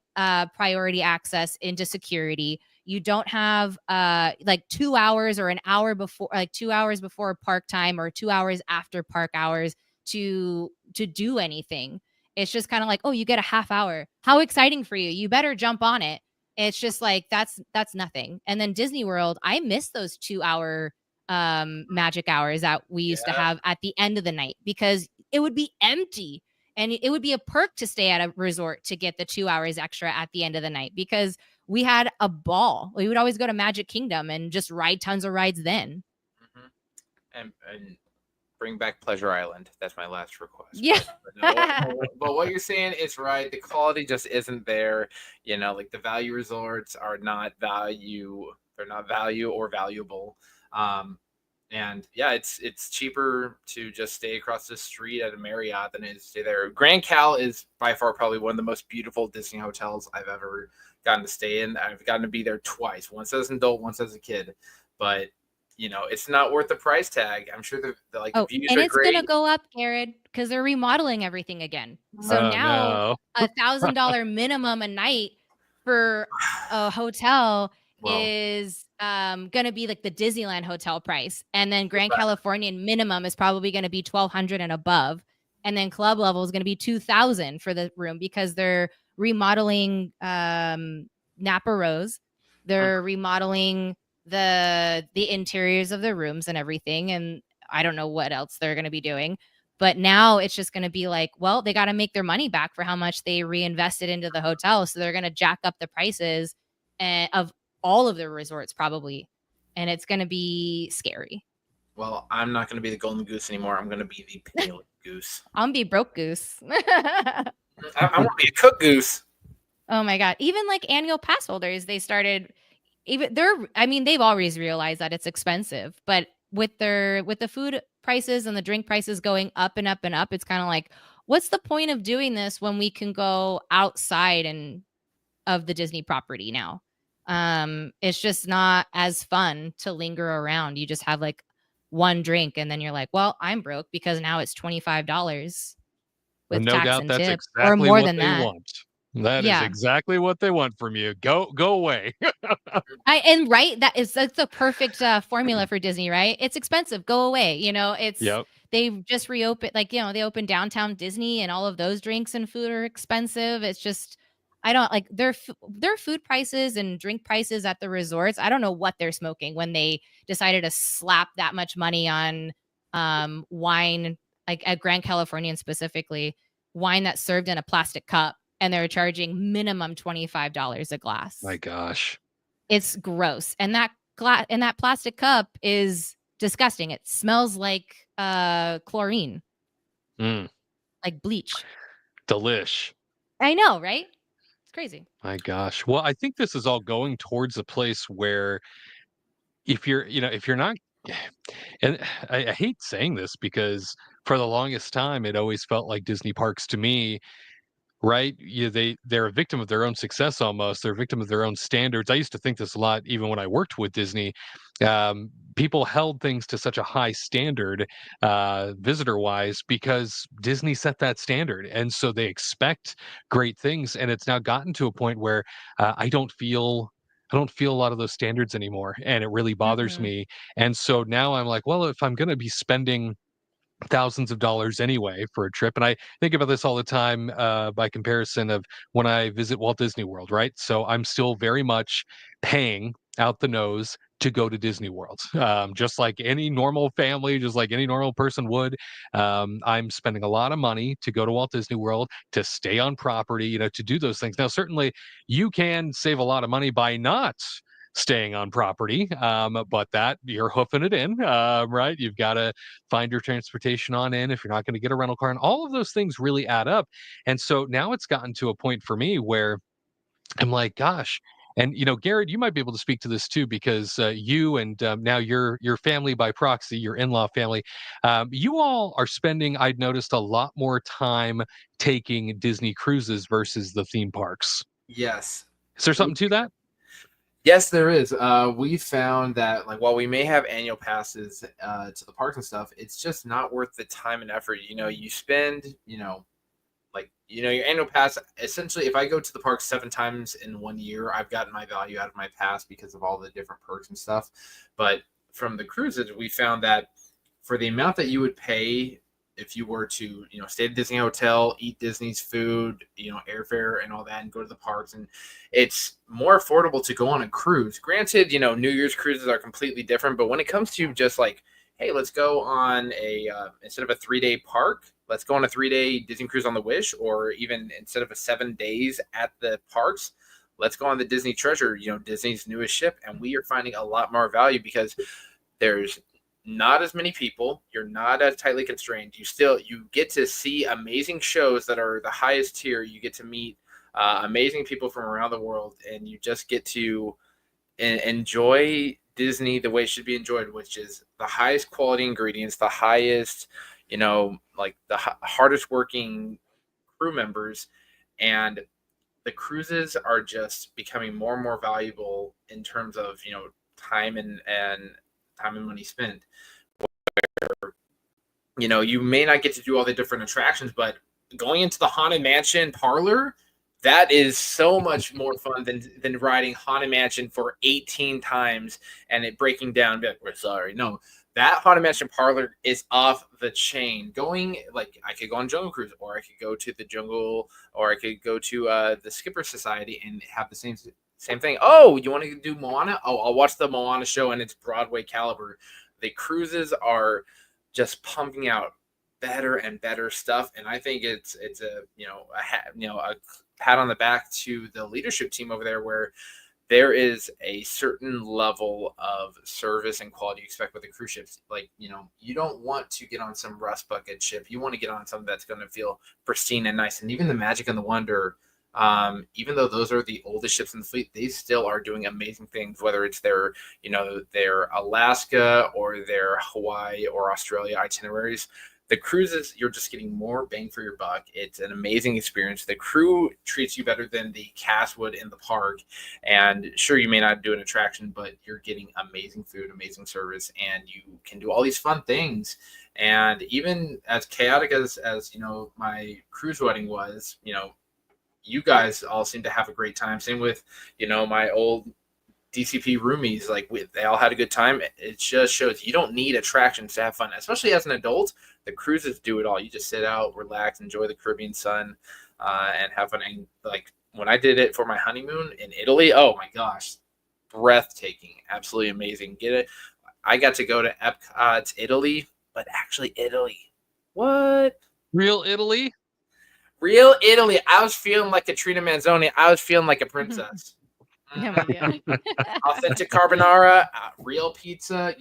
priority access into security. You don't have like 2 hours or an hour before, like 2 hours before park time or 2 hours after park hours to do anything. It's just kind of like, oh, you get a half hour. How exciting for you. You better jump on it. It's just like, that's nothing. And then Disney World, I miss those 2 hour magic hours that we used to have at the end of the night because it would be empty. And it would be a perk to stay at a resort to get the 2 hours extra at the end of the night because we had a ball. We would always go to Magic Kingdom and just ride tons of rides then. And bring back Pleasure Island. That's my last request. Yeah. But what you're saying is right. The quality just isn't there. Like the value resorts are not value. They're not value or valuable. And yeah, it's cheaper to just stay across the street at a Marriott than it is to stay there. Grand Cal is by far probably one of the most beautiful Disney hotels I've ever gotten to stay in. I've gotten to be there twice, once as an adult, once as a kid. But it's not worth the price tag. I'm sure the views and are it's great. gonna go up, Garrett, because they're remodeling everything again. So now $1,000 minimum a night for a hotel is gonna be like the Disneyland hotel price, and then Grand Californian minimum is probably gonna be $1,200 and above, and then club level is gonna be $2,000 for the room because they're remodeling Napa Rose, they're remodeling the interiors of the rooms and everything, and I don't know what else they're going to be doing, but now it's just going to be like, well, they got to make their money back for how much they reinvested into the hotel, so they're going to jack up the prices of all of the resorts probably, and it's going to be scary. Well, I'm not going to be the golden goose anymore. I'm going to be the penniless goose. I'm be broke goose. I want to be a cook goose. Oh my god! Even like annual pass holders, they started. They've always realized that it's expensive, but with the food prices and the drink prices going up and up and up, it's kind of like, what's the point of doing this when we can go outside of the Disney property now? It's just not as fun to linger around. You just have like one drink and then you're like, well, I'm broke because now it's $25 with no tax doubt and that's tip, exactly or more what than they that. want. That is exactly what they want from you. Go away. That's the perfect formula for Disney, right? It's expensive. Go away. They've just reopened, they opened Downtown Disney, and all of those drinks and food are expensive. It's just, I don't like their food prices and drink prices at the resorts. I don't know what they're smoking when they decided to slap that much money on wine, like at Grand Californian specifically, wine that's served in a plastic cup. And they're charging minimum $25 a glass. My gosh. It's gross. And that plastic cup is disgusting. It smells like chlorine. Like bleach. Delish. I know, right? It's crazy. My gosh. Well, I think this is all going towards a place where if you're not, and I hate saying this because for the longest time, it always felt like Disney parks to me, right? They're a victim of their own success almost. They're a victim of their own standards. I used to think this a lot even when I worked with Disney. People held things to such a high standard visitor-wise because Disney set that standard. And so they expect great things. And it's now gotten to a point where I don't feel a lot of those standards anymore. And it really bothers me. And so now I'm like, well, if I'm going to be spending thousands of dollars anyway for a trip. And I think about this all the time by comparison of when I visit Walt Disney World, right? So I'm still very much paying out the nose to go to Disney World, just like any normal family, just like any normal person would. I'm spending a lot of money to go to Walt Disney World, to stay on property, to do those things. Now, certainly you can save a lot of money by not staying on property, but that you're hoofing it in, right? You've got to find your transportation on in if you're not going to get a rental car, and all of those things really add up. And so now it's gotten to a point for me where I'm like, gosh, And Garrett, you might be able to speak to this too, because you and now your family by proxy, your in-law family, you all are spending, I'd noticed, a lot more time taking Disney cruises versus the theme parks. Yes. Is there something to that? Yes, there is. We found that, like, while we may have annual passes to the parks and stuff, it's just not worth the time and effort. You spend, your annual pass. Essentially, if I go to the park 7 times in 1 year, I've gotten my value out of my pass because of all the different perks and stuff. But from the cruises, we found that for the amount that you would pay if you were to, stay at a Disney hotel, eat Disney's food, airfare and all that, and go to the parks, and it's more affordable to go on a cruise. Granted, New Year's cruises are completely different, but when it comes to just like, hey, let's go on a instead of a 3-day park, let's go on a 3-day Disney cruise on the Wish, or even instead of a 7 days at the parks, let's go on the Disney Treasure, Disney's newest ship, and we are finding a lot more value because there's not as many people, you're not as tightly constrained, you get to see amazing shows that are the highest tier, you get to meet amazing people from around the world, and you just get to enjoy Disney the way it should be enjoyed, which is the highest quality ingredients, the highest, hardest working crew members, and the cruises are just becoming more and more valuable in terms of time and money spent. Where, you may not get to do all the different attractions, but going into the Haunted Mansion parlor, that is so much more fun than riding Haunted Mansion for 18 times and it breaking down and be like, we're sorry. No, that Haunted Mansion parlor is off the chain. I could go on Jungle Cruise, or I could go to the Jungle, or I could go to the Skipper Society and have the same thing. Oh, you want to do Moana? Oh, I'll watch the Moana show and it's Broadway caliber. The cruises are just pumping out better and better stuff, and I think it's a pat on the back to the leadership team over there, where there is a certain level of service and quality you expect with the cruise ships. You don't want to get on some rust bucket ship. You want to get on something that's going to feel pristine and nice. And even the Magic and the Wonder, even though those are the oldest ships in the fleet, they still are doing amazing things, whether it's their Alaska or their Hawaii or Australia itineraries. The cruises, you're just getting more bang for your buck. It's an amazing experience. The crew treats you better than the cast would in the park. And sure, you may not do an attraction, but you're getting amazing food, amazing service, and you can do all these fun things. And even as chaotic as my cruise wedding was, you guys all seem to have a great time. Same with, my old DCP roomies, they all had a good time. It just shows you don't need attractions to have fun, especially as an adult. The cruises do it all. You just sit out, relax, enjoy the Caribbean sun, and have fun. And when I did it for my honeymoon in Italy, oh my gosh, breathtaking, absolutely amazing. I got to go to Epcot, Italy, but actually Italy. What? Real Italy? Real Italy. I was feeling like Katrina Manzoni. I was feeling like a princess. Oh my God. Authentic carbonara, real pizza.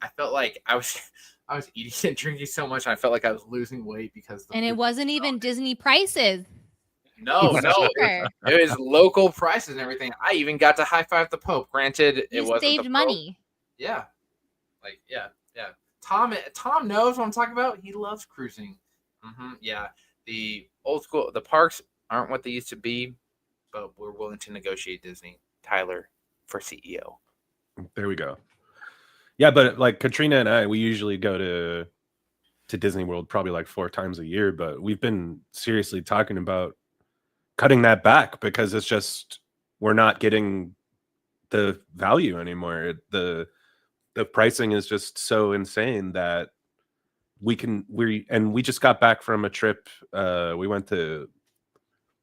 I felt like I was eating and drinking so much, I felt like I was losing weight because. And it wasn't even Disney prices. No, it was local prices and everything. I even got to high five the Pope. Granted, it wasn't saved the Pope. money. Yeah, yeah. Tom knows what I'm talking about. He loves cruising. Yeah, the old school, the parks aren't what they used to be, but we're willing to negotiate Disney. Tyler for CEO. There we go. Yeah, but like Katrina and I, we usually go to Disney World probably 4 times a year, but we've been seriously talking about cutting that back because it's just we're not getting the value anymore. The pricing is just so insane that we just got back from a trip. We went to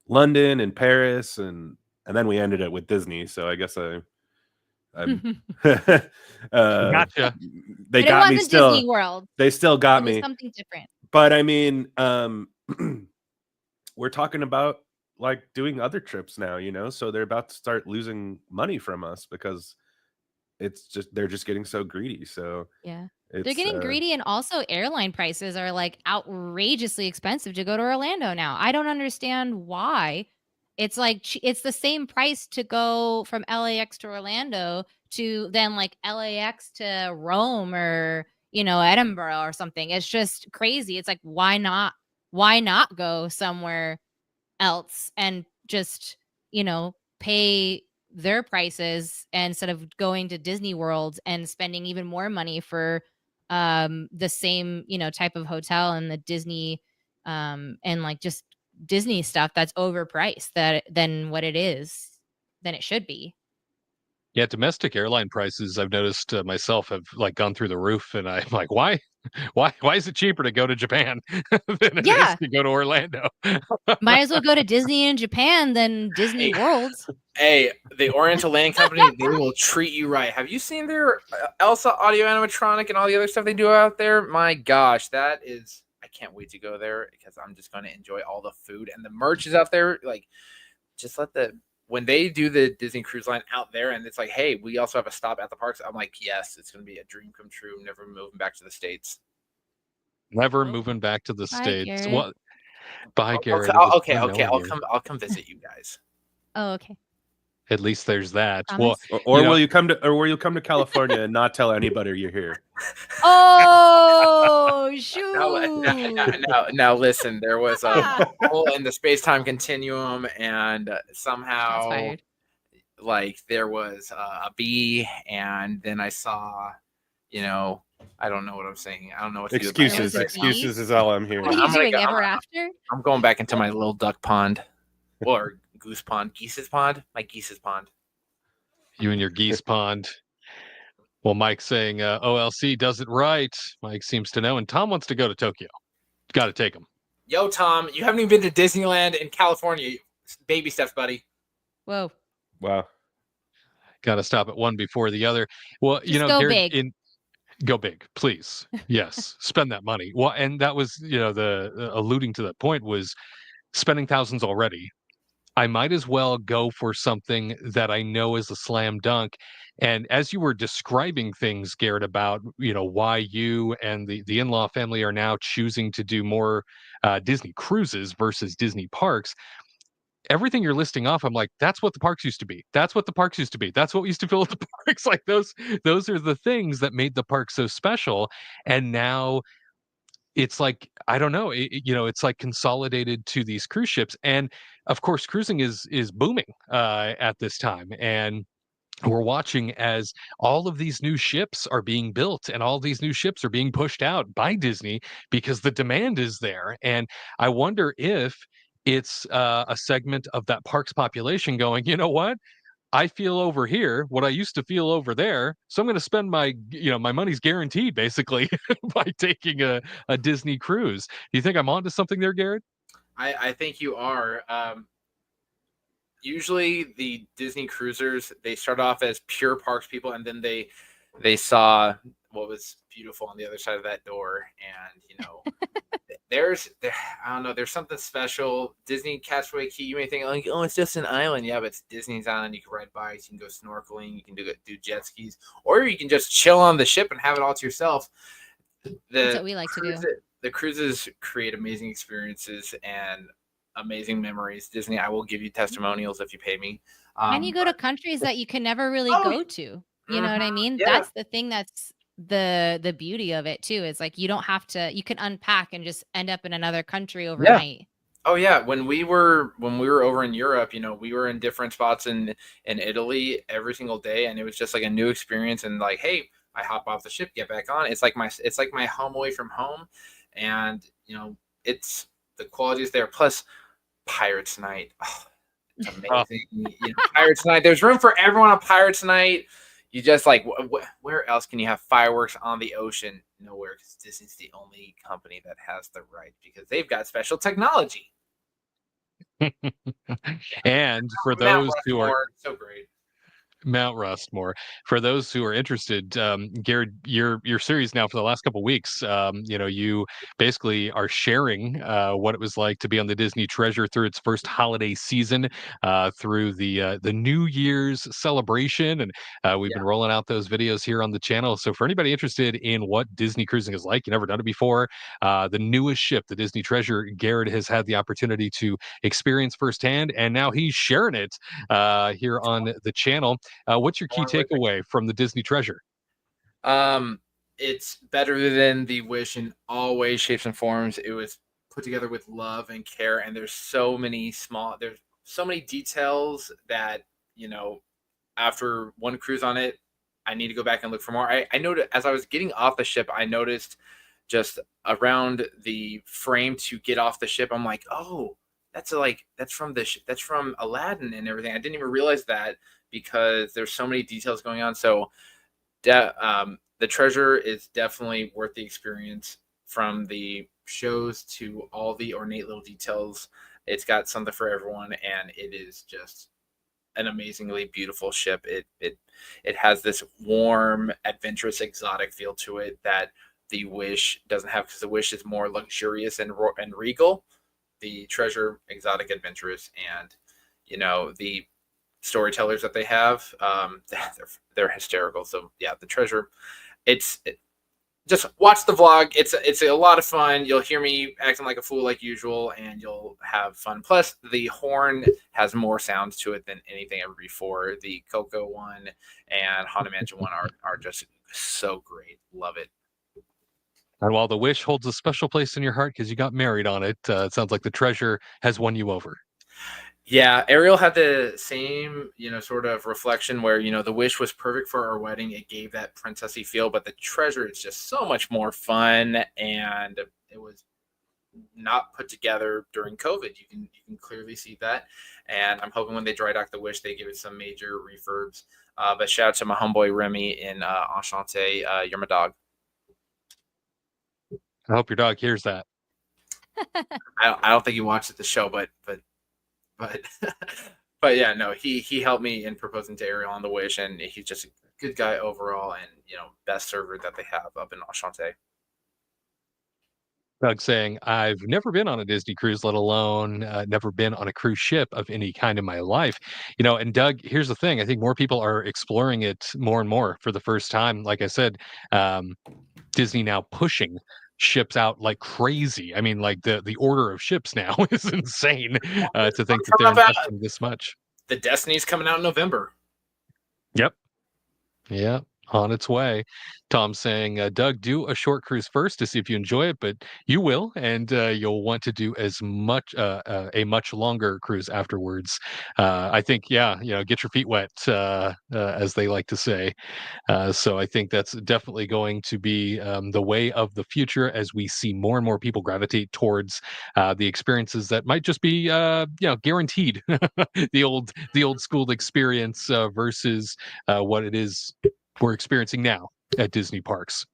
London and Paris and then we ended it with Disney. So I guess gotcha. They got me still. Disney World. They still got me. Something different. But I mean, we're talking about doing other trips now, so they're about to start losing money from us because they're just getting so greedy. So yeah, they're getting greedy, and also airline prices are outrageously expensive to go to Orlando now. I don't understand why. It's like it's the same price to go from LAX to Orlando to then like LAX to Rome or Edinburgh or something. It's just crazy. It's like why not go somewhere else and just pay their prices instead of going to Disney World and spending even more money for the same type of hotel and the Disney and like just Disney stuff that's overpriced than what it is than it should be. Yeah, domestic airline prices I've noticed myself have like gone through the roof, and I'm like, why is it cheaper to go to Japan than it is Yeah. to go to Orlando? Might as well go to Disney in Japan than Disney World. Hey, the Oriental Land Company, they will treat you right. Have you seen their Elsa audio animatronic and all the other stuff they do out there? My gosh, I can't wait to go there because I'm just going to enjoy all the food and the merch is out there. Like, just when they do the Disney Cruise Line out there and it's like, hey, we also have a stop at the parks. I'm like, yes, it's going to be a dream come true. Never moving back to the States. Never moving back to the States. Garrett. What? Bye, Garrett. Okay. I'll come visit you guys. Oh, okay. At least there's that. Promise? Well, Or will you come to California and not tell anybody you're here? Oh, shoot. Now listen, there was a hole in the space-time continuum, and somehow, like, there was a bee, and then I saw, I don't know what I'm saying. I don't know what to do. Excuses is all I'm hearing. What are you doing ever after? I'm going back into my little duck pond, or goose pond, geese's pond. My geese's pond. You and your geese pond. Well, Mike's saying OLC does it right. Mike seems to know, and Tom wants to go to Tokyo. Got to take him. Yo, Tom, you haven't even been to Disneyland in California. Baby steps, buddy. Whoa. Wow. Got to stop at one before the other. Well, go big. Go big, please. Yes, spend that money. Well, and that was, the alluding to that point was spending thousands already. I might as well go for something that I know is a slam dunk. And as you were describing things, Garrett, about why you and the in-law family are now choosing to do more Disney cruises versus Disney parks, everything you're listing off, I'm like, that's what the parks used to be. That's what the parks used to be. That's what we used to fill at the parks. Like those are the things that made the park so special. And now it's like, I don't know, it's like consolidated to these cruise ships. And of course, cruising is booming at this time. And we're watching as all of these new ships are being built and all these new ships are being pushed out by Disney because the demand is there. And I wonder if it's a segment of that parks population going, you know what? I feel over here what I used to feel over there, so I'm going to spend my money's guaranteed basically by taking a Disney cruise. Do you think I'm onto something there, Garrett? I think you are. Usually the Disney cruisers, they start off as pure parks people, and then they saw what was beautiful on the other side of that door, and I don't know, there's something special. Disney Castaway Cay, you may think like, oh, it's just an island. Yeah, but it's Disney's island. You can ride bikes, you can go snorkeling, you can do jet skis, or you can just chill on the ship and have it all to yourself. That's what we like to do. The cruises create amazing experiences and amazing memories. Disney, I will give you testimonials if you pay me. And you go to countries that you can never really go to. You know what I mean? Yeah. That's the thing that's the beauty of it too. Is like you don't have to, you can unpack and just end up in another country overnight. Oh yeah, when we were over in Europe, we were in different spots in Italy every single day, and it was just like a new experience. And like, hey, I hop off the ship, get back on. It's like my home away from home, and it's the quality is there. Plus, Pirates Night, it's amazing. Pirates Night. There's room for everyone on Pirates Night. You just like, where else can you have fireworks on the ocean? Nowhere, because Disney's the only company that has the right, because they've got special technology. And for those who are so great. Mount Rushmore. For those who are interested, Garrett, your series now for the last couple of weeks, you basically are sharing what it was like to be on the Disney Treasure through its first holiday season, through the New Year's celebration, and we've been rolling out those videos here on the channel. So for anybody interested in what Disney cruising is like, you never done it before, the newest ship, the Disney Treasure, Garrett has had the opportunity to experience firsthand, and now he's sharing it here on the channel. What's your key takeaway from the Disney Treasure? It's better than the Wish in all ways, shapes, and forms. It was put together with love and care, and there's so many details that, after one cruise on it, I need to go back and look for more. I noticed as I was getting off the ship, I noticed just around the frame to get off the ship, I'm like, oh, that's from Aladdin and everything. I didn't even realize that, because there's so many details going on. So the Treasure is definitely worth the experience, from the shows to all the ornate little details. It's got something for everyone, and it is just an amazingly beautiful ship. It has this warm, adventurous, exotic feel to it that the Wish doesn't have, because the Wish is more luxurious and regal. The Treasure, exotic, adventurous, and the storytellers that they have, they're hysterical. So yeah, the Treasure, just watch the vlog. It's a lot of fun. You'll hear me acting like a fool like usual, and you'll have fun. Plus, the horn has more sounds to it than anything ever before. The Coco one and Haunted Mansion one are just so great. Love it. And while the Wish holds a special place in your heart because you got married on it, it sounds like the Treasure has won you over. Yeah, Ariel had the same, sort of reflection where, the Wish was perfect for our wedding. It gave that princessy feel, but the Treasure is just so much more fun, and it was not put together during COVID. You can clearly see that, and I'm hoping when they dry dock the Wish, they give it some major refurbs. But shout out to my homeboy Remy in Enchanté. You're my dog. I hope your dog hears that. I don't think he watched the show, but yeah, no, he helped me in proposing to Ariel on the Wish, and he's just a good guy overall, and best server that they have up in Enchanté. Doug saying, I've never been on a Disney cruise, let alone never been on a cruise ship of any kind in my life. And Doug, here's the thing. I think more people are exploring it more and more for the first time. Like I said, Disney now pushing ships out like crazy. I mean, like the order of ships now is insane to think that they're investing this much. The Destiny's coming out in November. Yep. Yeah. On its way. Tom saying, Doug, do a short cruise first to see if you enjoy it, but you will, and you'll want to do as much a much longer cruise afterwards. I think, get your feet wet, as they like to say. So I think that's definitely going to be the way of the future, as we see more and more people gravitate towards the experiences that might just be, guaranteed the old school experience versus what it is we're experiencing now at Disney parks.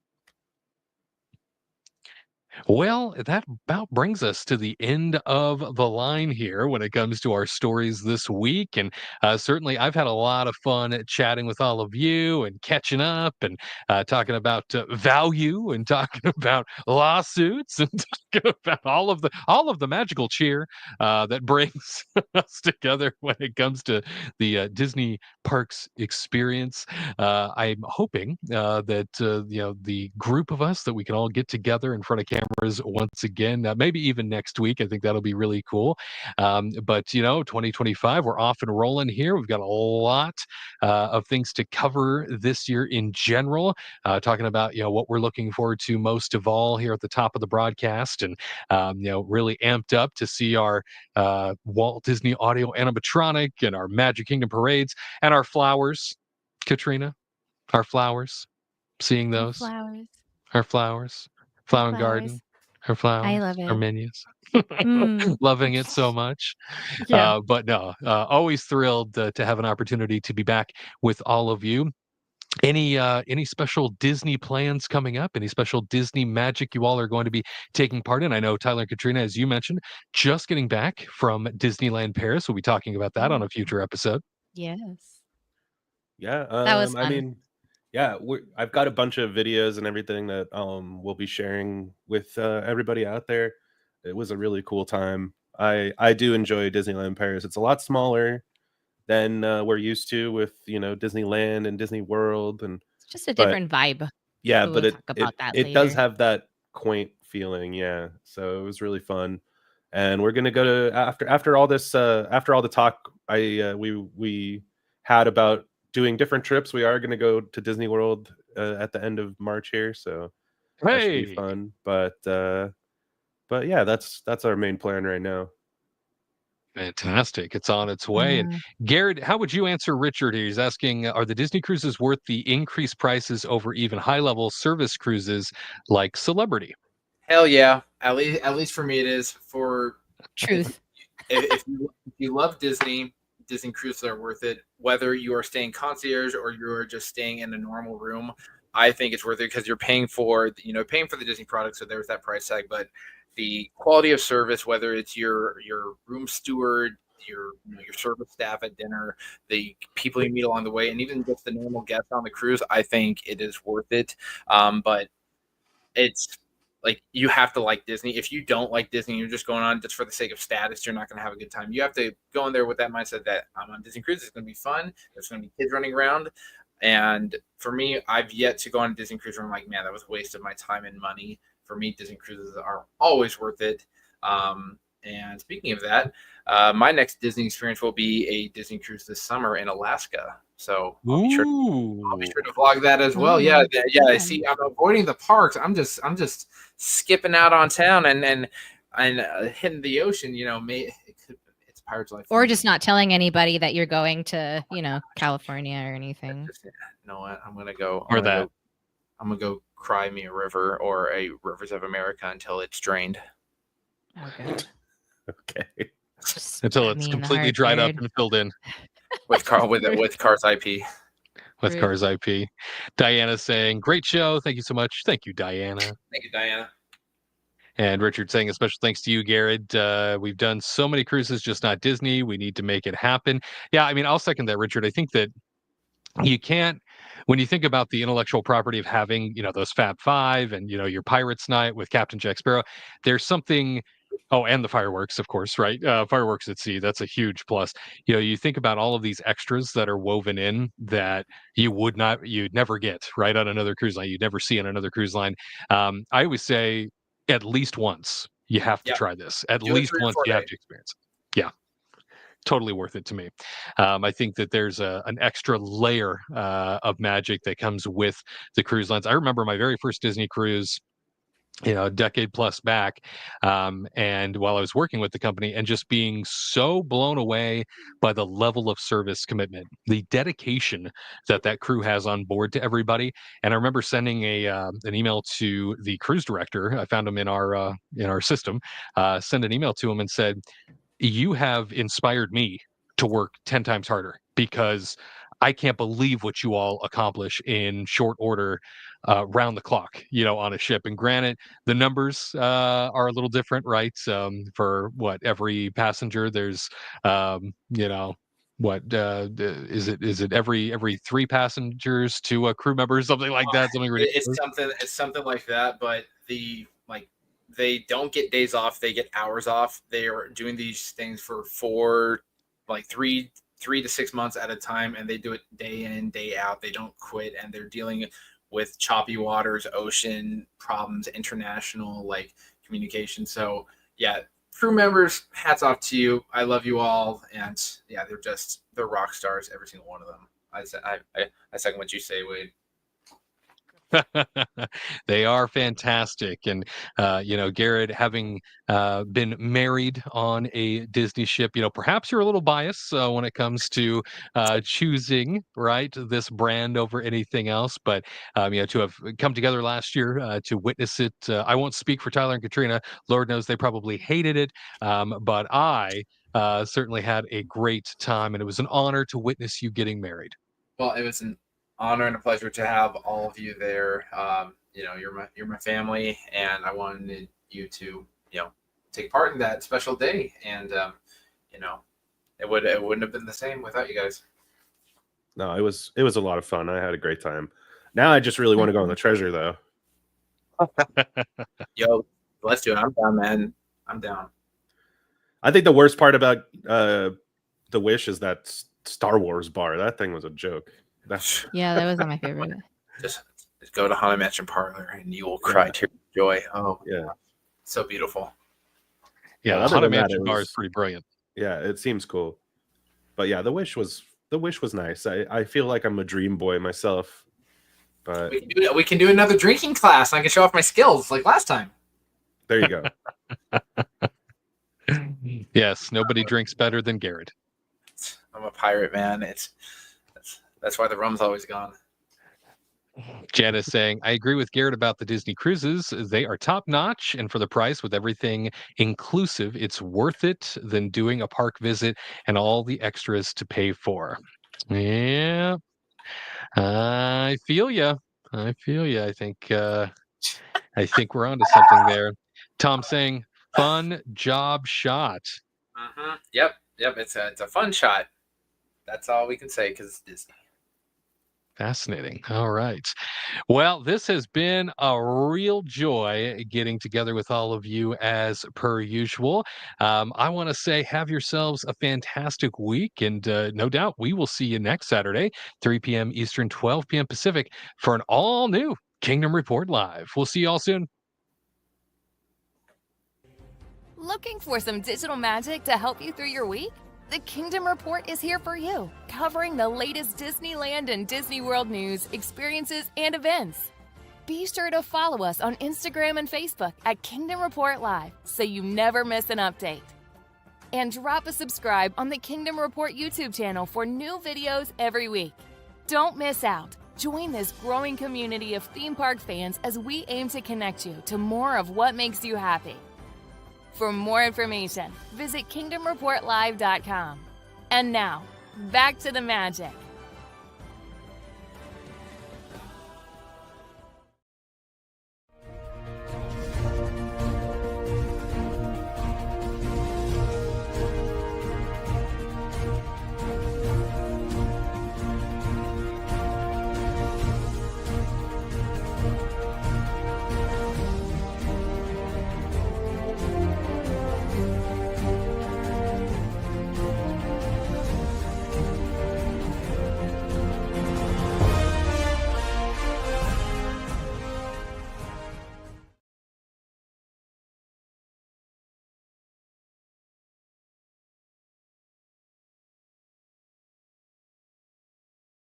Well, that about brings us to the end of the line here when it comes to our stories this week. And certainly I've had a lot of fun chatting with all of you and catching up and talking about value and talking about lawsuits and talking about all of the magical cheer that brings us together when it comes to the Disney parks experience. I'm hoping that the group of us, that we can all get together in front of cameras once again, maybe even next week. I think that'll be really cool. But 2025, we're off and rolling here. We've got a lot of things to cover this year in general, talking about what we're looking forward to most of all here at the top of the broadcast, and really amped up to see our Walt Disney audio animatronic and our Magic Kingdom parades and our flowers. Katrina, our flowers, seeing those our flowers, flower garden, her flowers, I love our it. minions. Loving it so much. Yeah. But no, always thrilled to have an opportunity to be back with all of you. Any special Disney plans coming up? Any special Disney magic you all are going to be taking part in? I know Tyler and Katrina, as you mentioned, just getting back from Disneyland Paris. We'll be talking about that on a future episode. Yes. Yeah, That was I fun. mean, yeah, I've got a bunch of videos and everything that we'll be sharing with everybody out there. It was a really cool time. I do enjoy Disneyland Paris. It's a lot smaller than we're used to with Disneyland and Disney World, and It's just a but different vibe. yeah, But but we'll it talk it about that it does later. have that quaint feeling, yeah. So it was really fun, and we're gonna go to after all this after all the talk we had about doing different trips. We are gonna go to Disney World at the end of March here, so that should be Hey, fun. But yeah, that's our main plan right now. fantastic! It's on its way. And Yeah. Garrett, how would you answer Richard here? He's asking, are the Disney cruises worth the increased prices over even high-level service cruises like Celebrity? Hell yeah. At least for me it is. For if Truth. if you love Disney, Disney cruises are worth it. Whether you are staying concierge or you're just staying in a normal room, I think it's worth it because you're paying for the Disney product, so there's that price tag. But the quality of service, whether it's your room steward, your service staff at dinner, the people you meet along the way, and even just the normal guests on the cruise, I think it is worth it. But it's like you have to like Disney. If you don't like Disney, you're just going on just for the sake of status, you're not going to have a good time. You have to go in there with that mindset that I'm on Disney Cruise. It's going to be fun. There's going to be kids running around. And for me, I've yet to go on a Disney Cruise where I'm like, man, that was a waste of my time and money. For me, Disney Cruises are always worth it. And speaking of that, my next Disney experience will be a Disney Cruise this summer in Alaska. So I'll be sure to vlog that as well. Yeah, yeah. I see. I'm avoiding the parks. I'm just skipping out on town and hitting the ocean. It's Pirates Life. Or just not telling anybody that you're going to, California or anything. You know what? I'm gonna go. Or that. I'm gonna go cry me a river or a Rivers of America until it's drained. Okay. Okay. Until it's completely dried up and filled in. With Cars IP. With Rude. Cars IP. Diana saying, great show. Thank you so much. Thank you, Diana. Thank you, Diana. And Richard saying a special thanks to you, Garrett. We've done so many cruises, just not Disney. We need to make it happen. Yeah, I mean, I'll second that, Richard. I think that you can't, when you think about the intellectual property of having, those Fab Five and, your Pirates Night with Captain Jack Sparrow, there's something. Oh, and the fireworks, of course, right? Fireworks at sea, that's a huge plus. You think about all of these extras that are woven in that you'd never get, right, on another cruise line. You'd never see on another cruise line. I always say at least once you have to try this. At least once you have to experience it. Yeah. Totally worth it to me. I think that there's an extra layer of magic that comes with the cruise lines. I remember my very first Disney cruise, a decade plus back, and while I was working with the company and just being so blown away by the level of service commitment, the dedication that crew has on board to everybody. And I remember sending an email to the cruise director. I found him in our system. Send an email to him and said, you have inspired me to work 10 times harder because I can't believe what you all accomplish in short order, round the clock, on a ship. And granted, the numbers are a little different, right? For every passenger, there's, is it every 3 passengers to a crew member, something like that, something ridiculous. It's something like that, but they don't get days off, they get hours off. They are doing these things for 3 to 6 months at a time, and they do it day in, day out. They don't quit, and they're dealing with choppy waters, ocean problems, international communication. So yeah, crew members, hats off to you. I love you all, and yeah, they're rock stars, every single one of them. I second what you say, Wade. They are fantastic. And Garrett, having been married on a Disney ship, perhaps you're a little biased when it comes to choosing this brand over anything else, but to have come together last year to witness it, I won't speak for Tyler and Katrina. Lord knows they probably hated it, but I certainly had a great time, and it was an honor to witness you getting married. Well, it was an honor and a pleasure to have all of you there. You're my family, and I wanted you to take part in that special day. And it wouldn't have been the same without you guys. No, it was a lot of fun. I had a great time. Now I just really want to go on the treasure, though. Yo, let's do it. I'm down, man. I'm down. I think the worst part about the Wish is that Star Wars bar. That thing was a joke. That's Yeah, that was not my favorite. Just go to Haunted Mansion Parlor and you will cry tears of joy. Oh, yeah, so beautiful. Yeah, other Haunted than that, Mansion it bar was- is pretty brilliant. Yeah, it seems cool. But yeah, the Wish was nice. I feel like I'm a dream boy myself. But We can do another drinking class. And I can show off my skills like last time. there you go. Yes, nobody drinks better than Garrett. I'm a pirate, man. That's why the rum's always gone. Janice saying, I agree with Garrett about the Disney cruises. They are top notch, and for the price with everything inclusive, it's worth it than doing a park visit and all the extras to pay for. Yeah, I feel ya. I feel ya. I think we're onto something there. Tom saying, fun job shot. Mm-hmm. Yep. It's a fun shot. That's all we can say because it's Disney. Fascinating. All right. Well, this has been a real joy getting together with all of you as per usual. I want to say have yourselves a fantastic week. And no doubt we will see you next Saturday, 3 p.m. Eastern, 12 p.m. Pacific, for an all new Kingdom Report Live. We'll see you all soon. Looking for some digital magic to help you through your week? The Kingdom Report is here for you, covering the latest Disneyland and Disney World news, experiences, and events. Be sure to follow us on Instagram and Facebook at Kingdom Report Live so you never miss an update. And drop a subscribe on the Kingdom Report YouTube channel for new videos every week. Don't miss out. Join this growing community of theme park fans as we aim to connect you to more of what makes you happy. For more information, visit KingdomReportLive.com. And now, back to the magic.